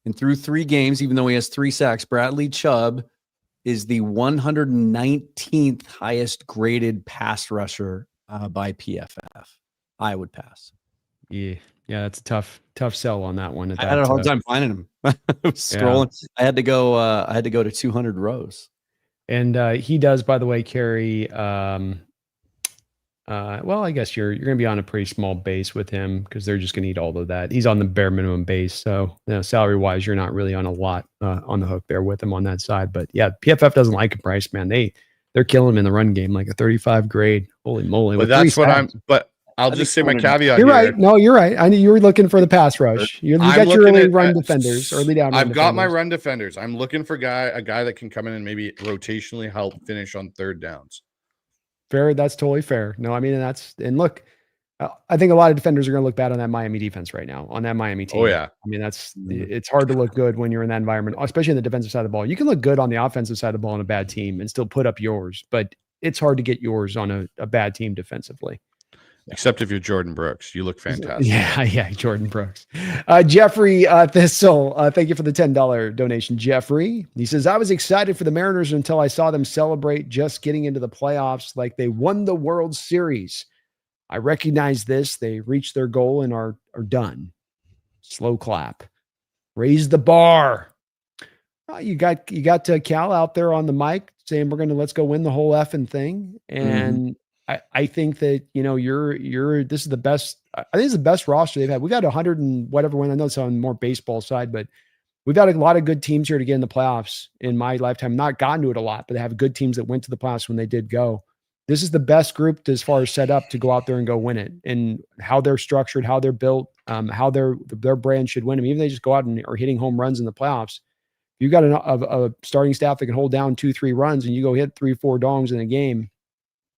And through 3 games, even though he has 3 sacks, Bradley Chubb is the 119th highest graded pass rusher by PFF. I would pass. Yeah, that's a tough sell on that one. I had a hard time finding him. I was scrolling. Yeah. I had to go to 200 rows. And he does, by the way, carry. Well, I guess you're going to be on a pretty small base with him because they're just going to eat all of that. He's on the bare minimum base, so salary wise, you're not really on a lot on the hook there with him on that side. But yeah, PFF doesn't like a price, man. They They're killing him in the run game, like a 35 grade. Holy moly! But with that's 3 what sacks. but I'll I just think say my 200 caveat You're here. right. No, you're right. I knew you were looking for the pass rush. You I'm got your looking early at- run defenders, early down. I've run got my defenders. run defenders. I'm looking for a guy that can come in and maybe rotationally help finish on third downs. Fair. That's totally fair. No, I mean, and look, I think a lot of defenders are going to look bad on that Miami defense right now, on that Miami team. Oh, yeah. I mean, it's hard to look good when you're in that environment, especially in the defensive side of the ball. You can look good on the offensive side of the ball on a bad team and still put up yours, but it's hard to get yours on a bad team defensively. Except if you're Jordan Brooks. You look fantastic. Yeah, Jordan Brooks. Jeffrey Thistle, thank you for the $10 donation, Jeffrey. He says, I was excited for the Mariners until I saw them celebrate just getting into the playoffs like they won the World Series. I recognize this. They reached their goal and are done. Slow clap. Raise the bar. You got Cal out there on the mic saying let's go win the whole effing thing. And I think that, this is the best. I think it's the best roster they've had. We've had 100 and whatever win. I know it's on more baseball side, but we've got a lot of good teams here to get in the playoffs in my lifetime. Not gotten to it a lot, but they have good teams that went to the playoffs when they did go. This is the best group as far as set up to go out there and go win it, and how they're structured, how they're built, how their brand should win them. Even if they just go out and are hitting home runs in the playoffs, you've got a starting staff that can hold down 2-3 runs and you go hit 3-4 dongs in a game,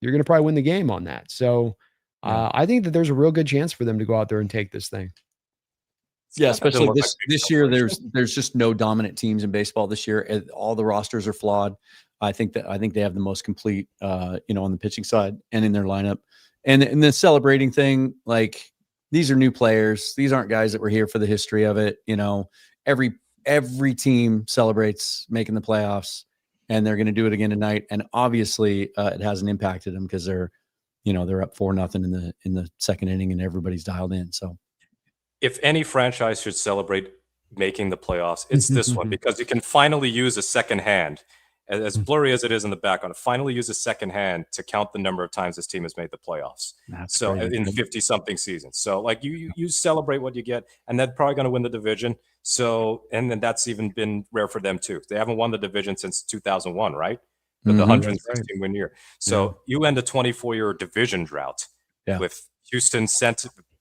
you're going to probably win the game on that. So I think that there's a real good chance for them to go out there and take this thing. Yeah, especially this year, there's just no dominant teams in baseball this year. All the rosters are flawed. I think they have the most complete, on the pitching side and in their lineup. And the celebrating thing, like, these are new players. These aren't guys that were here for the history of it. Every team celebrates making the playoffs, and they're going to do it again tonight. And obviously, it hasn't impacted them because they're up 4-0 in the second inning, and everybody's dialed in. So, if any franchise should celebrate making the playoffs, it's this one, because you can finally use a second hand. As blurry as it is in the background, finally use a second hand to count the number of times this team has made the playoffs. That's so crazy. In 50-something seasons. So like you celebrate what you get, and they're probably going to win the division. So, and then that's even been rare for them too. They haven't won the division since 2001, right? With the 116 win year. So you end a 24-year division drought with Houston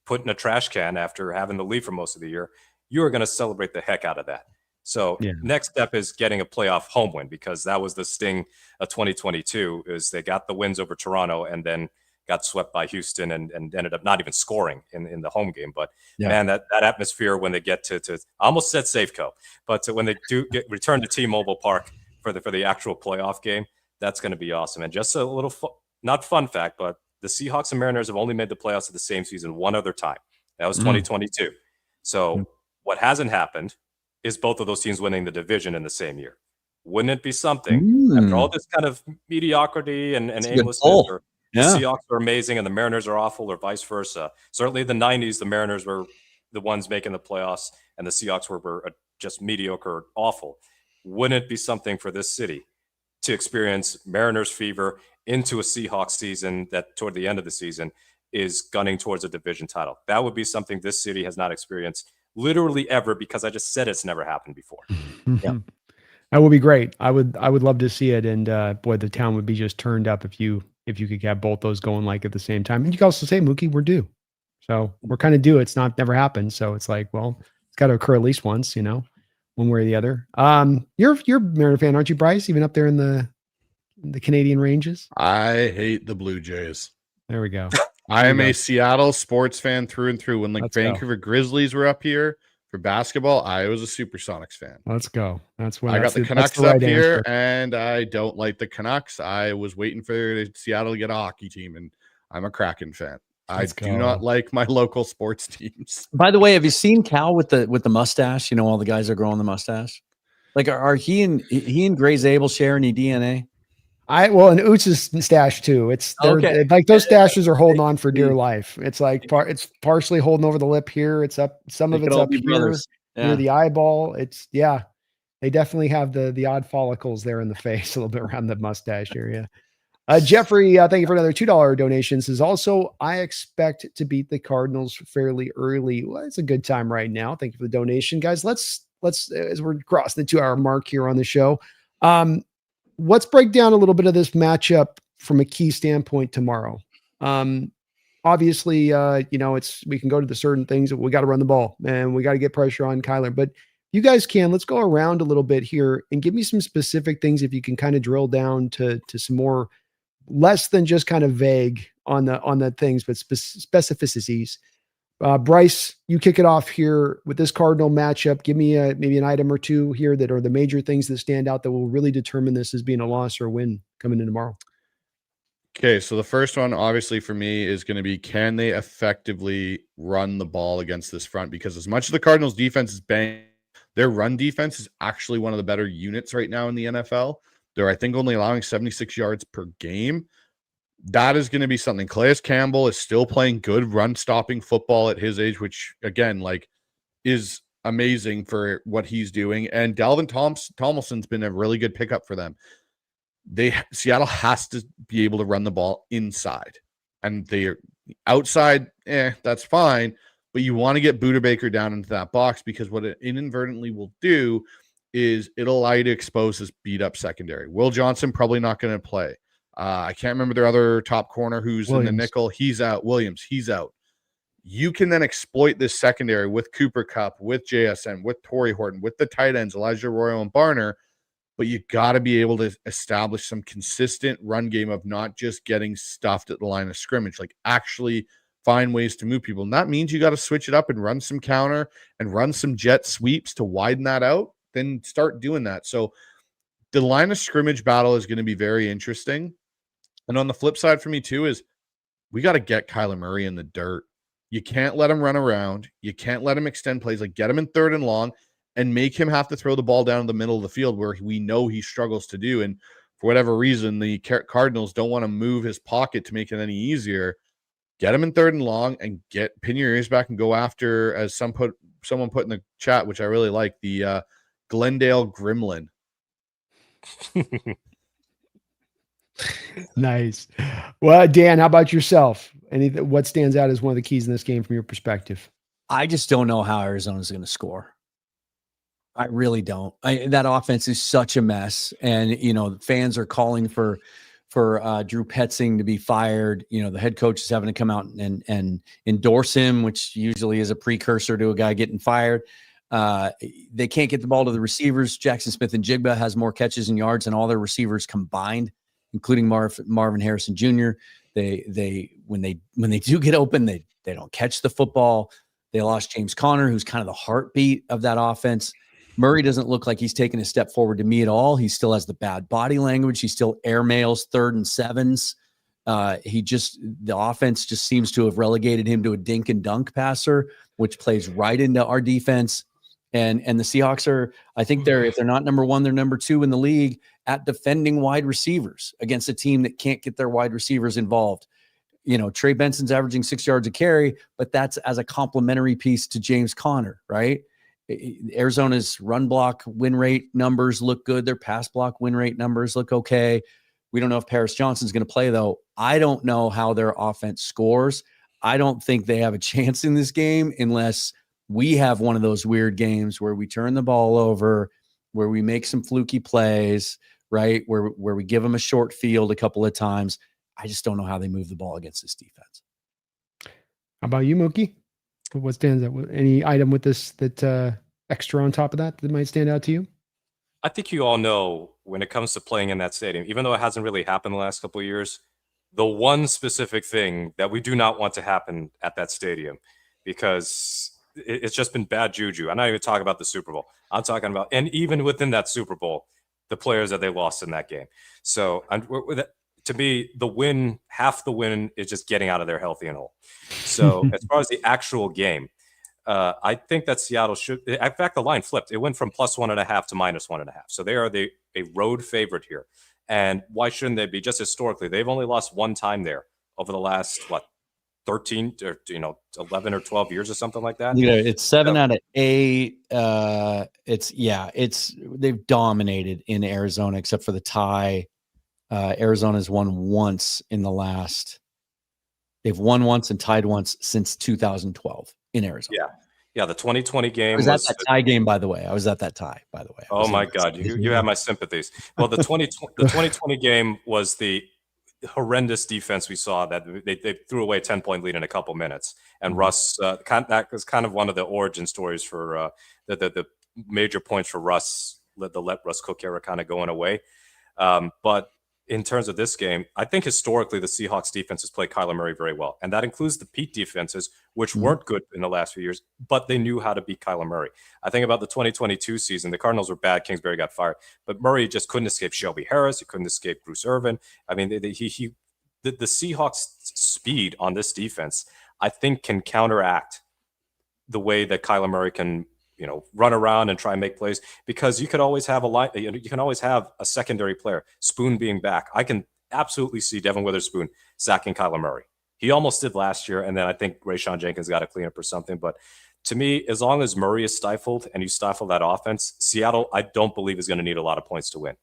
put in a trash can after having the lead for most of the year. You are going to celebrate the heck out of that. So next step is getting a playoff home win, because that was the sting of 2022, is they got the wins over Toronto and then got swept by Houston and ended up not even scoring in the home game. But man, that atmosphere when they get to I almost said Safeco, but when they do return to T-Mobile Park for the actual playoff game, that's going to be awesome. And just a little not fun fact, but the Seahawks and Mariners have only made the playoffs of the same season one other time. That was 2022. So what hasn't happened is both of those teams winning the division in the same year. Wouldn't it be something after all this kind of mediocrity and aimlessness? The Seahawks are amazing and the Mariners are awful, or vice versa. Certainly the 90s, the Mariners were the ones making the playoffs and the Seahawks were just mediocre or awful. Wouldn't it be something for this city to experience Mariners fever into a Seahawks season that toward the end of the season is gunning towards a division title? That would be something this city has not experienced literally ever, because I just said it's never happened before. That would be great. I would love to see it. And boy, the town would be just turned up if you could have both those going like at the same time. And you can also say, Mookie, we're due. So we're kind of due. It's never happened. So it's like, well, it's got to occur at least once, one way or the other. You're a Mariner fan, aren't you, Bryce? Even up there in the Canadian ranges? I hate the Blue Jays. There we go. I am a Seattle sports fan through and through. When Vancouver Grizzlies were up here for basketball, I was a Supersonics fan. Let's go. That's when I got the Canucks up here, and I don't like the Canucks. I was waiting for Seattle to get a hockey team, and I'm a Kraken fan. I do not like my local sports teams. By the way, have you seen Cal with the mustache? All the guys are growing the mustache. Like, are he and Gray Zabel share any DNA? And Utz's stash too. It's like those stashes are holding on for dear life. It's like it's partially holding over the lip here. It's up. Some of it's up here near the eyeball. They definitely have the odd follicles there in the face, a little bit around the mustache area. Jeffrey, thank you for another $2 donation. Says also, I expect to beat the Cardinals fairly early. Well, it's a good time right now. Thank you for the donation, guys. Let's as we're crossing the 2-hour mark here on the show. let's break down a little bit of this matchup from a key standpoint tomorrow. Obviously, we can go to the certain things. We got to run the ball and we got to get pressure on Kyler. But you guys let's go around a little bit here and give me some specific things if you can kind of drill down to some more less than just kind of vague on the things, but specificities. Bryce, you kick it off here with this Cardinal matchup. Give me maybe an item or two here that are the major things that stand out that will really determine this as being a loss or a win coming in tomorrow. Okay, so the first one, obviously, for me is going to be, can they effectively run the ball against this front? Because as much as the Cardinals' defense is banged, their run defense is actually one of the better units right now in the NFL. They're, I think, only allowing 76 yards per game. That is going to be something. Calais Campbell is still playing good run-stopping football at his age, which, again, is amazing for what he's doing. And Dalvin Tomlinson's been a really good pickup for them. Seattle has to be able to run the ball inside, and they're outside. That's fine, but you want to get Buda Baker down into that box, because what it inadvertently will do is it'll allow you to expose this beat up secondary. Will Johnson probably not going to play. I can't remember their other top corner who's in the nickel. He's out. Williams, he's out. You can then exploit this secondary with Cooper Kupp, with JSN, with Torrey Horton, with the tight ends, Elijah Arroyo and Barner. But you got to be able to establish some consistent run game of not just getting stuffed at the line of scrimmage, actually find ways to move people. And that means you got to switch it up and run some counter and run some jet sweeps to widen that out, then start doing that. So the line of scrimmage battle is going to be very interesting. And on the flip side for me too is we got to get Kyler Murray in the dirt. You can't let him run around. You can't let him extend plays. Get him in 3rd and long, and make him have to throw the ball down the middle of the field where we know he struggles to do. And for whatever reason, the Cardinals don't want to move his pocket to make it any easier. Get him in 3rd and long and pin your ears back and go after, as someone put in the chat, which I really like, the Glendale Gremlin. Nice. Well, Dan, how about yourself? What stands out as one of the keys in this game from your perspective? I just don't know how Arizona's going to score. I really don't. That offense is such a mess, and fans are calling for Drew Petzing to be fired. The head coach is having to come out and endorse him, which usually is a precursor to a guy getting fired. They can't get the ball to the receivers. Jackson Smith and Jigba has more catches and yards than all their receivers combined, including Marvin Harrison Jr. When they do get open, they don't catch the football. They lost James Conner, who's kind of the heartbeat of that offense. Murray doesn't look like he's taken a step forward to me at all. He still has the bad body language. He still airmails 3rd and 7s. The offense just seems to have relegated him to a dink and dunk passer, which plays right into our defense. And the Seahawks are, I think if they're not number 1, they're number 2 in the league at defending wide receivers against a team that can't get their wide receivers involved. Trey Benson's averaging 6 yards a carry, but that's as a complementary piece to James Conner, right? Arizona's run block win rate numbers look good. Their pass block win rate numbers look okay. We don't know if Paris Johnson's going to play, though. I don't know how their offense scores. I don't think they have a chance in this game unless we have one of those weird games where we turn the ball over, where we make some fluky plays, right? Where we give them a short field a couple of times. I just don't know how they move the ball against this defense. How about you, Mookie? What stands out? Any item with this that extra on top of that might stand out to you? I think you all know when it comes to playing in that stadium, even though it hasn't really happened the last couple of years, the one specific thing that we do not want to happen at that stadium, because it's just been bad juju. I'm not even talking about the Super Bowl. I'm talking about, and even within that Super Bowl, the players that they lost in that game. So to me, half the win is just getting out of there healthy and whole. So as far as the actual game, I think that Seattle should. In fact, the line flipped. It went from +1.5 to -1.5. So they are a road favorite here. And why shouldn't they be? Just historically, they've only lost one time there over the last 13 or 11 or 12 years or something like that. It's 7 out of 8. They've dominated in Arizona except for the tie. Arizona's won once in the last. They've won once and tied once since 2012 in Arizona. Yeah, the 2020 I game was at that tie game, by the way. I was at that tie, by the way. Oh my God, you have my sympathies. Well, the 2020 game was the horrendous defense we saw that they threw away a 10-point lead in a couple minutes. And Russ, that was kind of one of the origin stories for the major points for Russ, let Russ cook era kind of going away. But in terms of this game, I think historically the Seahawks defense has played Kyler Murray very well. And that includes the Pete defenses, which weren't good in the last few years, but they knew how to beat Kyler Murray. I think about the 2022 season, the Cardinals were bad. Kingsbury got fired, but Murray just couldn't escape Shelby Harris. He couldn't escape Bruce Irvin. I mean, the Seahawks speed on this defense, I think, can counteract the way that Kyler Murray can, run around and try and make plays, because you could always have you can always have a secondary player, Spoon being back. I can absolutely see Devin Witherspoon sacking Kyler Murray. He almost did last year, and then I think Rayshawn Jenkins got to clean up or something. But to me, as long as Murray is stifled and you stifle that offense, Seattle, I don't believe is going to need a lot of points to win.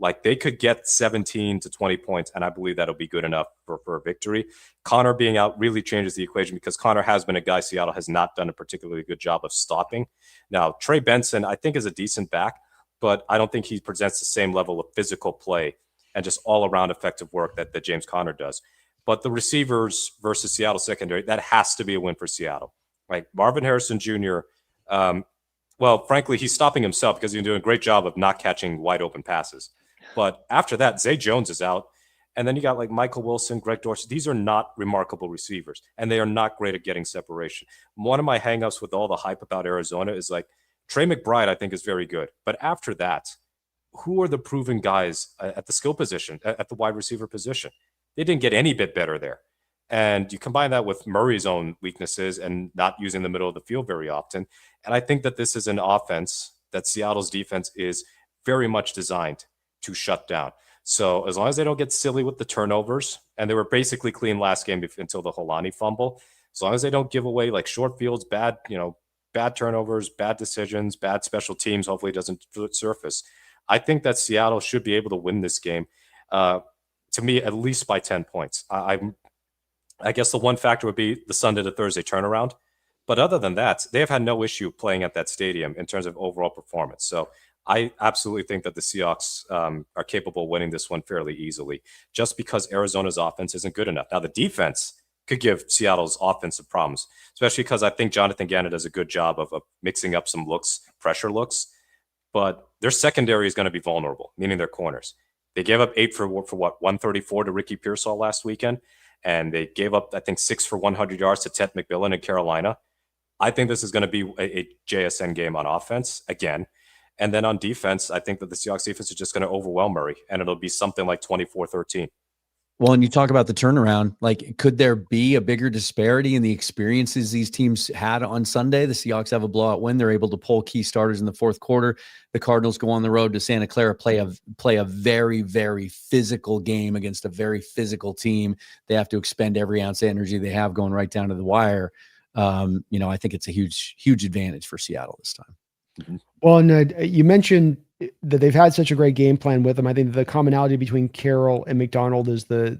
Like, they could get 17 to 20 points, and I believe that'll be good enough for a victory. Connor being out really changes the equation, because Connor has been a guy Seattle has not done a particularly good job of stopping. Now, Trey Benson, I think, is a decent back, but I don't think he presents the same level of physical play and just all-around effective work that James Conner does. But the receivers versus Seattle secondary, that has to be a win for Seattle. Like Marvin Harrison Jr., well, frankly, he's stopping himself because he's doing a great job of not catching wide-open passes. But after that, Zay Jones is out. And then you got like Michael Wilson, Greg Dorsey. These are not remarkable receivers, and they are not great at getting separation. One of my hangups with all the hype about Arizona is like Trey McBride, I think, is very good. But after that, who are the proven guys at the skill position, at the wide receiver position? They didn't get any bit better there. And you combine that with Murray's own weaknesses and not using the middle of the field very often. And I think that this is an offense that Seattle's defense is very much designed to shut down. So as long as they don't get silly with the turnovers, and they were basically clean last game until the Holani fumble, as long as they don't give away like short fields, bad turnovers, bad decisions, bad special teams, hopefully it doesn't surface, I think that Seattle should be able to win this game, to me, at least by 10 points. I guess the one factor would be the Sunday to Thursday turnaround. But other than that, they have had no issue playing at that stadium in terms of overall performance. So I absolutely think that the Seahawks are capable of winning this one fairly easily, just because Arizona's offense isn't good enough. Now, the defense could give Seattle's offensive problems, especially because I think Jonathan Gannon does a good job of mixing up some looks, pressure looks. But their secondary is going to be vulnerable, meaning their corners. They gave up 8 for 134 to Ricky Pearsall last weekend, and they gave up, I think, 6 for 100 yards to Ted McMillan in Carolina. I think this is going to be a JSN game on offense again. And then on defense, I think that the Seahawks defense is just going to overwhelm Murray, and it'll be something like 24-13. Well, and you talk about the turnaround, like, could there be a bigger disparity in the experiences these teams had on Sunday? The Seahawks have a blowout win. They're able to pull key starters in the fourth quarter. The Cardinals go on the road to Santa Clara, play a very, very physical game against a very physical team. They have to expend every ounce of energy they have going right down to the wire. I think it's a huge, huge advantage for Seattle this time. Mm-hmm. Well, and you mentioned that they've had such a great game plan with them. I think the commonality between Carroll and McDonald is the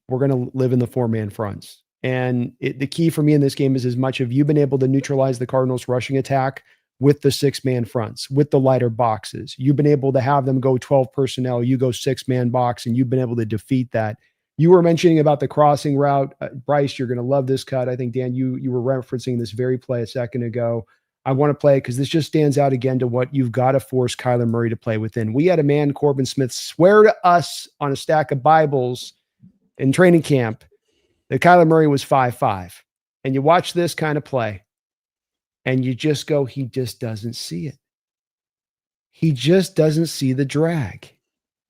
we're going to live in the 4-man fronts. And the key for me in this game is, as much of you've been able to neutralize the Cardinals rushing attack with the 6-man fronts, with the lighter boxes. You've been able to have them go 12 personnel, you go 6-man box, and you've been able to defeat that. You were mentioning about the crossing route. Bryce, you're going to love this cut. I think, Dan, you were referencing this very play a second ago. I want to play because this just stands out again to what you've got to force Kyler Murray to play within. We had a man, Corbin Smith, swear to us on a stack of Bibles in training camp that Kyler Murray was 5'5". And you watch this kind of play and you just go, he just doesn't see it. He just doesn't see the drag.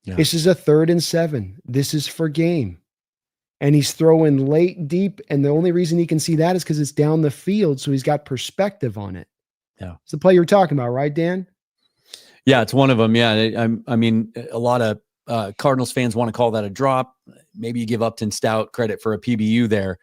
Yeah. This is a 3rd and 7. This is for game. And he's throwing late, deep. And the only reason he can see that is because it's down the field. So he's got perspective on it. Yeah. It's the play you're talking about, right, Dan? Yeah, it's one of them. Yeah. I mean, a lot of Cardinals fans want to call that a drop. Maybe you give Upton Stout credit for a PBU there.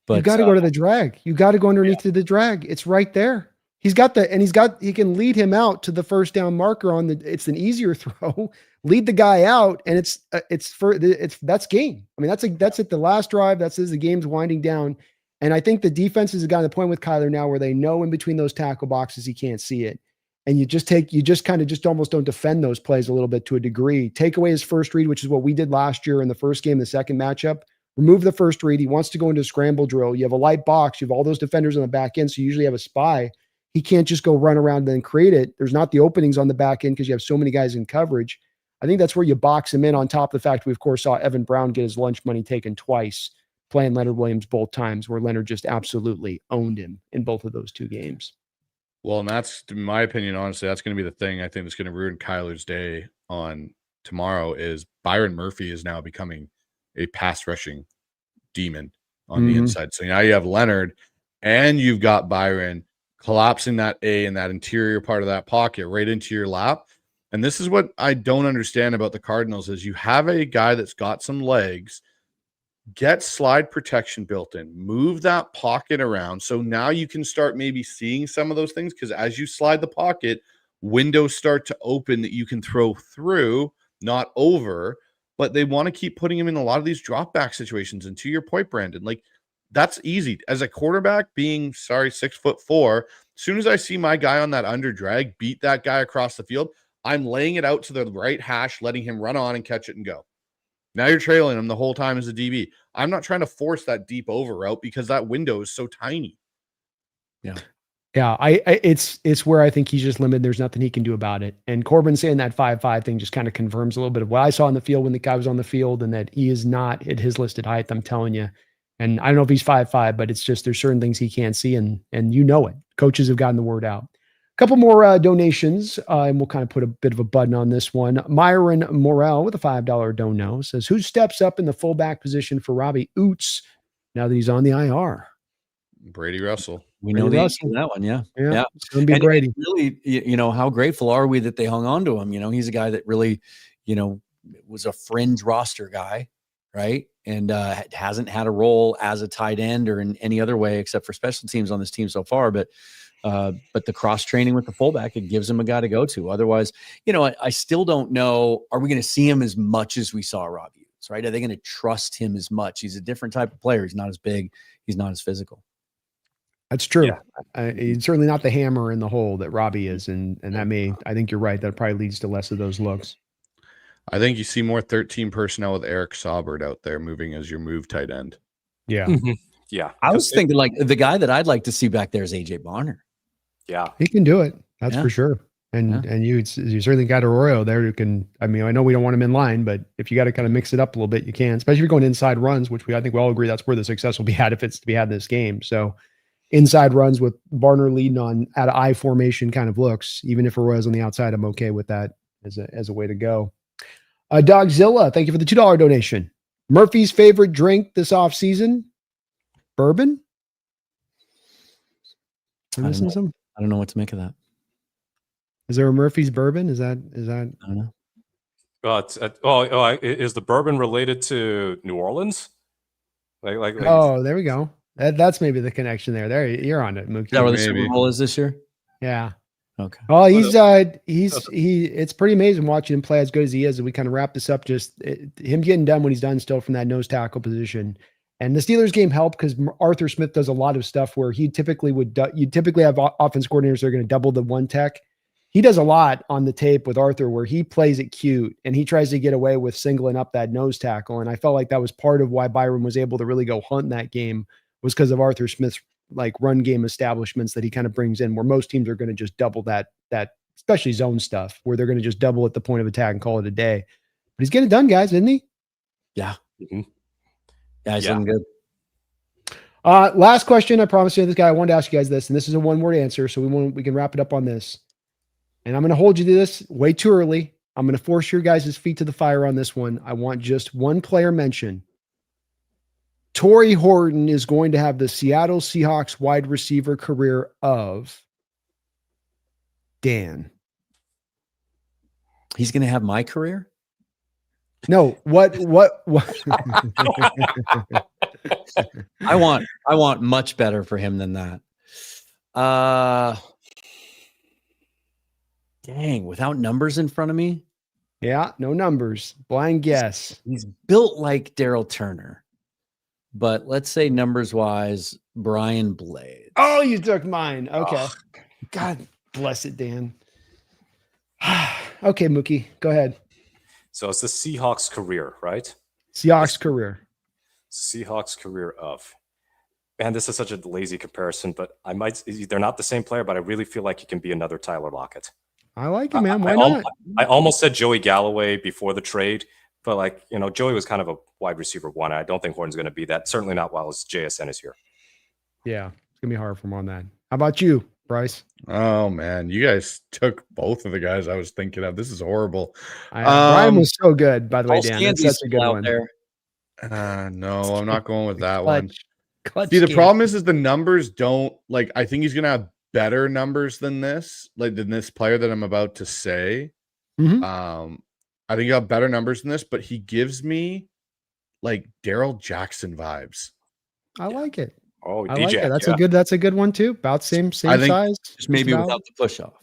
But you got to go to the drag. You got to go underneath to the drag. It's right there. He can lead him out to the first down marker it's an easier throw. Lead the guy out, and that's game. I mean, that's at the last drive. That's as the game's winding down. And I think the defenses have gotten to the point with Kyler now where they know in between those tackle boxes, he can't see it. And you just almost don't defend those plays a little bit to a degree. Take away his first read, which is what we did last year in the first game, the second matchup. Remove the first read. He wants to go into a scramble drill. You have a light box. You have all those defenders on the back end, so you usually have a spy. He can't just go run around and create it. There's not the openings on the back end because you have so many guys in coverage. I think that's where you box him in, on top of the fact we, of course, saw Evan Brown get his lunch money taken twice, playing Leonard Williams both times, where Leonard just absolutely owned him in both of those two games. Well, and that's, in my opinion, honestly, that's going to be the thing I think that's going to ruin Kyler's day on tomorrow is Byron Murphy is now becoming a pass rushing demon on the inside. So now you have Leonard and you've got Byron collapsing that A in that interior part of that pocket right into your lap. And this is what I don't understand about the Cardinals is you have a guy that's got some legs, get slide protection built in, move that pocket around. So now you can start maybe seeing some of those things because as you slide the pocket, windows start to open that you can throw through, not over. But they want to keep putting him in a lot of these drop back situations. And to your point, Brandon, like that's easy. As a quarterback being, 6'4", as soon as I see my guy on that under drag beat that guy across the field, I'm laying it out to the right hash, letting him run on and catch it and go. Now you're trailing him the whole time as a DB. I'm not trying to force that deep over route because that window is so tiny. Yeah. Yeah, it's where I think he's just limited. There's nothing he can do about it. And Corbin saying that 5'5" thing just kind of confirms a little bit of what I saw in the field when the guy was on the field, and that he is not at his listed height. I'm telling you. And I don't know if he's 5'5", but it's just there's certain things he can't see, and you know it. Coaches have gotten the word out. A couple more donations, and we'll kind of put a bit of a button on this one. Myron Morel with a $5 dono says, "Who steps up in the fullback position for Robbie Oots now that he's on the IR?" Brady Russell. We know the answer to that one. Yeah. It's going to be Brady. Really, how grateful are we that they hung on to him? He's a guy that really, was a fringe roster guy, right? And hasn't had a role as a tight end or in any other way except for special teams on this team so far. But the cross training with the fullback, it gives him a guy to go to. Otherwise, I still don't know. Are we going to see him as much as we saw Robbie Oots, right? Are they going to trust him as much? He's a different type of player. He's not as big. He's not as physical. That's true. Yeah. He's certainly not the hammer in the hole that Robbie is. And that I think you're right. That probably leads to less of those looks. I think you see more 13 personnel with Eric Saubert out there moving as your move tight end. Yeah. Yeah. I was thinking like the guy that I'd like to see back there is AJ Bonner. Yeah. He can do it. That's for sure. And you certainly got Arroyo there who can, I know we don't want him in line, but if you got to kind of mix it up a little bit, you can, especially if you're going inside runs, which I think we all agree that's where the success will be had if it's to be had in this game. So inside runs with Barner leading on at I formation kind of looks, even if Arroyo's on the outside, I'm okay with that as a way to go. Dogzilla, thank you for the $2 donation. Murphy's favorite drink this off season? Bourbon? I don't know what to make of that. Is there a Murphy's bourbon? Is that? I don't know. Is the bourbon related to New Orleans? Like oh, there we go. That's maybe the connection there. There, you're on it, Mookie. Is that where the Super Bowl is this year? Yeah. Okay. Well, it's pretty amazing watching him play as good as he is. And we kind of wrap this up, him getting done when he's done still from that nose tackle position. And the Steelers game helped because Arthur Smith does a lot of stuff where you'd typically have offense coordinators that are going to double the one tech. He does a lot on the tape with Arthur where he plays it cute and he tries to get away with singling up that nose tackle. And I felt like that was part of why Byron was able to really go hunt that game, was because of Arthur Smith's run game establishments that he kind of brings in, where most teams are going to just double that especially zone stuff, where they're going to just double at the point of attack and call it a day. But he's getting it done, guys, isn't he? Yeah. Mm-hmm. Yeah, he's looking good. Last question. I promised you this guy. I wanted to ask you guys this, and this is a one-word answer, so we can wrap it up on this. And I'm going to hold you to this way too early. I'm going to force your guys' feet to the fire on this one. I want just one player mention. Torrey Horton is going to have the Seattle Seahawks wide receiver career of Dan. He's going to have my career? No, what? I want much better for him than that. Dang, without numbers in front of me? Yeah, no numbers. Blind guess. He's built like Daryl Turner. But let's say numbers wise, Brian Blades. Oh, you took mine. Okay. God bless it, Dan. Okay, Mookie, go ahead. So it's the Seahawks career, right? Seahawks career. Seahawks career of. Man, this is such a lazy comparison, but they're not the same player, but I really feel like he can be another Tyler Lockett. I like it, man. Why not? I almost said Joey Galloway before the trade, but like, Joey was kind of a wide receiver one. I don't think Horton's going to be that. Certainly not while JSN is here. Yeah, it's going to be hard for him on that. How about you, Bryce? Oh man, you guys took both of the guys I was thinking of. This is horrible. Brian was so good, by the way, Dan. That's That's such a good one. there. No, I'm not going with that one. Clutch See, the game. problem is the numbers don't like. I think he's gonna have better numbers than this, than this player that I'm about to say. Mhm. I think he'll have better numbers than this, but he gives me like Daryl Jackson vibes. I like it. Oh, I DJ, like it. That's a good one too. About same I think size. Just maybe without the push off.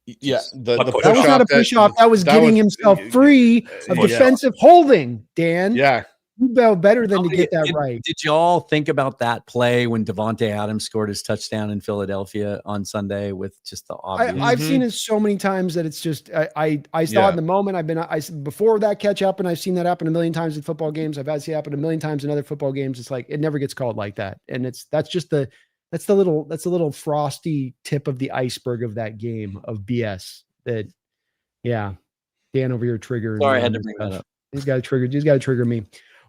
Yeah, the That push That was not a push off. That was getting himself free of yeah. defensive holding, Dan. Yeah, You know better than to get that right. Did y'all think about that play when Devontae Adams scored his touchdown in Philadelphia on Sunday with just the obvious? I've seen it so many times that it's just I saw it in the moment. Before that catch up, and I've seen that happen a million times in football games. I've had it happen a million times in other football games. It's like it never gets called like that, and that's the little frosty tip of the iceberg of that game of BS. That Dan over here triggered. Sorry, I had to bring that up. He's got to trigger me.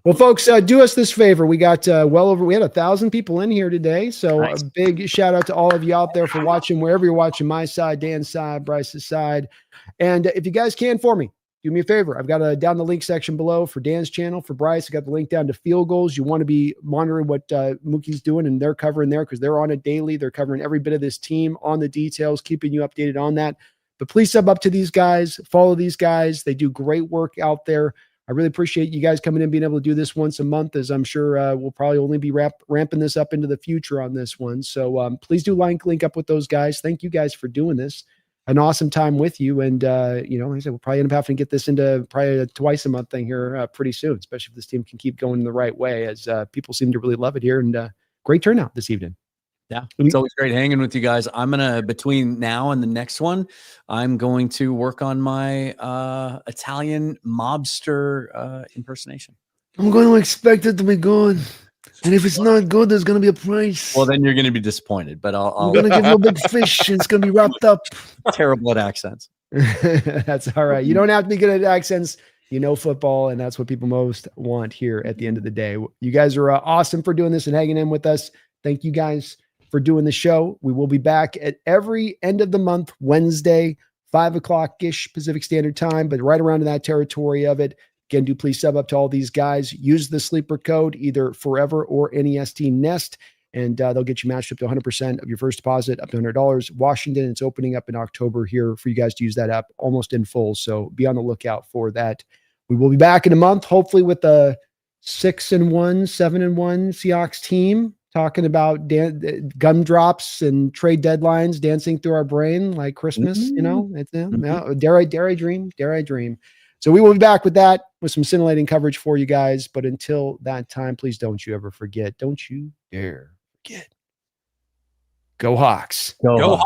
Well, folks, do us this favor. We got we had 1,000 people in here today. So Nice. a big shout out to all of you out there for watching, wherever you're watching, my side, Dan's side, Bryce's side. And if you guys can for me, do me a favor. I've got down the link section below for Dan's channel. For Bryce, I got the link down to field goals. You want to be monitoring what Mookie's doing, and they're covering there because they're on it daily. They're covering every bit of this team on the details, keeping you updated on that. But please sub up to these guys, follow these guys. They do great work out there. I really appreciate you guys coming in, being able to do this once a month, as I'm sure we'll probably only be ramping this up into the future on this one. So please do link up with those guys. Thank you guys for doing this. An awesome time with you. And, like I said, we'll probably end up having to get this into probably a twice a month thing here pretty soon, especially if this team can keep going in the right way, as people seem to really love it here. And great turnout this evening. Yeah, it's always great hanging with you guys. I'm between now and the next one, I'm going to work on my Italian mobster impersonation. I'm going to expect it to be good. And if it's not good, there's going to be a price. Well, then you're going to be disappointed, but I'm going to give you a big fish, and it's going to be wrapped up. Terrible at accents. That's all right. You don't have to be good at accents. You know football, and that's what people most want here at the end of the day. You guys are awesome for doing this and hanging in with us. Thank you guys for doing the show. We will be back at every end of the month, Wednesday, 5 o'clock-ish Pacific Standard Time, but right around in that territory of it. Again, do please sub up to all these guys. Use the sleeper code, either Forever or NEST Nest, and they'll get you matched up to 100% of your first deposit, up to $100. Washington, it's opening up in October here for you guys to use that app almost in full, so be on the lookout for that. We will be back in a month, hopefully with a 6-1, 7-1 Seahawks team, talking about gumdrops and trade deadlines dancing through our brain like Christmas. Dare I dream. So we will be back with that, with some scintillating coverage for you guys. But until that time, please don't you ever forget. Don't you dare forget. Go Hawks. Go Hawks.